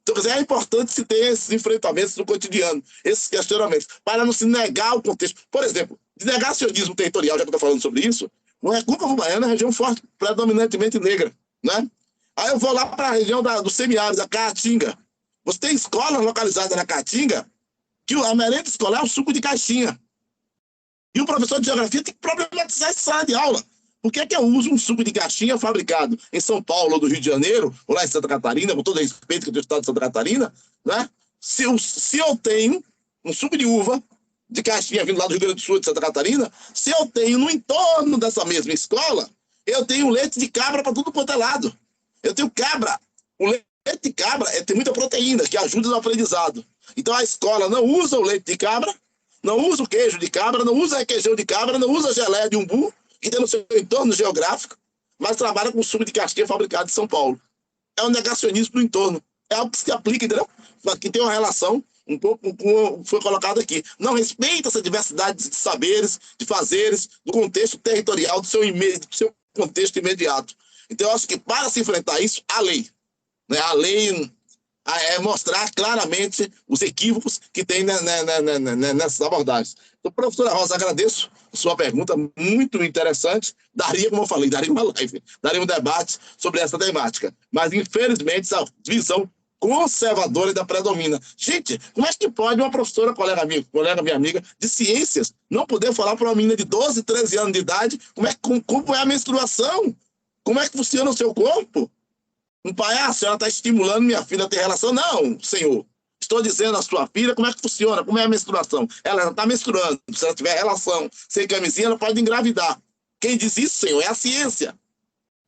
Então, quer dizer, é importante se ter esses enfrentamentos no cotidiano, esses questionamentos, para não se negar o contexto. Por exemplo, de negacionismo territorial, já que eu estou falando sobre isso, o Recôncavo Baiano é uma região forte, predominantemente negra. Né? Aí eu vou lá para a região do semiárido, da Caatinga. Você tem escolas localizadas na Caatinga que a merenda escolar é um suco de caixinha. E o professor de geografia tem que problematizar essa sala de aula. Por que é que eu uso um suco de caixinha fabricado em São Paulo ou do Rio de Janeiro, ou lá em Santa Catarina, com todo respeito que eu tenho estado de Santa Catarina, né? Se eu tenho um suco de uva de caixinha vindo lá do Rio Grande do Sul, de Santa Catarina, se eu tenho no entorno dessa mesma escola, eu tenho leite de cabra para tudo quanto é lado. Eu tenho cabra. O leite de cabra tem muita proteína, que ajuda no aprendizado. Então a escola não usa o leite de cabra, não usa o queijo de cabra, não usa requeijão de cabra, não usa geleia de umbu, que tem no seu entorno geográfico, mas trabalha com suco de caixinha fabricado em São Paulo. É um negacionismo do entorno. É algo que se aplica, entendeu? Que tem uma relação um pouco com o que foi colocado aqui. Não respeita essa diversidade de saberes, de fazeres, do contexto territorial, do seu contexto imediato. Então, eu acho que para se enfrentar isso, a lei. Né? A lei é mostrar claramente os equívocos que tem nessas abordagens. Então, professora Rosa, agradeço a sua pergunta, muito interessante. Daria, como eu falei, daria uma live, daria um debate sobre essa temática. Mas, infelizmente, essa visão conservadora ainda predomina. Gente, como é que pode uma professora, colega minha amiga, de ciências, não poder falar para uma menina de 12, 13 anos de idade como é a menstruação? Como é que funciona o seu corpo? Um pai, a senhora está estimulando minha filha a ter relação? Não, senhor. Estou dizendo à sua filha como é que funciona, como é a menstruação. Ela está menstruando. Se ela tiver relação sem camisinha, ela pode engravidar. Quem diz isso, senhor, é a ciência.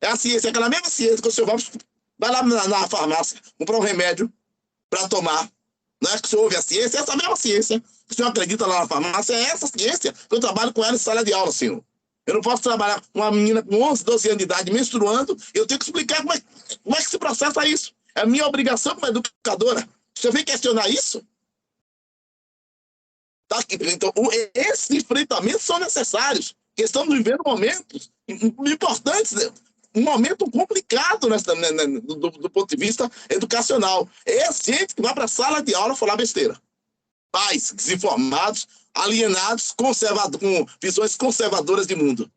É a ciência, é aquela mesma ciência que o senhor vai lá na farmácia comprar um remédio para tomar. Não é que o senhor ouve a ciência? É essa mesma ciência que o senhor acredita lá na farmácia. É essa ciência que eu trabalho com ela em sala de aula, senhor. Eu não posso trabalhar com uma menina com 11, 12 anos de idade menstruando, eu tenho que explicar como é que se processa isso. É a minha obrigação como educadora. Você vem questionar isso? Tá? Então, esses enfrentamentos são necessários, porque estamos vivendo momentos importantes, né? Um momento complicado do ponto de vista educacional. É gente que vai para a sala de aula falar besteira. Pais desinformados, alienados, com visões conservadoras de mundo.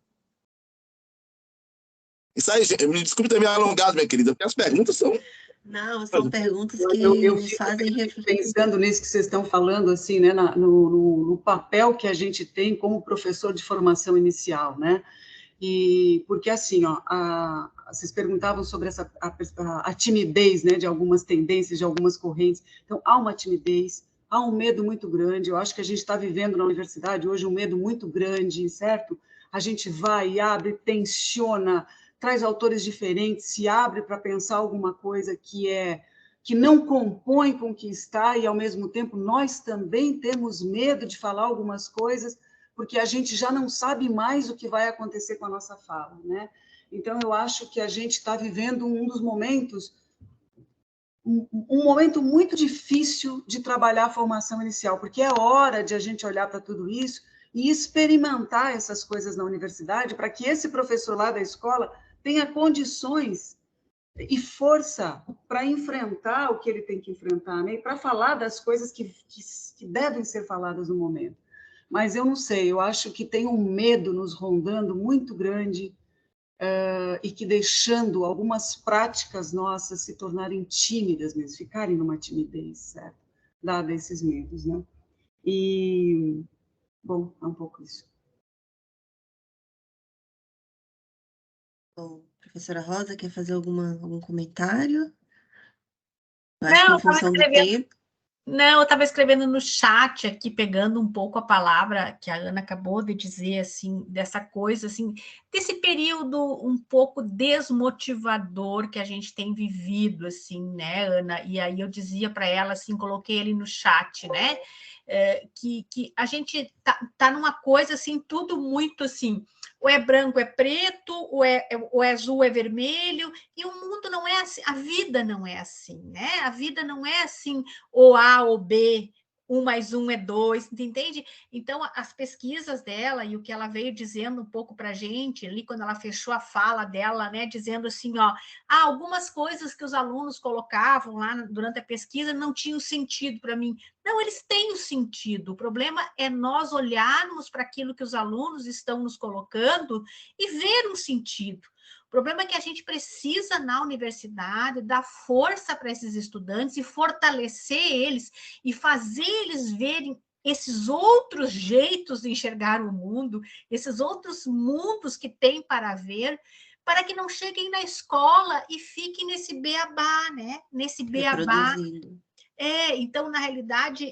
Isso aí, gente, me desculpe ter me alongado, minha querida, porque as perguntas são Não, são perguntas que eu nos fico fazem refletir. pensando nisso que vocês estão falando, assim, né, no papel que a gente tem como professor de formação inicial, né? E porque assim, ó, vocês perguntavam sobre a timidez, né, de algumas tendências, de algumas correntes. Então, há uma timidez, há um medo muito grande. Eu acho que a gente está vivendo na universidade hoje um medo muito grande, certo? A gente vai e abre, tensiona, traz autores diferentes, se abre para pensar alguma coisa que não compõe com o que está, e ao mesmo tempo nós também temos medo de falar algumas coisas porque a gente já não sabe mais o que vai acontecer com a nossa fala, né? Então, eu acho que a gente está vivendo um dos momentos, um momento muito difícil de trabalhar a formação inicial, porque é hora de a gente olhar para tudo isso e experimentar essas coisas na universidade, para que esse professor lá da escola tenha condições e força para enfrentar o que ele tem que enfrentar, né? E para falar das coisas que devem ser faladas no momento. Mas eu não sei, eu acho que tem um medo nos rondando muito grande e que deixando algumas práticas nossas se tornarem tímidas mesmo, ficarem numa timidez, certo? Dada esses medos, né? E, bom, é um pouco isso. Bom, professora Rosa, quer fazer algum comentário? Eu acho que Não, em função do tempo. Não, eu estava escrevendo no chat aqui, pegando um pouco a palavra que a Ana acabou de dizer, assim, dessa coisa, assim, desse período um pouco desmotivador que a gente tem vivido, assim, né, Ana? E aí eu dizia para ela, assim, coloquei ele no chat, né? Que a gente tá numa coisa, assim, tudo muito, assim, ou é branco, é preto, ou é azul, é vermelho, e o mundo não é assim, a vida não é assim, né? A vida não é assim, ou A ou B, 1 mais 1 é 2, entende? Então, as pesquisas dela e o que ela veio dizendo um pouco para a gente, ali quando ela fechou a fala dela, né, dizendo assim, ó, algumas coisas que os alunos colocavam lá durante a pesquisa não tinham sentido para mim. Não, eles têm um sentido. O problema é nós olharmos para aquilo que os alunos estão nos colocando e ver um sentido. O problema é que a gente precisa, na universidade, dar força para esses estudantes e fortalecer eles e fazer eles verem esses outros jeitos de enxergar o mundo, esses outros mundos que tem para ver, para que não cheguem na escola e fiquem nesse beabá, né? Nesse beabá. Então, na realidade,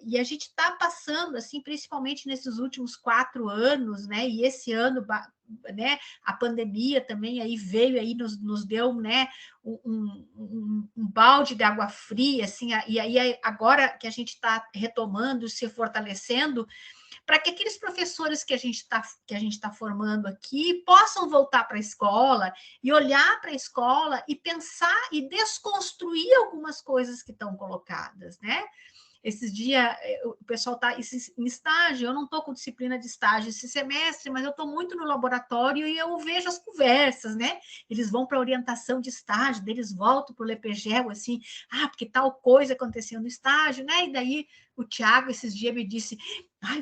e a gente está passando, assim, principalmente nesses últimos 4 anos, né? E esse ano, né? A pandemia também aí veio aí nos deu, né? Um balde de água fria, assim. E aí agora que a gente está retomando, se fortalecendo, para que aqueles professores que a gente está formando aqui possam voltar para a escola e olhar para a escola e pensar e desconstruir algumas coisas que estão colocadas, né? Esses dias o pessoal está em estágio, eu não estou com disciplina de estágio esse semestre, mas eu estou muito no laboratório e eu vejo as conversas, né? Eles vão para a orientação de estágio, eles voltam para o Lepegel, assim, porque tal coisa aconteceu no estágio, né? E daí o Tiago, esses dias, me disse,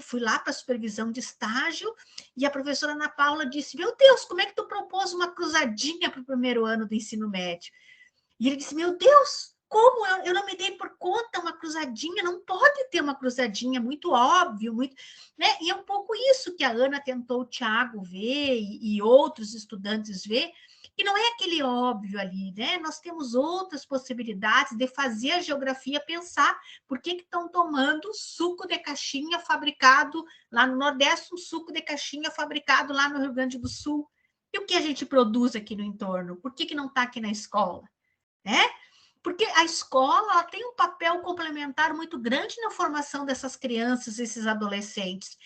fui lá para a supervisão de estágio e a professora Ana Paula disse, meu Deus, como é que tu propôs uma cruzadinha para o primeiro ano do ensino médio? E ele disse, meu Deus, como eu não me dei por conta, uma cruzadinha, não pode ter uma cruzadinha, muito óbvio, muito, né? E é um pouco isso que a Ana tentou o Tiago ver e outros estudantes ver, e não é aquele óbvio ali, né? Nós temos outras possibilidades de fazer a geografia pensar por que estão tomando suco de caixinha fabricado lá no Nordeste, um suco de caixinha fabricado lá no Rio Grande do Sul. E o que a gente produz aqui no entorno? Por que não está aqui na escola? Né? Porque a escola ela tem um papel complementar muito grande na formação dessas crianças, esses adolescentes.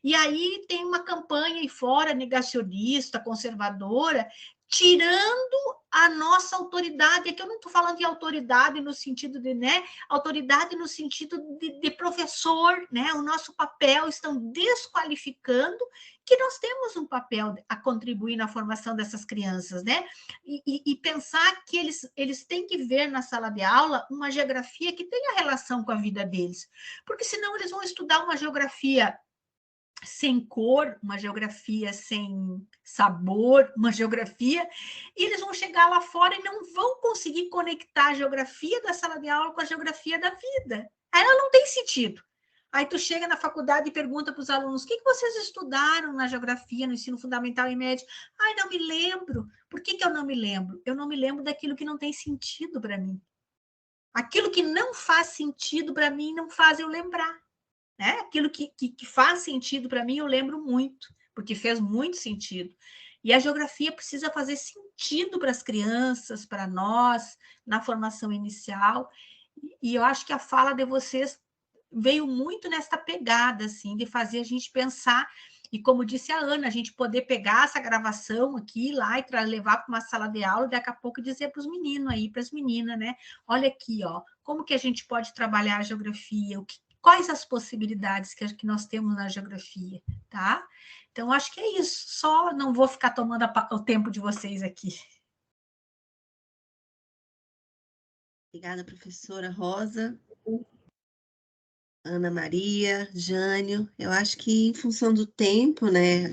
E aí tem uma campanha aí fora negacionista, conservadora, tirando a nossa autoridade. Aqui eu não estou falando de autoridade no sentido de, né, autoridade no sentido de professor, né? O nosso papel, estão desqualificando que nós temos um papel a contribuir na formação dessas crianças, né? E pensar que eles têm que ver na sala de aula uma geografia que tenha relação com a vida deles, porque senão eles vão estudar uma geografia sem cor, uma geografia sem sabor, uma geografia, e eles vão chegar lá fora e não vão conseguir conectar a geografia da sala de aula com a geografia da vida. Aí ela não tem sentido. Aí tu chega na faculdade e pergunta para os alunos, o que vocês estudaram na geografia, no ensino fundamental e médio? Ai, não me lembro. Por que eu não me lembro? Eu não me lembro daquilo que não tem sentido para mim. Aquilo que não faz sentido para mim não faz eu lembrar. Né? Aquilo que faz sentido para mim, eu lembro muito, porque fez muito sentido. E a geografia precisa fazer sentido para as crianças, para nós, na formação inicial. E eu acho que a fala de vocês veio muito nesta pegada, assim, de fazer a gente pensar. E como disse a Ana, a gente poder pegar essa gravação aqui, lá, e levar para uma sala de aula, e daqui a pouco dizer para os meninos aí, para as meninas, né? Olha aqui, ó, como que a gente pode trabalhar a geografia, quais as possibilidades que nós temos na geografia, tá? Então, acho que é isso. Só não vou ficar tomando o tempo de vocês aqui. Obrigada, professora Rosa, Ana Maria, Jânio. Eu acho que em função do tempo, né,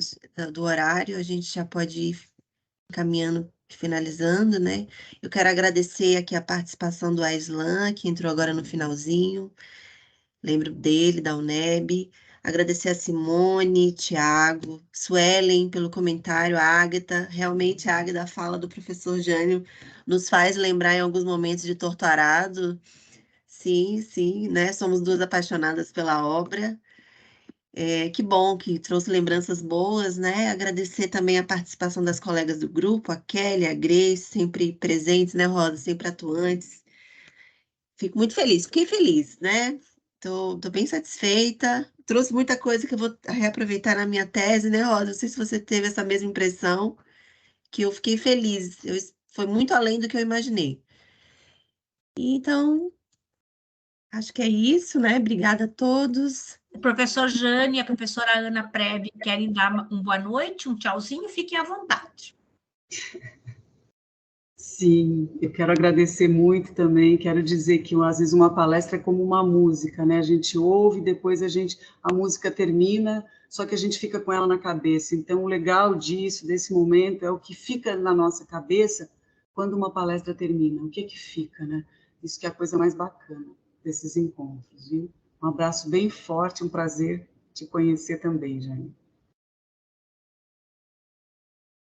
do horário, a gente já pode ir caminhando, finalizando, né? Eu quero agradecer aqui a participação do Aislan, que entrou agora no finalzinho. Lembro dele, da UNEB. Agradecer a Simone, Tiago, Suelen pelo comentário, a Ágata. Realmente, a Ágata, a fala do professor Jânio nos faz lembrar em alguns momentos de Torto Arado. Sim, sim, né? Somos duas apaixonadas pela obra. Que bom que trouxe lembranças boas, né? Agradecer também a participação das colegas do grupo, a Kelly, a Grace, sempre presentes, né, Rosa? Sempre atuantes. Fico muito feliz, fiquei feliz, né? Tô bem satisfeita. Trouxe muita coisa que eu vou reaproveitar na minha tese, né, Rosa? Não sei se você teve essa mesma impressão, que eu fiquei feliz. Foi muito além do que eu imaginei. Então, acho que é isso, né? Obrigada a todos. O professor Jane e a professora Ana Preve querem dar uma boa noite, um tchauzinho, fiquem à vontade. Sim, eu quero agradecer muito também, quero dizer que às vezes uma palestra é como uma música, né? A gente ouve, depois a música termina, só que a gente fica com ela na cabeça. Então, o legal disso, desse momento, é o que fica na nossa cabeça quando uma palestra termina. O que fica, né? Isso que é a coisa mais bacana desses encontros, viu? Um abraço bem forte, um prazer te conhecer também, Jane.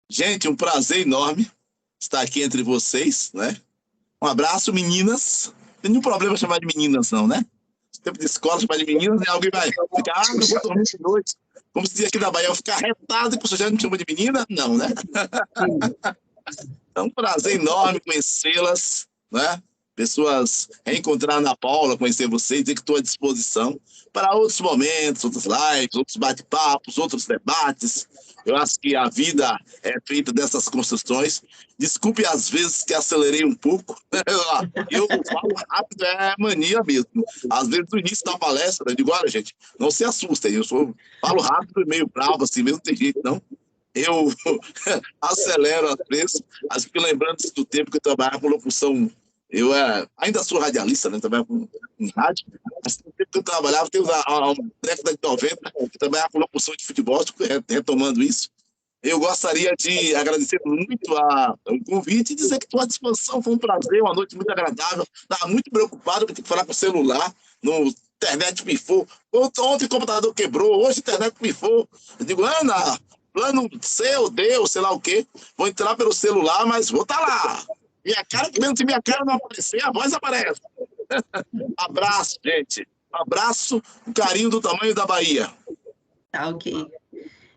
Gente, um prazer enorme estar aqui entre vocês, né? Um abraço, meninas. Não tem nenhum problema chamar de meninas, não, né? Tempo de escola, chamar de meninas, e alguém vai ficar, eu vou dormir de noite. Como se diz aqui na Bahia, eu ficar retado e o já não me chama de menina? Não, né? É um prazer enorme conhecê-las, né? Pessoas, reencontrar a Ana Paula, conhecer vocês, dizer que estou à disposição para outros momentos, outras lives, outros bate-papos, outros debates. Eu acho que a vida é feita dessas construções. Desculpe às vezes que acelerei um pouco. Eu falo rápido, é mania mesmo. Às vezes no início da palestra, eu digo, olha, gente, não se assustem, falo rápido e meio bravo, assim mesmo, não tem jeito, não. Eu acelero às vezes, mas fico lembrando do tempo que eu trabalhava com locução. Eu ainda sou radialista, né? Trabalho em rádio, mas no tempo que eu trabalhava, tem uma década de 90, eu trabalhava com locução de futebol, retomando isso. Eu gostaria de agradecer muito o convite e dizer que estou à disposição, foi um prazer, uma noite muito agradável. Estava muito preocupado porque tinha que falar com o celular, no internet pifou. Ontem o computador quebrou, hoje a internet pifou. Eu digo, Ana, plano C ou D, ou sei lá o quê, vou entrar pelo celular, mas vou estar lá. Minha cara, que mesmo se minha cara não aparecer, a voz aparece. Abraço, gente. Abraço, um carinho do tamanho da Bahia. Tá, ok.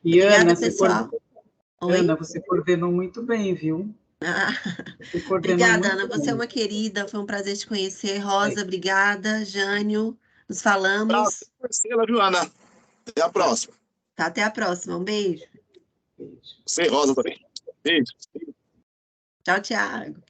E Obrigada, Ana, pessoal. Ana, você coordenou muito bem, viu? Obrigada, Ana. Você é uma querida. Foi um prazer te conhecer. Rosa, obrigada. Jânio, nos falamos. Prazer, viu, Ana? Até a próxima. Tá, até a próxima. Um beijo. Você, Rosa, também. Beijo. Tchau, Tiago.